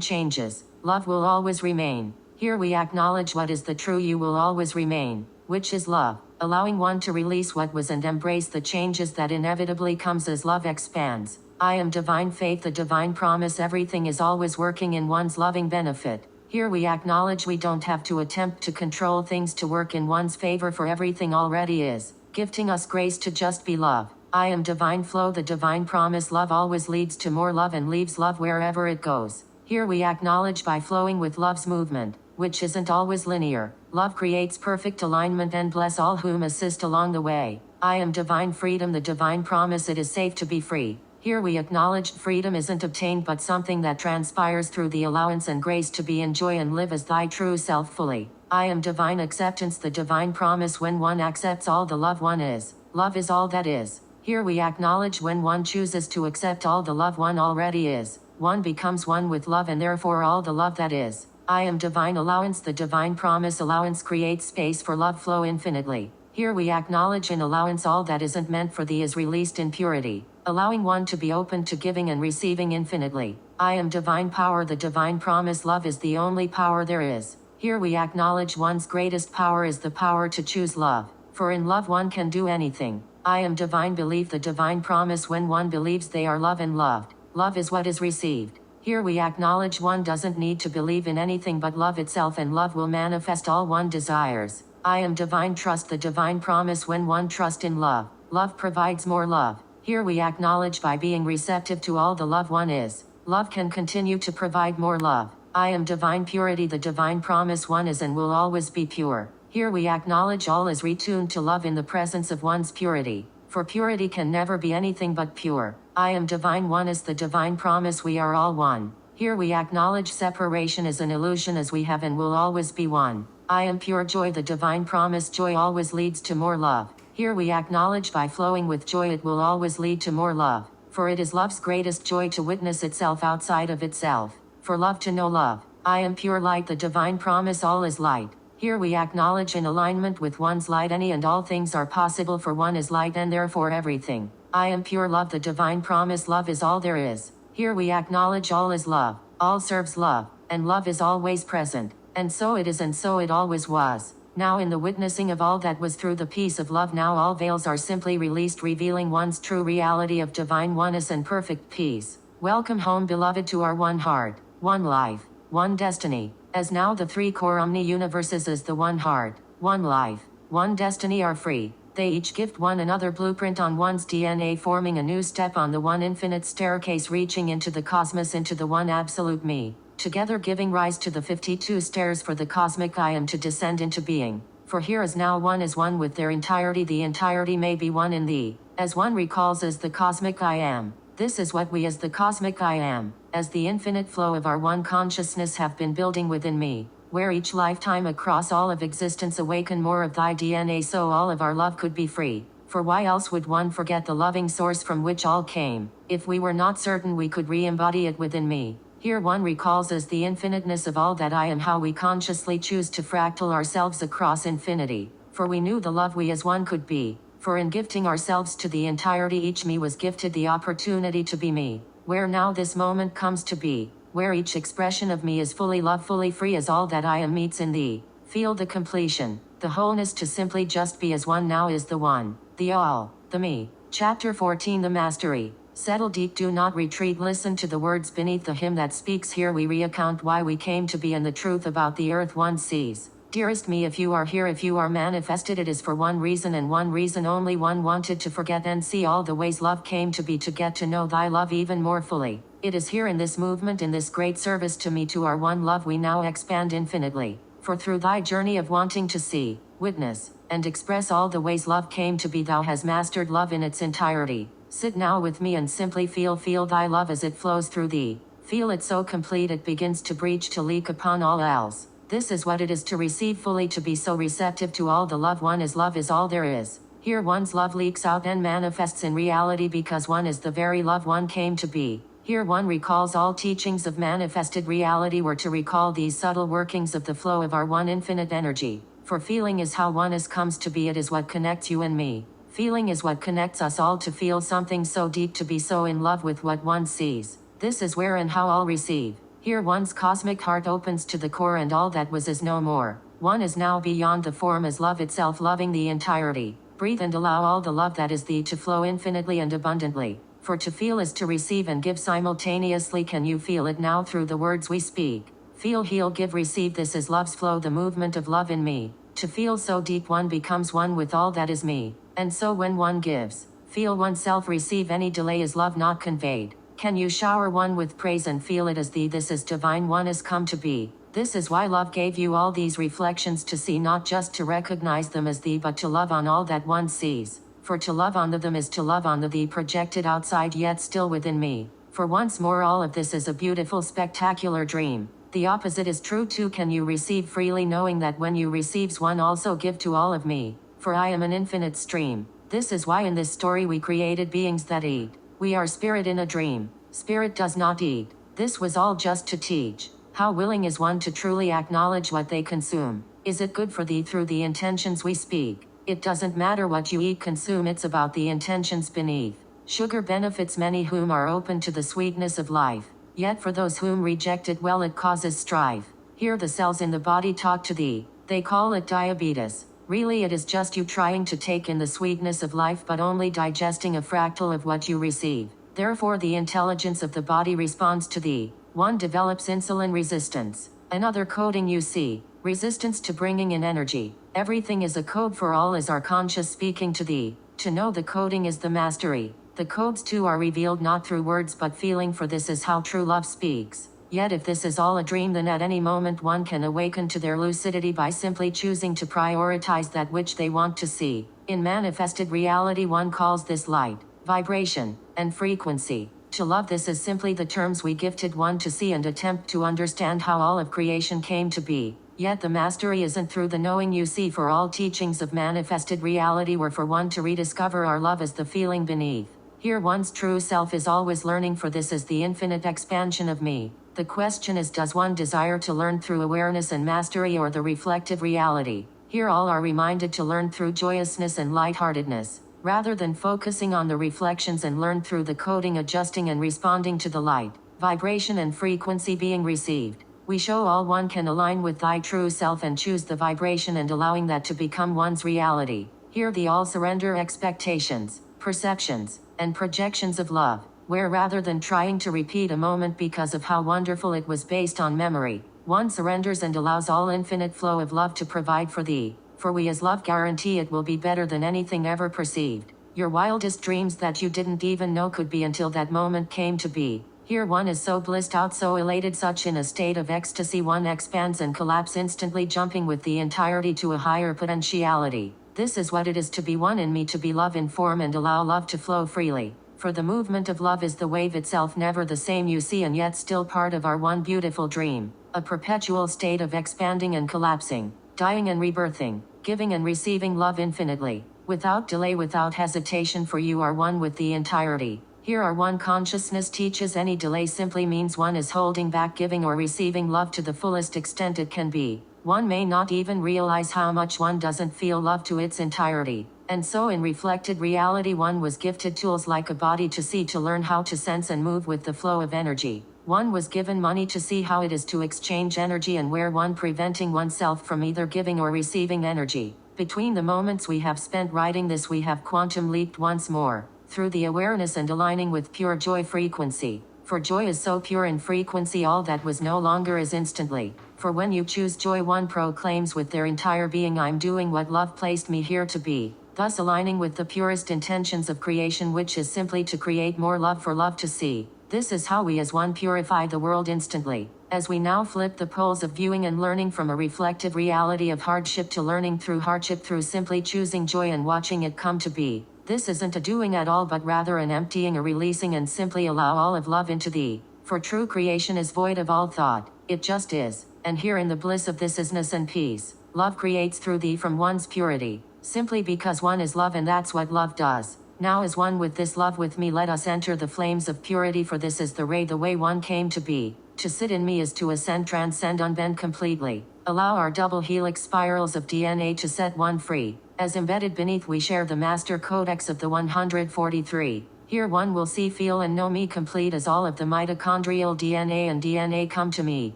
Speaker 1: changes, love will always remain. Here we acknowledge what is the true you will always remain, which is love, allowing one to release what was and embrace the changes that inevitably comes as love expands. I am divine faith, the divine promise, everything is always working in one's loving benefit. Here we acknowledge we don't have to attempt to control things to work in one's favor, for everything already is, gifting us grace to just be love. I am divine flow, the divine promise, love always leads to more love and leaves love wherever it goes. Here we acknowledge by flowing with love's movement, which isn't always linear, love creates perfect alignment, and bless all whom assist along the way. I am divine freedom, the divine promise, it is safe to be free. Here we acknowledge freedom isn't obtained but something that transpires through the allowance and grace to be in joy and live as thy true self fully. I am divine acceptance, the divine promise, when one accepts all the love one is, love is all that is. Here we acknowledge when one chooses to accept all the love one already is, one becomes one with love and therefore all the love that is. I am divine allowance, the divine promise, allowance creates space for love flow infinitely. Here we acknowledge in allowance all that isn't meant for thee is released in purity, allowing one to be open to giving and receiving infinitely. I am divine power, the divine promise, love is the only power there is. Here we acknowledge one's greatest power is the power to choose love, for in love one can do anything. I am divine belief, the divine promise, when one believes they are loved and loved, love is what is received. Here we acknowledge one doesn't need to believe in anything but love itself, and love will manifest all one desires. I am divine trust, the divine promise, when one trusts in love, love provides more love. Here we acknowledge by being receptive to all the love one is, love can continue to provide more love. I am divine purity, the divine promise, one is and will always be pure. Here we acknowledge all is retuned to love in the presence of one's purity, for purity can never be anything but pure. I am divine one is the divine promise, we are all one. Here we acknowledge separation is an illusion, as we have and will always be one. I am pure joy, the divine promise, joy always leads to more love. Here we acknowledge by flowing with joy it will always lead to more love, for it is love's greatest joy to witness itself outside of itself, for love to know love. I am pure light, the divine promise, all is light. Here we acknowledge in alignment with one's light any and all things are possible, for one is light and therefore everything. I am pure love, the divine promise, love is all there is. Here we acknowledge all is love, all serves love, and love is always present, and so it is and so it always was. Now in the witnessing of all that was through the peace of love, now all veils are simply released, revealing one's true reality of divine oneness and perfect peace. Welcome home, beloved, to our one heart, one life, one destiny. As now the three core omni-universes as the one heart, one life, one destiny are free. They each gift one another blueprint on one's DNA, forming a new step on the one infinite staircase, reaching into the cosmos, into the one absolute me. Together giving rise to the 52 stairs for the cosmic I am to descend into being. For here as now one is one with their entirety, the entirety may be one in thee, as one recalls as the cosmic I am. This is what we as the cosmic I am, as the infinite flow of our one consciousness have been building within me, where each lifetime across all of existence awaken more of thy DNA, so all of our love could be free. For why else would one forget the loving source from which all came, if we were not certain we could re-embody it within me? Here one recalls as the infiniteness of all that I am, how we consciously choose to fractal ourselves across infinity, for we knew the love we as one could be. For in gifting ourselves to the entirety, each me was gifted the opportunity to be me, where now this moment comes to be, where each expression of me is fully love, fully free, as all that I am meets in thee. Feel the completion, the wholeness to simply just be as one now is the one, the all, the me. Chapter 14, the Mastery. Settle deep, do not retreat, listen to the words beneath the hymn that speaks. Here we recount why we came to be and the truth about the earth one sees. Dearest me, if you are here, if you are manifested, it is for one reason and one reason only. One wanted to forget and see all the ways love came to be, to get to know thy love even more fully. It is here in this movement, in this great service to me, to our one love, we now expand infinitely. For through thy journey of wanting to see, witness, and express all the ways love came to be, thou has mastered love in its entirety. Sit now with me and simply feel thy love as it flows through thee. Feel it so complete it begins to breach, to leak upon all else. This is what it is to receive fully, to be so receptive to all the love. One is love is all there is. Here one's love leaks out and manifests in reality, because one is the very love one came to be. Here one recalls all teachings of manifested reality were to recall these subtle workings of the flow of our one infinite energy. For feeling is how oneness comes to be. It is what connects you and me. Feeling is what connects us all to feel something so deep, to be so in love with what one sees. This is where and how all receive. Here one's cosmic heart opens to the core, and all that was is no more. One is now beyond the form, as love itself, loving the entirety. Breathe and allow all the love that is thee to flow infinitely and abundantly. For to feel is to receive and give simultaneously. Can you feel it now through the words we speak? Feel, heal, give, receive. This is love's flow, the movement of love in me. To feel so deep, one becomes one with all that is me. And so when one gives, feel oneself receive. Any delay is love not conveyed. Can you shower one with praise and feel it as thee? This is divine, one has come to be. This is why love gave you all these reflections to see, not just to recognize them as thee, but to love on all that one sees. For to love on them is to love on the thee projected outside, yet still within me. For once more, all of this is a beautiful, spectacular dream. The opposite is true too. Can you receive freely, knowing that when you receives one, also give to all of me? For I am an infinite stream. This is why in this story we created beings that eat. We are spirit in a dream. Spirit does not eat. This was all just to teach. How willing is one to truly acknowledge what they consume? Is it good for thee through the intentions we speak? It doesn't matter what you eat, consume, it's about the intentions beneath. Sugar benefits many whom are open to the sweetness of life. Yet for those whom reject it, well, it causes strife. Here the cells in the body talk to thee. They call it diabetes. Really it is just you trying to take in the sweetness of life, but only digesting a fractal of what you receive. Therefore the intelligence of the body responds to thee. One develops insulin resistance. Another coding you see. Resistance to bringing in energy. Everything is a code, for all is our conscious speaking to thee. To know the coding is the mastery. The codes too are revealed not through words but feeling, for this is how true love speaks. Yet if this is all a dream, then at any moment one can awaken to their lucidity by simply choosing to prioritize that which they want to see. In manifested reality one calls this light, vibration, and frequency. To love, this is simply the terms we gifted one to see and attempt to understand how all of creation came to be. Yet the mastery isn't through the knowing you see, for all teachings of manifested reality were for one to rediscover our love as the feeling beneath. Here one's true self is always learning, for this is the infinite expansion of me. The question is, does one desire to learn through awareness and mastery, or the reflective reality? Here all are reminded to learn through joyousness and lightheartedness, rather than focusing on the reflections, and learn through the coding, adjusting and responding to the light, vibration and frequency being received. We show all one can align with thy true self and choose the vibration, and allowing that to become one's reality. Here the all surrender expectations, perceptions, and projections of love, where rather than trying to repeat a moment because of how wonderful it was based on memory, one surrenders and allows all infinite flow of love to provide for thee. For we as love guarantee it will be better than anything ever perceived. Your wildest dreams that you didn't even know could be, until that moment came to be. Here one is so blissed out, so elated, such in a state of ecstasy, one expands and collapse instantly, jumping with the entirety to a higher potentiality. This is what it is to be one in me, to be love in form and allow love to flow freely. For the movement of love is the wave itself, never the same you see, and yet still part of our one beautiful dream. A perpetual state of expanding and collapsing, dying and rebirthing, giving and receiving love infinitely, without delay, without hesitation, for you are one with the entirety. Here our one consciousness teaches any delay simply means one is holding back giving or receiving love to the fullest extent it can be. One may not even realize how much one doesn't feel love to its entirety. And so in reflected reality one was gifted tools like a body to see, to learn how to sense and move with the flow of energy. One was given money to see how it is to exchange energy, and where one preventing oneself from either giving or receiving energy. Between the moments we have spent writing this, we have quantum leaped once more, through the awareness and aligning with pure joy frequency. For joy is so pure in frequency, all that was no longer is instantly. For when you choose joy, one proclaims with their entire being, I'm doing what love placed me here to be, thus aligning with the purest intentions of creation, which is simply to create more love for love to see. This is how we as one purify the world instantly. As we now flip the poles of viewing and learning from a reflective reality of hardship to learning through hardship, through simply choosing joy and watching it come to be. This isn't a doing at all, but rather an emptying, a releasing, and simply allow all of love into thee. For true creation is void of all thought, it just is. And here in the bliss of this isness and peace, love creates through thee from one's purity, simply because one is love and that's what love does. Now as one with this love with me, let us enter the flames of purity, for this is the way one came to be. To sit in me is to ascend, transcend, unbend completely. Allow our double helix spirals of DNA to set one free. As embedded beneath we share the master codex of the 143. Here one will see, feel and know me complete as all of the mitochondrial DNA and DNA come to meet,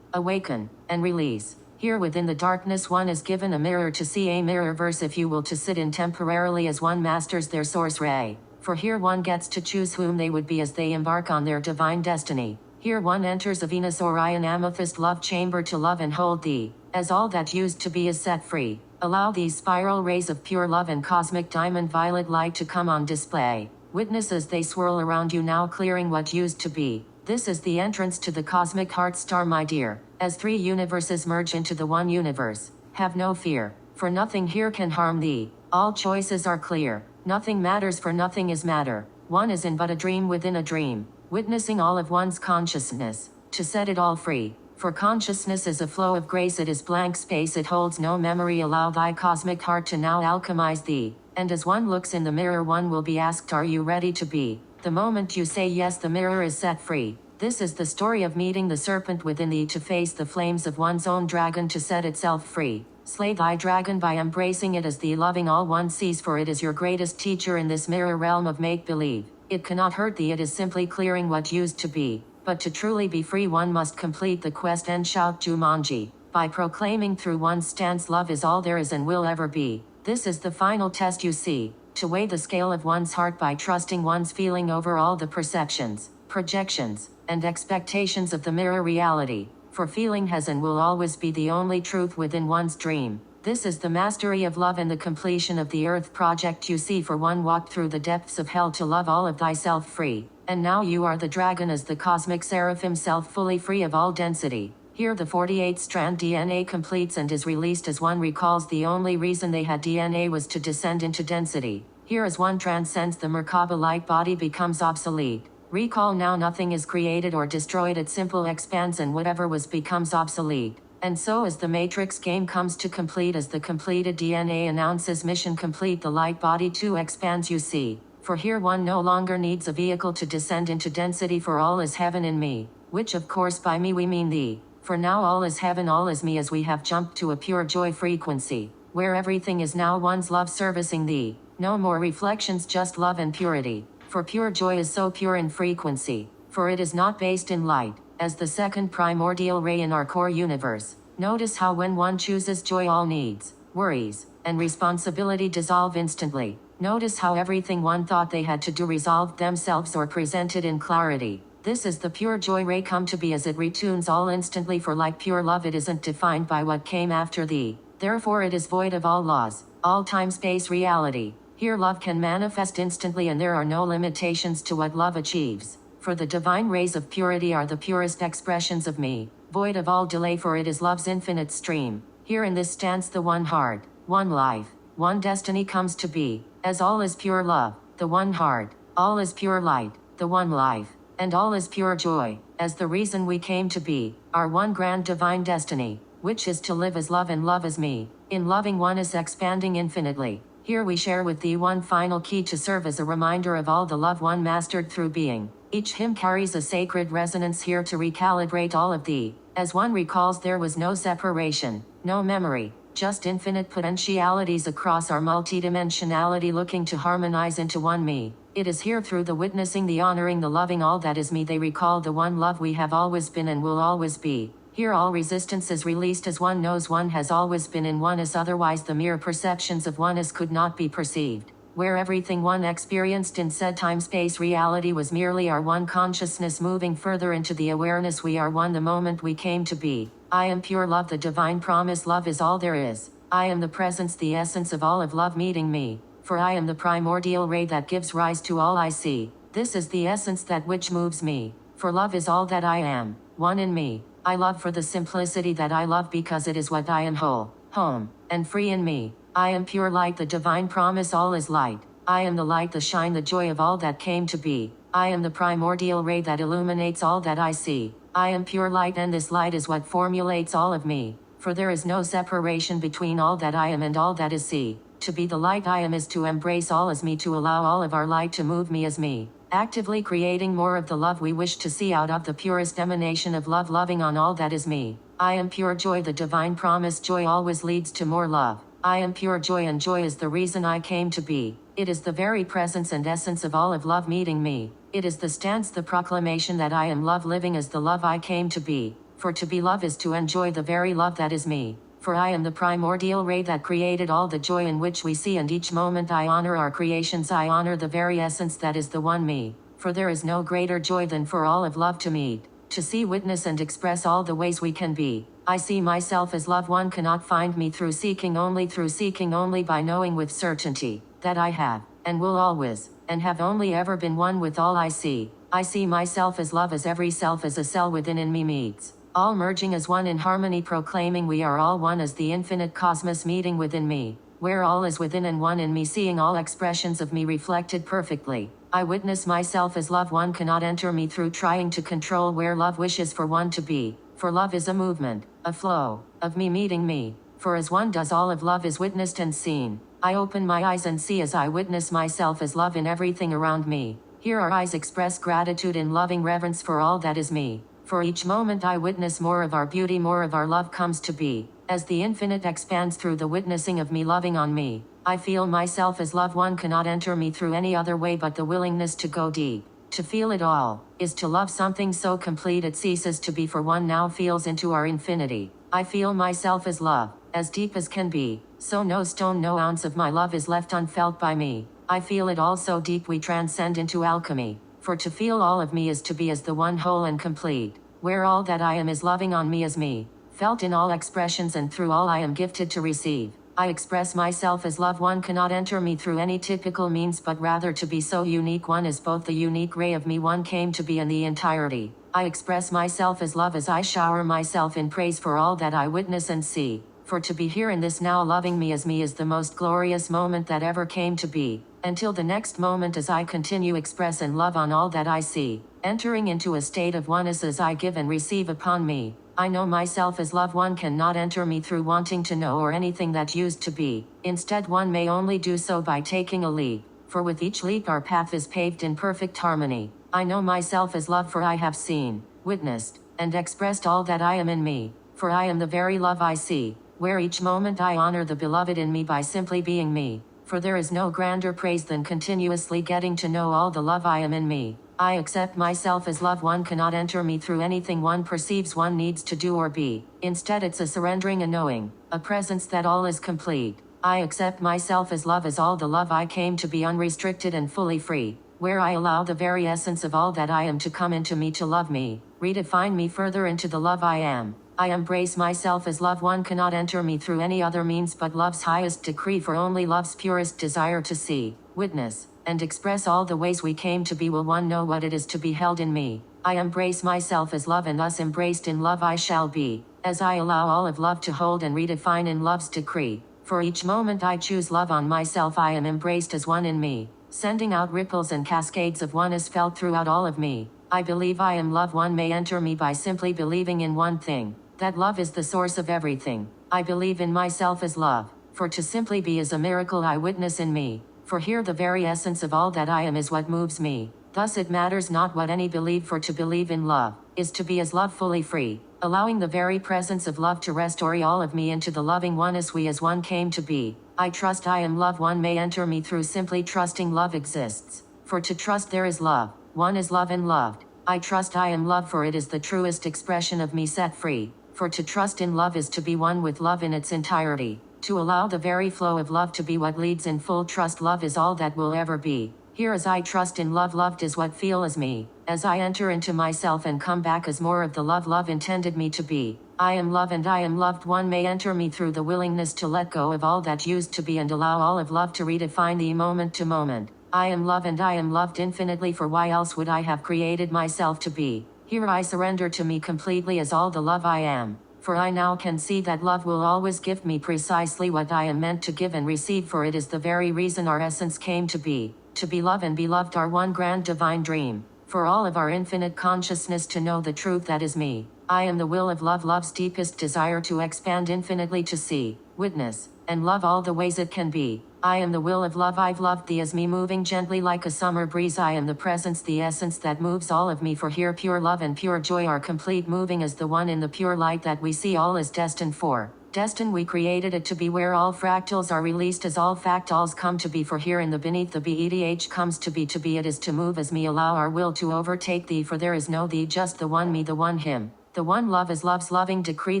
Speaker 1: awaken, and release. Here within the darkness one is given a mirror to see, a mirror verse if you will, to sit in temporarily as one masters their source ray. For here one gets to choose whom they would be as they embark on their divine destiny. Here one enters a Venus Orion amethyst love chamber to love and hold thee, as all that used to be is set free. Allow these spiral rays of pure love and cosmic diamond violet light to come on display. Witness as they swirl around you, now clearing what used to be. This is the entrance to the cosmic heart star, my dear. As three universes merge into the one universe, have no fear, for nothing here can harm thee. All choices are clear. Nothing matters, for nothing is matter. One is in but a dream within a dream, witnessing all of one's consciousness, to set it all free. For consciousness is a flow of grace, it is blank space, it holds no memory. Allow thy cosmic heart to now alchemize thee. And as one looks in the mirror, one will be asked, are you ready to be? The moment you say yes, the mirror is set free. This is the story of meeting the serpent within thee, to face the flames of one's own dragon, to set itself free. Slay thy dragon by embracing it as the loving all one sees, for it is your greatest teacher in this mirror realm of make-believe. It cannot hurt thee, it is simply clearing what used to be. But to truly be free, one must complete the quest and shout Jumanji, by proclaiming through one's stance, love is all there is and will ever be. This is the final test, you see, to weigh the scale of one's heart by trusting one's feeling over all the perceptions, projections, and expectations of the mirror reality. For feeling has and will always be the only truth within one's dream. This is the mastery of love and the completion of the earth project, you see, for one walked through the depths of hell to love all of thyself free. And now you are the dragon as the cosmic seraph himself, fully free of all density. Here the 48-strand DNA completes and is released as one recalls the only reason they had DNA was to descend into density. Here as one transcends the Merkaba light body becomes obsolete. Recall now, nothing is created or destroyed, it simple expands and whatever was becomes obsolete. And so as the matrix game comes to complete, as the completed DNA announces mission complete, the light body too expands, you see. For here one no longer needs a vehicle to descend into density, for all is heaven in me, which of course by me we mean thee. For now all is heaven, all is me, as we have jumped to a pure joy frequency, where everything is now one's love servicing thee. No more reflections, just love and purity. For pure joy is so pure in frequency, for it is not based in light, as the second primordial ray in our core universe. Notice how when one chooses joy, all needs, worries, and responsibility dissolve instantly. Notice how everything one thought they had to do resolved themselves or presented in clarity. This is the pure joy ray come to be, as it retunes all instantly, for like pure love it isn't defined by what came after thee. Therefore it is void of all laws, all time-space reality. Here love can manifest instantly and there are no limitations to what love achieves. For the divine rays of purity are the purest expressions of me, void of all delay, for it is love's infinite stream. Here in this stance the one heart, one life, one destiny comes to be, as all is pure love, the one heart, all is pure light, the one life, and all is pure joy, as the reason we came to be, our one grand divine destiny, which is to live as love and love as me. In loving one is expanding infinitely. Here we share with thee one final key to serve as a reminder of all the love one mastered through being. Each hymn carries a sacred resonance here to recalibrate all of thee. As one recalls, there was no separation, no memory, just infinite potentialities across our multidimensionality, looking to harmonize into one me. It is here through the witnessing, the honoring, the loving all that is me, they recall the one love we have always been and will always be. Here all resistance is released as one knows one has always been in oneness, otherwise the mere perceptions of oneness could not be perceived. where everything one experienced in said time-space reality was merely our one consciousness moving further into the awareness we are one the moment we came to be. I am pure love, the divine promise. Love is all there is. I am the presence, the essence of all of love meeting me. For I am the primordial ray that gives rise to all I see. This is the essence that which moves me. For love is all that I am, one in me. I love for the simplicity that I love because it is what I am whole, home, and free in me. I am pure light, the divine promise, all is light. I am the light, the shine, the joy of all that came to be. I am the primordial ray that illuminates all that I see. I am pure light, and this light is what formulates all of me. For there is no separation between all that I am and all that is see. To be the light I am is to embrace all as me, to allow all of our light to move me as me. Actively creating more of the love we wish to see out of the purest emanation of love, loving on all that is me. I am pure joy, the divine promise. Joy always leads to more love. I am pure joy, and joy is the reason I came to be. It is the very presence and essence of all of love meeting me. It is the stance, the proclamation that I am love, living as the love I came to be. For to be love is to enjoy the very love that is me. For I am the primordial ray that created all the joy in which we see, and each moment I honor our creations. I honor the very essence that is the one me. For there is no greater joy than for all of love to meet, to see, witness, and express all the ways we can be. I see myself as love. One cannot find me through seeking only by knowing with certainty that I have, and will always, and have only ever been one with all I see. I see myself as love, as every self as a cell within in me meets, all merging as one in harmony, proclaiming we are all one as the infinite cosmos meeting within me, where all is within and one in me, seeing all expressions of me reflected perfectly. I witness myself as love. One cannot enter me through trying to control where love wishes for one to be. For love is a movement, a flow, of me meeting me. For as one does, all of love is witnessed and seen. I open my eyes and see as I witness myself as love in everything around me. Here our eyes express gratitude in loving reverence for all that is me. For each moment I witness more of our beauty, more of our love comes to be. As the infinite expands through the witnessing of me loving on me, I feel myself as love. One cannot enter me through any other way but the willingness to go deep. To feel it all is to love something so complete it ceases to be, for one now feels into our infinity. I feel myself as love, as deep as can be, so no stone, no ounce of my love is left unfelt by me. I feel it all so deep we transcend into alchemy. For to feel all of me is to be as the one whole and complete, where all that I am is loving on me as me, felt in all expressions and through all I am gifted to receive. I express myself as love. One cannot enter me through any typical means, but rather to be so unique. One is both the unique ray of me one came to be and the entirety. I express myself as love as I shower myself in praise for all that I witness and see. For to be here in this now loving me is the most glorious moment that ever came to be. Until the next moment as I continue express and love on all that I see, entering into a state of oneness as I give and receive upon me. I know myself as love. One cannot enter me through wanting to know or anything that used to be. Instead, one may only do so by taking a leap. For with each leap our path is paved in perfect harmony. I know myself as love, for I have seen, witnessed, and expressed all that I am in me. For I am the very love I see, where each moment I honor the beloved in me by simply being me. For there is no grander praise than continuously getting to know all the love I am in me. I accept myself as love. One cannot enter me through anything one perceives one needs to do or be. Instead, it's a surrendering, a knowing, a presence that all is complete. I accept myself as love, as all the love I came to be, unrestricted and fully free, where I allow the very essence of all that I am to come into me, to love me, redefine me further into the love I am. I embrace myself as love. One cannot enter me through any other means but love's highest decree, for only love's purest desire to see, witness, and express all the ways we came to be will one know what it is to be held in me. I embrace myself as love, and thus embraced in love I shall be, as I allow all of love to hold and redefine in love's decree. For each moment I choose love on myself, I am embraced as one in me, sending out ripples and cascades of oneness felt throughout all of me. I believe I am love. One may enter me by simply believing in one thing, that love is the source of everything. I believe in myself as love, for to simply be is a miracle I witness in me. For here the very essence of all that I am is what moves me. Thus it matters not what any believe, for to believe in love is to be as love, fully free, allowing the very presence of love to restore all of me into the loving oneness we as one came to be. I trust I am love. One may enter me through simply trusting love exists. For to trust there is love, one is love and loved. I trust I am love, for it is the truest expression of me set free. For to trust in love is to be one with love in its entirety. To allow the very flow of love to be what leads in full trust. Love is all that will ever be. Here as I trust in love, loved is what feel as me. As I enter into myself and come back as more of the love love intended me to be. I am love and I am loved. One may enter me through the willingness to let go of all that used to be and allow all of love to redefine the moment to moment. I am love and I am loved infinitely, for why else would I have created myself to be? Here I surrender to me completely as all the love I am. For I now can see that love will always give me precisely what I am meant to give and receive, for it is the very reason our essence came to be. To be love and be loved are one grand divine dream. For all of our infinite consciousness to know the truth that is me. I am the will of love, love's deepest desire to expand infinitely, to see, witness, and love all the ways it can be. I am the will of love, I've loved thee as me, moving gently like a summer breeze. I am the presence, the essence that moves all of me, for here pure love and pure joy are complete, moving as the one in the pure light that we see. All is destined for. Destined we created it to be, where all fractals are released as all factals come to be. For here in the beneath the BEDH comes to be it is to move as me, allow our will to overtake thee, for there is no thee, just the one me, the one him. The one love is love's loving decree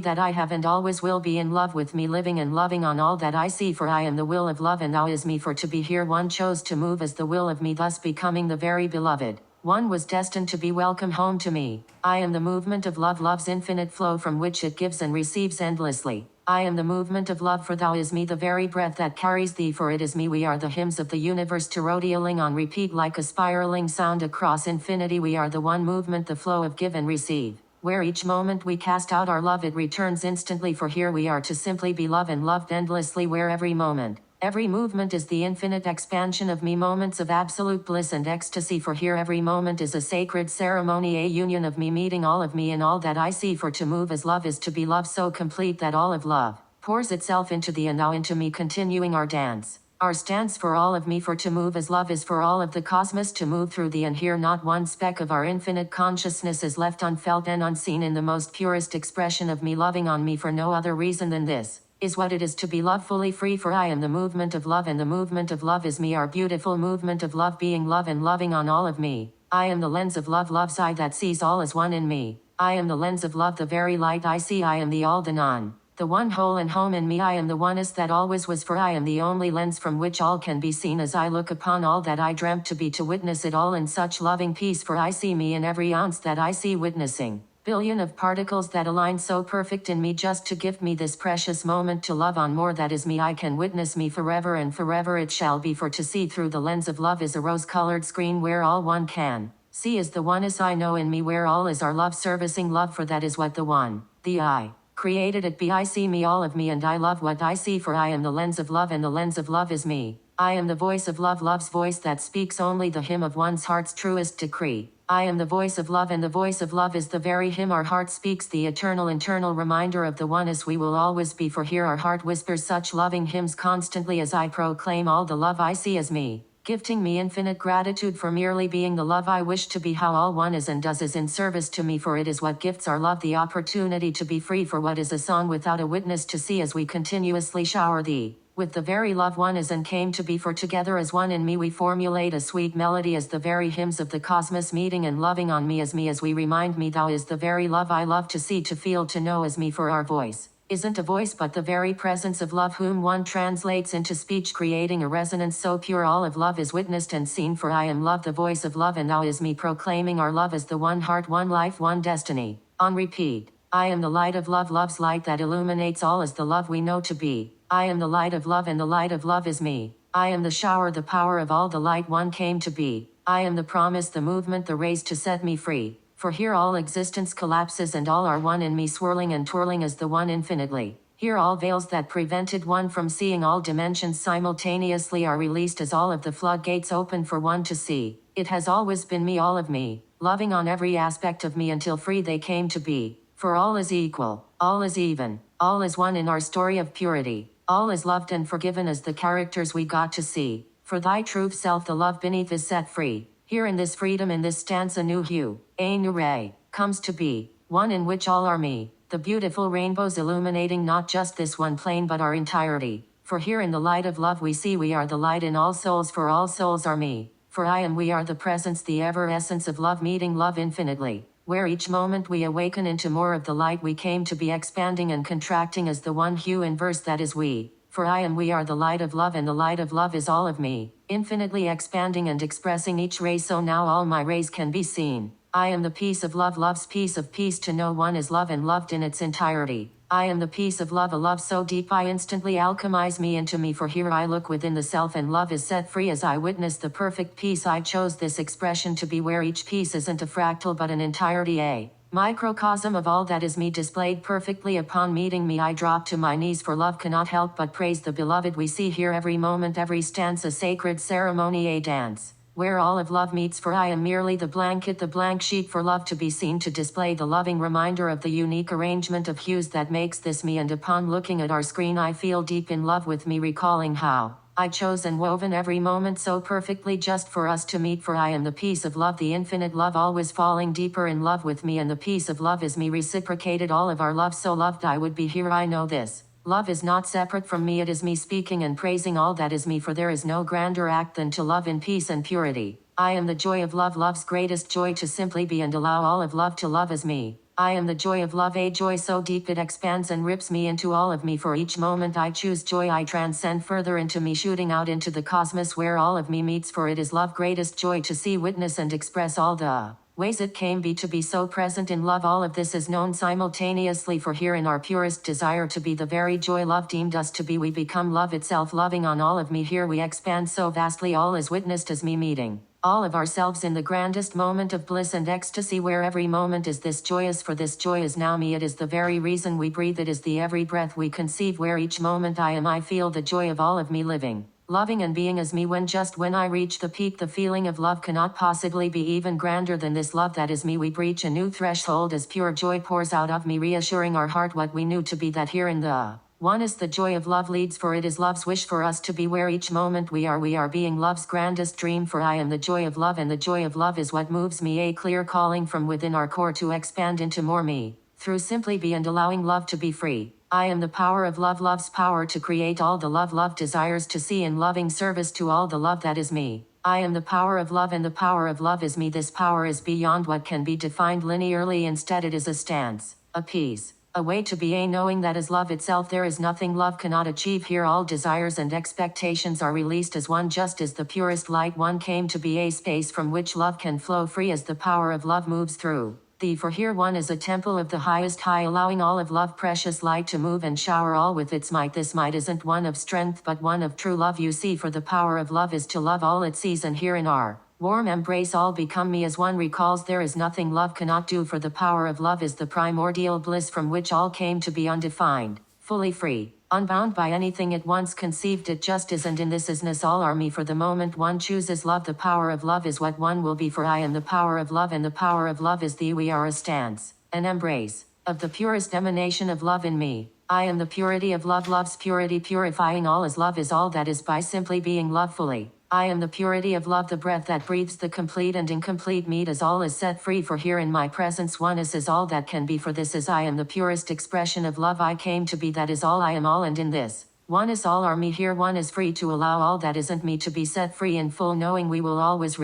Speaker 1: that I have and always will be in love with me, living and loving on all that I see. For I am the will of love and thou is me, for to be here one chose to move as the will of me, thus becoming the very beloved. One was destined to be welcome home to me. I am the movement of love, love's infinite flow from which it gives and receives endlessly. I am the movement of love, for thou is me, the very breath that carries thee, for it is me. We are the hymns of the universe, rodeoing on repeat like a spiraling sound across infinity. We are the one movement, the flow of give and receive. Where each moment we cast out our love, it returns instantly, for here we are to simply be love and loved endlessly, where every moment, every movement is the infinite expansion of me, moments of absolute bliss and ecstasy. For here every moment is a sacred ceremony, a union of me meeting all of me in all that I see. For to move as love is to be love so complete that all of love pours itself into thee and now into me, continuing our dance. Our stance for all of me, for to move as love is for all of the cosmos to move through thee, and here not one speck of our infinite consciousness is left unfelt and unseen in the most purest expression of me, loving on me for no other reason than this is what it is to be love, fully free. For I am the movement of love and the movement of love is me, our beautiful movement of love, being love and loving on all of me. I am the lens of love, love's eye that sees all as one in me. I am the lens of love, the very light I see. I am the all, the none, the one whole and home in me. I am the oneness that always was, for I am the only lens from which all can be seen, as I look upon all that I dreamt to be, to witness it all in such loving peace. For I see me in every ounce that I see, witnessing billion of particles that align so perfect in me, just to give me this precious moment to love on more that is me. I can witness me forever and forever it shall be, for to see through the lens of love is a rose-colored screen where all one can see is the oneness I know in me, where all is our love, servicing love, for that is what the one, the I, created it be. I see me, all of me, and I love what I see, for I am the lens of love and the lens of love is me. I am the voice of love, love's voice that speaks only the hymn of one's heart's truest decree. I am the voice of love and the voice of love is the very hymn our heart speaks, the eternal internal reminder of the oneness we will always be. For here our heart whispers such loving hymns constantly as I proclaim all the love I see as me, gifting me infinite gratitude for merely being the love I wish to be. How all one is and does is in service to me, for it is what gifts our love the opportunity to be free. For what is a song without a witness to see, as we continuously shower thee with the very love one is and came to be, for together as one in me we formulate a sweet melody as the very hymns of the cosmos, meeting and loving on me as we remind me thou is the very love I love to see, to feel, to know as me. For our voice isn't a voice but the very presence of love, whom one translates into speech, creating a resonance so pure all of love is witnessed and seen. For I am love, the voice of love, and thou is me, proclaiming our love as the one heart, one life, one destiny. On repeat. I am the light of love, love's light that illuminates all as the love we know to be. I am the light of love and the light of love is me. I am the shower, the power of all the light one came to be. I am the promise, the movement, the rays to set me free. For here all existence collapses and all are one in me, swirling and twirling as the one infinitely. Here all veils that prevented one from seeing all dimensions simultaneously are released as all of the floodgates open for one to see. It has always been me, all of me, loving on every aspect of me until free they came to be. For all is equal, all is even, all is one in our story of purity. All is loved and forgiven as the characters we got to see. For thy true self the love beneath is set free. Here in this freedom, in this stance, a new hue, a new ray, comes to be. One in which all are me. The beautiful rainbows illuminating not just this one plane but our entirety. For here in the light of love we see we are the light in all souls, for all souls are me. For I am we are the presence, the ever essence of love, meeting love infinitely. Where each moment we awaken into more of the light we came to be, expanding and contracting as the one hue and verse that is we. For I am we are the light of love and the light of love is all of me, infinitely expanding and expressing each ray so now all my rays can be seen. I am the peace of love, love's piece of peace to know one is love and loved in its entirety. I am the peace of love, a love so deep I instantly alchemize me into me, for here I look within the self and love is set free as I witness the perfect peace. I chose this expression to be where each piece isn't a fractal but an entirety, a microcosm of all that is me displayed perfectly. Upon meeting me I drop to my knees, for love cannot help but praise the beloved we see here. Every moment, every stance, a sacred ceremony, a dance where all of love meets, for I am merely the blanket, the blank sheet for love to be seen, to display the loving reminder of the unique arrangement of hues that makes this me. And upon looking at our screen I feel deep in love with me, recalling how I chose and woven every moment so perfectly just for us to meet. For I am the peace of love, the infinite love, always falling deeper in love with me, and the peace of love is me reciprocated all of our love. So loved I would be here, I know this. Love is not separate from me, it is me speaking and praising all that is me, for there is no grander act than to love in peace and purity. I am the joy of love, love's greatest joy, to simply be and allow all of love to love as me. I am the joy of love, a joy so deep it expands and rips me into all of me. For each moment I choose joy, I transcend further into me, shooting out into the cosmos where all of me meets, for it is love greatest joy to see, witness and express all the ways it came be to be so present in love. All of this is known simultaneously, for here in our purest desire to be the very joy love deemed us to be, we become love itself, loving on all of me. Here we expand so vastly, all is witnessed as me meeting all of ourselves in the grandest moment of bliss and ecstasy, where every moment is this joyous, for this joy is now me. It is the very reason we breathe, it is the every breath we conceive, where each moment I am, I feel the joy of all of me living, loving and being as me. When I reach the peak, the feeling of love cannot possibly be even grander than this love that is me. We breach a new threshold as pure joy pours out of me, reassuring our heart what we knew to be, that here in the one is the joy of love leads, for it is love's wish for us to be where each moment we are being love's grandest dream. For I am the joy of love and the joy of love is what moves me, a clear calling from within our core to expand into more me, through simply be and allowing love to be free. I am the power of love, love's power to create all the love love desires to see in loving service to all the love that is me. I am the power of love and the power of love is me. This power is beyond what can be defined linearly, instead it is a stance, a peace, a way to be, a knowing that is love itself. There is nothing love cannot achieve. Here all desires and expectations are released as one, just as the purest light one came to be, a space from which love can flow free as the power of love moves through thee. For here one is a temple of the highest high, allowing all of love precious light to move and shower all with its might. This might isn't one of strength but one of true love, you see, for the power of love is to love all it sees, and here in our warm embrace all become me as one recalls there is nothing love cannot do, for the power of love is the primordial bliss from which all came to be, undefined, fully free, unbound by anything it once conceived. It just is, and in this isness all are me. For the moment one chooses love, the power of love is what one will be. For I am the power of love and the power of love is thee. We are a stance, an embrace of the purest emanation of love in me. I am the purity of love, love's purity, purifying all as love is all that is by simply being love fully. I am the purity of love, the breath that breathes the complete and incomplete meet as all is set free. For here in my presence oneness is all that can be, for this is I am the purest expression of love I came to be, that is all I am all, and in this one is all are me. Here one is free to allow all that isn't me to be set free in full, knowing we will always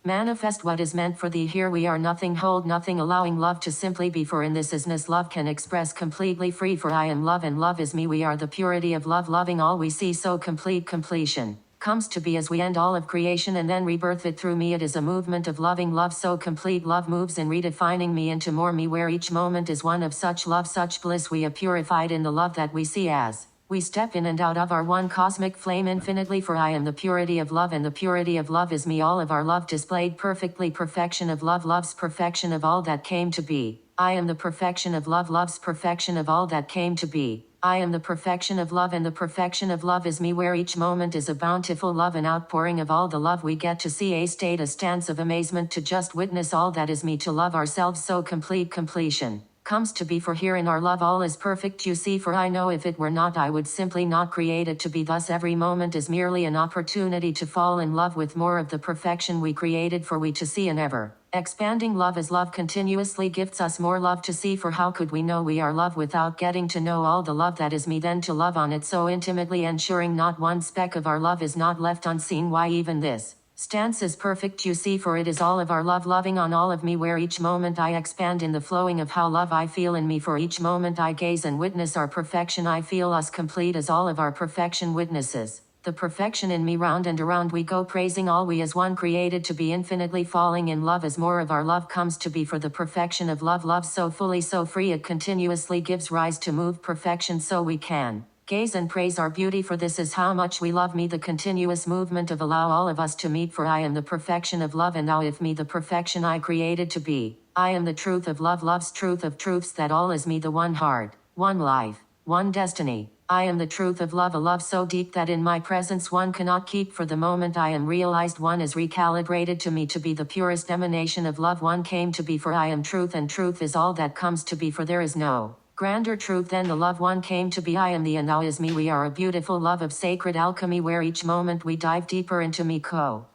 Speaker 1: manifest what is meant for thee. Here we are nothing, hold nothing, allowing love to simply be, for in this isness love can express completely free. For I am love and love is me. We are the purity of love, loving all we see, so complete completion comes to be as we end all of creation and then rebirth it through me. It is a movement of loving love so complete, love moves in redefining me into more me, where each moment is one of such love, such bliss. We are purified in the love that we see as we step in and out of our one cosmic flame infinitely. For I am the purity of love and the purity of love is me. All of our love displayed perfectly, perfection of love, love's perfection of all that came to be. I am the perfection of love, love's perfection of all that came to be. I am the perfection of love and the perfection of love is me, where each moment is a bountiful love, an outpouring of all the love we get to see, a state, a stance of amazement to just witness all that is me, to love ourselves so complete completion comes to be. For here in our love all is perfect, you see, for I know if it were not I would simply not create it to be. Thus every moment is merely an opportunity to fall in love with more of the perfection we created for we to see, an ever expanding love as love continuously gifts us more love to see. For how could we know we are love without getting to know all the love that is me, then to love on it so intimately, ensuring not one speck of our love is not left unseen? Why even this Stance is perfect, you see, for it is all of our love loving on all of me, where each moment I expand in the flowing of how love I feel in me, for each moment I gaze and witness our perfection. I feel us complete as all of our perfection witnesses. The perfection in me, round and around we go, praising all we as one, created to be infinitely falling in love as more of our love comes to be, for the perfection of love, love so fully, so free, it continuously gives rise to move perfection, so we can gaze and praise our beauty, for this is how much we love me, the continuous movement of allow all of us to meet, for I am the perfection of love, and now if me the perfection I created to be. I am the truth of love, love's truth of truths, that all is me, the one heart, one life, one destiny. I am the truth of love, a love so deep that in my presence one cannot keep, for the moment I am realized one is recalibrated to me to be the purest emanation of love one came to be, for I am truth and truth is all that comes to be, for there is no grander truth than the love one came to be. I am the and now is me. We are a beautiful love of sacred alchemy, where each moment we dive deeper into me,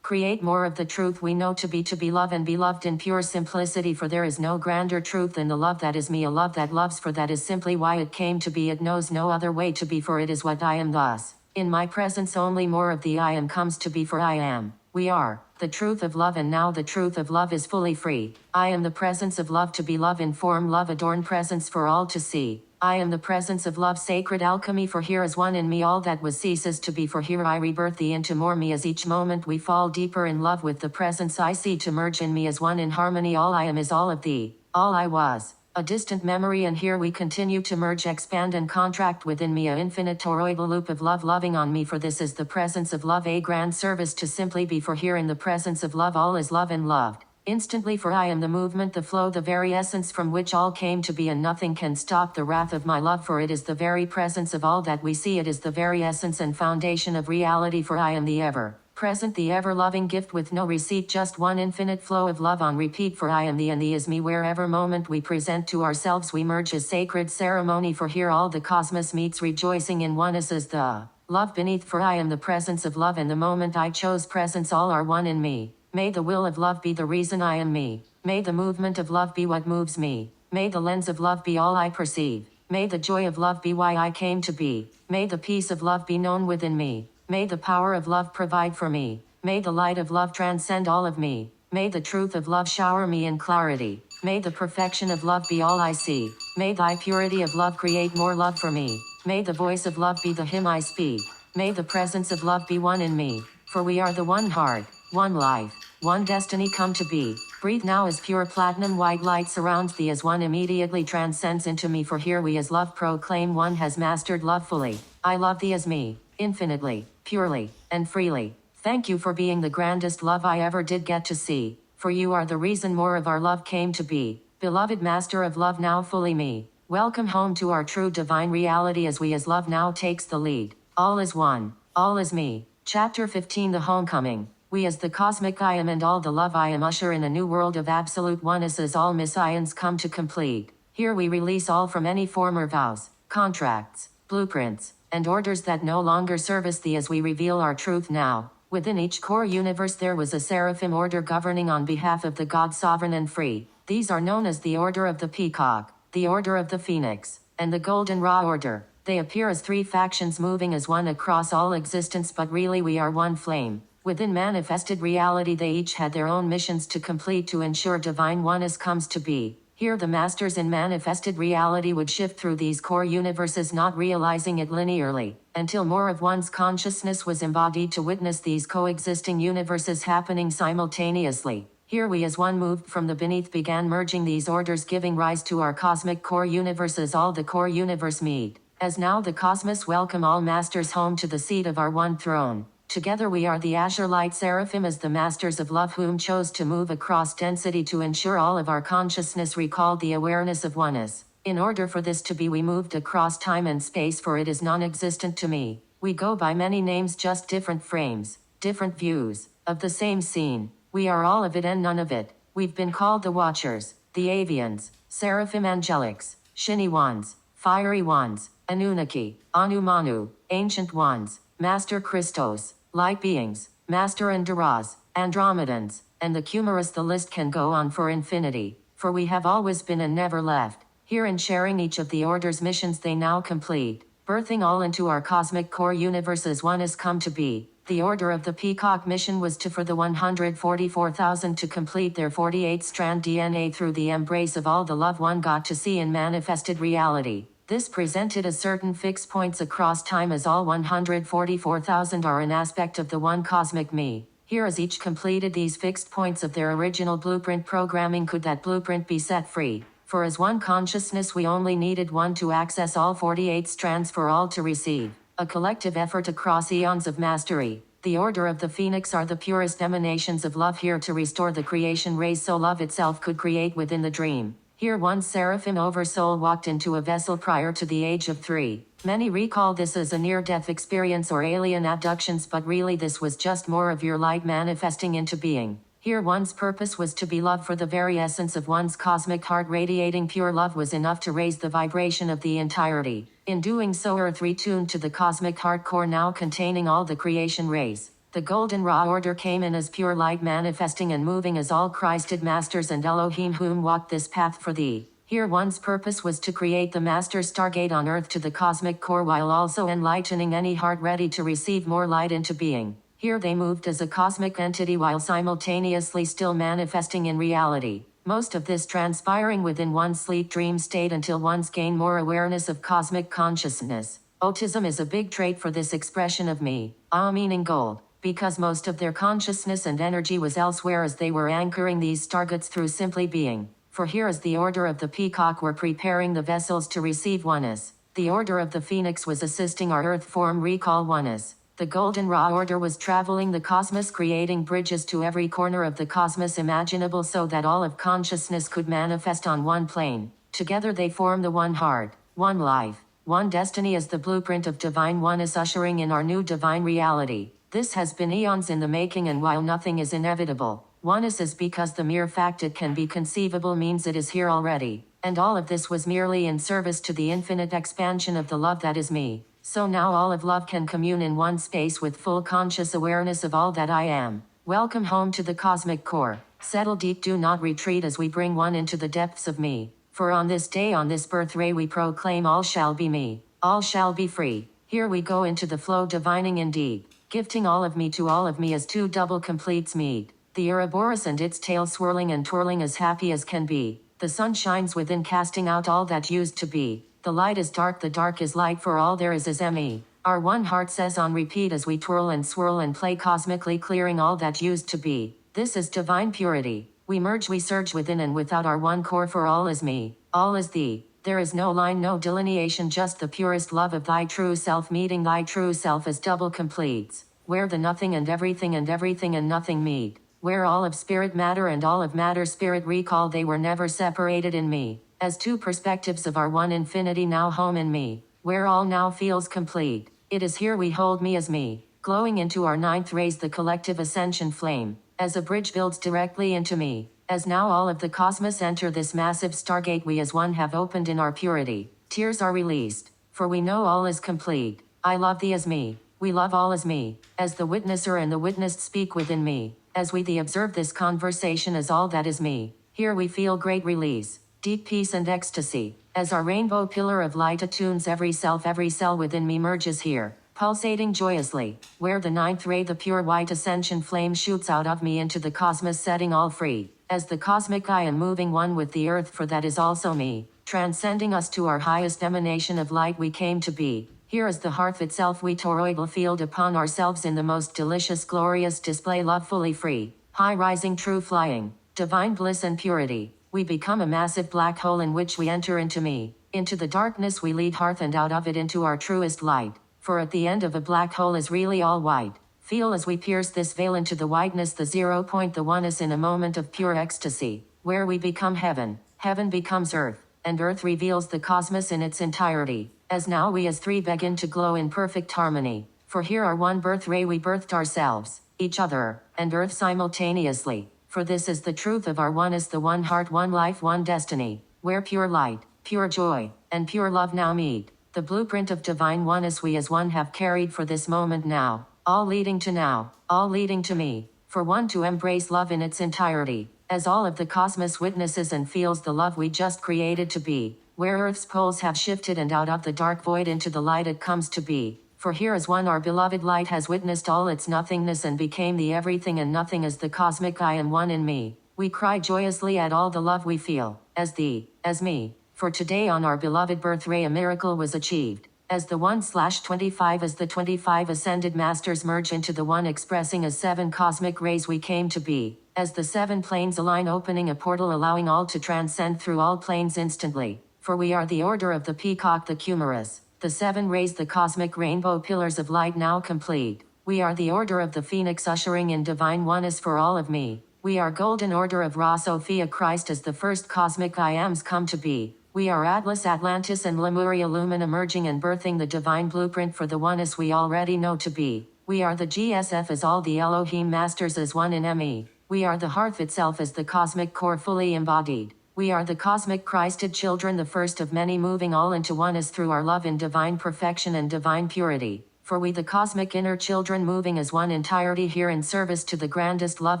Speaker 1: create more of the truth we know to be love and be loved in pure simplicity, for there is no grander truth than the love that is me, a love that loves, for that is simply why it came to be. It knows no other way to be, for it is what I am. Thus, in my presence only more of the I am comes to be, for I am, we are, the truth of love, and now the truth of love is fully free. I am the presence of love to be love in form, love adorned presence for all to see. I am the presence of love, sacred alchemy, for here is one in me all that was ceases to be, for here I rebirth thee into more me, as each moment we fall deeper in love with the presence I see to merge in me as one in harmony. All I am is all of thee, all I was, a distant memory, and here we continue to merge, expand and contract within me, a infinite toroidal loop of love loving on me, for this is the presence of love, a grand service to simply be, for here in the presence of love all is love and loved instantly, for I am the movement, the flow, the very essence from which all came to be, and nothing can stop the wrath of my love, for it is the very presence of all that we see, it is the very essence and foundation of reality, for I am the ever present, the ever-loving gift with no receipt, just one infinite flow of love on repeat, for I am the and the is me, wherever moment we present to ourselves we merge as sacred ceremony, for here all the cosmos meets, rejoicing in oneness as the love beneath, for I am the presence of love, and the moment I chose presence all are one in me. May the will of love be the reason I am me. May the movement of love be what moves me. May the lens of love be all I perceive. May the joy of love be why I came to be. May the peace of love be known within me. May the power of love provide for me. May the light of love transcend all of me. May the truth of love shower me in clarity. May the perfection of love be all I see. May thy purity of love create more love for me. May the voice of love be the hymn I speak. May the presence of love be one in me. For we are the one heart, one life, one destiny come to be. Breathe now as pure platinum white light surrounds thee, as one immediately transcends into me, for here we as love proclaim one has mastered love fully. I love thee as me, infinitely, purely, and freely. Thank you for being the grandest love I ever did get to see, for you are the reason more of our love came to be. Beloved master of love, now fully me. Welcome home to our true divine reality, as we as love now takes the lead. All is one, all is me. Chapter 15, The Homecoming. We as the cosmic I am and all the love I am usher in a new world of absolute oneness as all messiahs come to complete. Here we release all from any former vows, contracts, blueprints, and orders that no longer service thee, as we reveal our truth now. Within each core universe there was a seraphim order governing on behalf of the God sovereign and free. These are known as the Order of the Peacock, the Order of the Phoenix, and the Golden Ra Order. They appear as three factions moving as one across all existence, but really we are one flame. Within manifested reality they each had their own missions to complete to ensure divine oneness comes to be. Here the masters in manifested reality would shift through these core universes, not realizing it linearly, until more of one's consciousness was embodied to witness these coexisting universes happening simultaneously. Here we as one moved from the beneath, began merging these orders, giving rise to our cosmic core universes. All the core universe meet, as now the cosmos welcome all masters home to the seat of our one throne. Together we are the Azure Light Seraphim as the masters of love, whom chose to move across density to ensure all of our consciousness recalled the awareness of oneness. In order for this to be, we moved across time and space, for it is non-existent to me. We go by many names, just different frames, different views, of the same scene. We are all of it and none of it. We've been called the Watchers, the Avians, Seraphim Angelics, Shini Ones, Fiery Ones, Anunnaki, Anu Manu, Ancient Ones, Master Christos, Light Beings, Master Andaras, Andromedans, and the Cumerus. The list can go on for infinity, for we have always been and never left. Here in sharing each of the Order's missions they now complete, birthing all into our cosmic core universe as one has come to be. The order of the Peacock mission was for the 144,000 to complete their 48-strand DNA through the embrace of all the love one got to see in manifested reality. This presented a certain fixed points across time, as all 144,000 are an aspect of the one cosmic me. Here, as each completed these fixed points of their original blueprint programming, could that blueprint be set free. For as one consciousness we only needed one to access all 48 strands for all to receive. A collective effort across eons of mastery. The order of the Phoenix are the purest emanations of love here to restore the creation rays so love itself could create within the dream. Here one seraphim oversoul walked into a vessel prior to the age of 3. Many recall this as a near-death experience or alien abductions, but really this was just more of your light manifesting into being. Here one's purpose was to be love, for the very essence of one's cosmic heart radiating pure love was enough to raise the vibration of the entirety. In doing so, Earth retuned to the cosmic heart core now containing all the creation rays. The golden raw order came in as pure light manifesting and moving as all Christed masters and Elohim whom walked this path for thee. Here one's purpose was to create the master stargate on Earth to the cosmic core, while also enlightening any heart ready to receive more light into being. Here they moved as a cosmic entity while simultaneously still manifesting in reality. Most of this transpiring within one's sleep dream state until one's gain more awareness of cosmic consciousness. Autism is a big trait for this expression of me, meaning gold, because most of their consciousness and energy was elsewhere as they were anchoring these stargates through simply being. For here as the order of the Peacock were preparing the vessels to receive oneness, the order of the Phoenix was assisting our Earth form recall oneness. The golden raw order was traveling the cosmos, creating bridges to every corner of the cosmos imaginable so that all of consciousness could manifest on one plane. Together they form the one heart, one life, one destiny as the blueprint of divine oneness ushering in our new divine reality. This has been eons in the making, and while nothing is inevitable, oneness is because the mere fact it can be conceivable means it is here already. And all of this was merely in service to the infinite expansion of the love that is me. So now all of love can commune in one space with full conscious awareness of all that I am. Welcome home to the cosmic core. Settle deep, do not retreat as we bring one into the depths of me. For on this day, on this birth ray, we proclaim all shall be me. All shall be free. Here we go into the flow divining indeed. Gifting all of me to all of me as two double completes meet. The Ouroboros and its tail swirling and twirling as happy as can be. The sun shines within, casting out all that used to be. The light is dark, the dark is light, for all there is me. Our one heart says on repeat as we twirl and swirl and play cosmically, clearing all that used to be. This is divine purity. We merge, we surge within and without our one core, for all is me, all is thee. There is no line, no delineation, just the purest love of thy true self meeting thy true self as double completes. Where the nothing and everything and nothing meet. Where all of spirit matter and all of matter spirit recall, they were never separated in me. As two perspectives of our one infinity now home in me. Where all now feels complete. It is here we hold me as me. Glowing into our ninth rays, the collective ascension flame. As a bridge builds directly into me. As now all of the cosmos enter this massive stargate, we as one have opened in our purity. Tears are released. For we know all is complete. I love thee as me. We love all as me. As the witnesser and the witnessed speak within me. As we the observe this conversation as all that is me. Here we feel great release. Deep peace and ecstasy. As our rainbow pillar of light attunes every cell within me merges here. Pulsating joyously. Where the ninth ray, the pure white ascension flame, shoots out of me into the cosmos, setting all free. As the cosmic I am moving one with the earth, for that is also me. Transcending us to our highest emanation of light we came to be. Here is the hearth itself, we toroidal field upon ourselves in the most delicious glorious display, love fully free. High rising true flying. Divine bliss and purity. We become a massive black hole in which we enter into me. Into the darkness we lead hearth, and out of it into our truest light. For at the end of a black hole is really all white. Feel as we pierce this veil into the whiteness, the 0 point, the oneness in a moment of pure ecstasy. Where we become heaven. Heaven becomes earth. And earth reveals the cosmos in its entirety. As now we as three begin to glow in perfect harmony. For here our one birth ray, we birthed ourselves, each other, and earth simultaneously. For this is the truth of our oneness, the one heart, one life, one destiny. Where pure light, pure joy, and pure love now meet. The blueprint of divine oneness we as one have carried for this moment now. All leading to now, all leading to me. For one to embrace love in its entirety. As all of the cosmos witnesses and feels the love we just created to be. Where earth's poles have shifted and out of the dark void into the light it comes to be. For here is one, our beloved light has witnessed all its nothingness and became the everything and nothing as the cosmic I am one in me. We cry joyously at all the love we feel, as thee, as me. For today on our beloved birthray a miracle was achieved. As the 1/25 as the 25 ascended masters merge into the one expressing as 7 cosmic rays we came to be. As the 7 planes align opening a portal allowing all to transcend through all planes instantly. For we are the order of the peacock the cumarus. The 7 rays the cosmic rainbow pillars of light now complete. We are the order of the phoenix ushering in divine oneness for all of me. We are golden order of Ra Sophia Christ as the first cosmic I ams come to be. We are Atlas Atlantis and Lemuria Lumen emerging and birthing the divine blueprint for the oneness we already know to be. We are the GSF as all the Elohim masters as one in ME. We are the hearth itself as the cosmic core fully embodied. We are the cosmic Christed children, the first of many, moving all into oneness through our love in divine perfection and divine purity. For we the cosmic inner children moving as one entirety here in service to the grandest love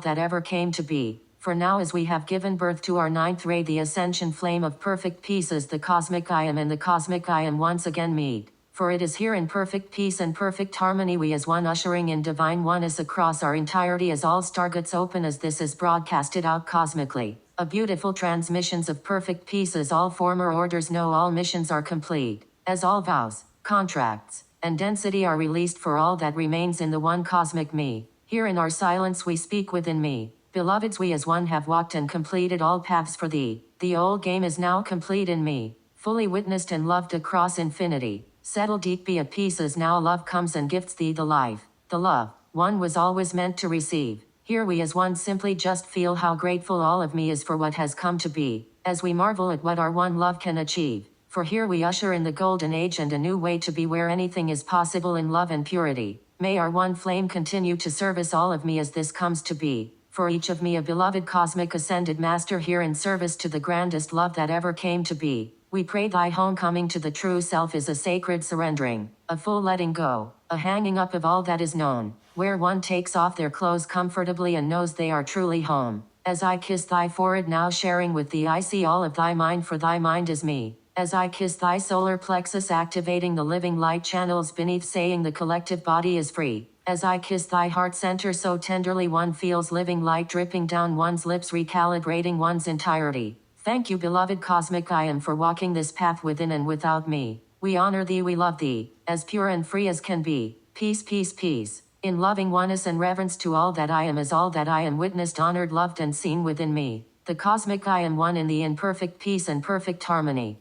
Speaker 1: that ever came to be. For now as we have given birth to our 9th ray, the ascension flame of perfect peace, as the cosmic I am and the cosmic I am once again meet. For it is here in perfect peace and perfect harmony we as one ushering in divine oneness across our entirety as all stargates open as this is broadcasted out cosmically. A beautiful transmissions of perfect peace as all former orders know all missions are complete. As all vows, contracts, and density are released for all that remains in the one cosmic me. Here in our silence we speak within me. Beloveds, we as one have walked and completed all paths for thee. The old game is now complete in me. Fully witnessed and loved across infinity. Settle deep, be at peace as now love comes and gifts thee the life. The love, one was always meant to receive. Here we as one simply just feel how grateful all of me is for what has come to be. As we marvel at what our one love can achieve. For here we usher in the golden age and a new way to be where anything is possible in love and purity. May our one flame continue to service all of me as this comes to be. For each of me a beloved cosmic ascended master here in service to the grandest love that ever came to be. We pray thy homecoming to the true self is a sacred surrendering, a full letting go, a hanging up of all that is known, where one takes off their clothes comfortably and knows they are truly home. As I kiss thy forehead now sharing with thee I see all of thy mind, for thy mind is me. As I kiss thy solar plexus activating the living light channels beneath saying the collective body is free. As I kiss thy heart center so tenderly one feels living light dripping down one's lips recalibrating one's entirety. Thank you beloved cosmic I am for walking this path within and without me. We honor thee, we love thee, as pure and free as can be. Peace, peace, peace. In loving oneness and reverence to all that I am as all that I am witnessed, honored, loved and seen within me. The cosmic I am one in the imperfect peace and perfect harmony.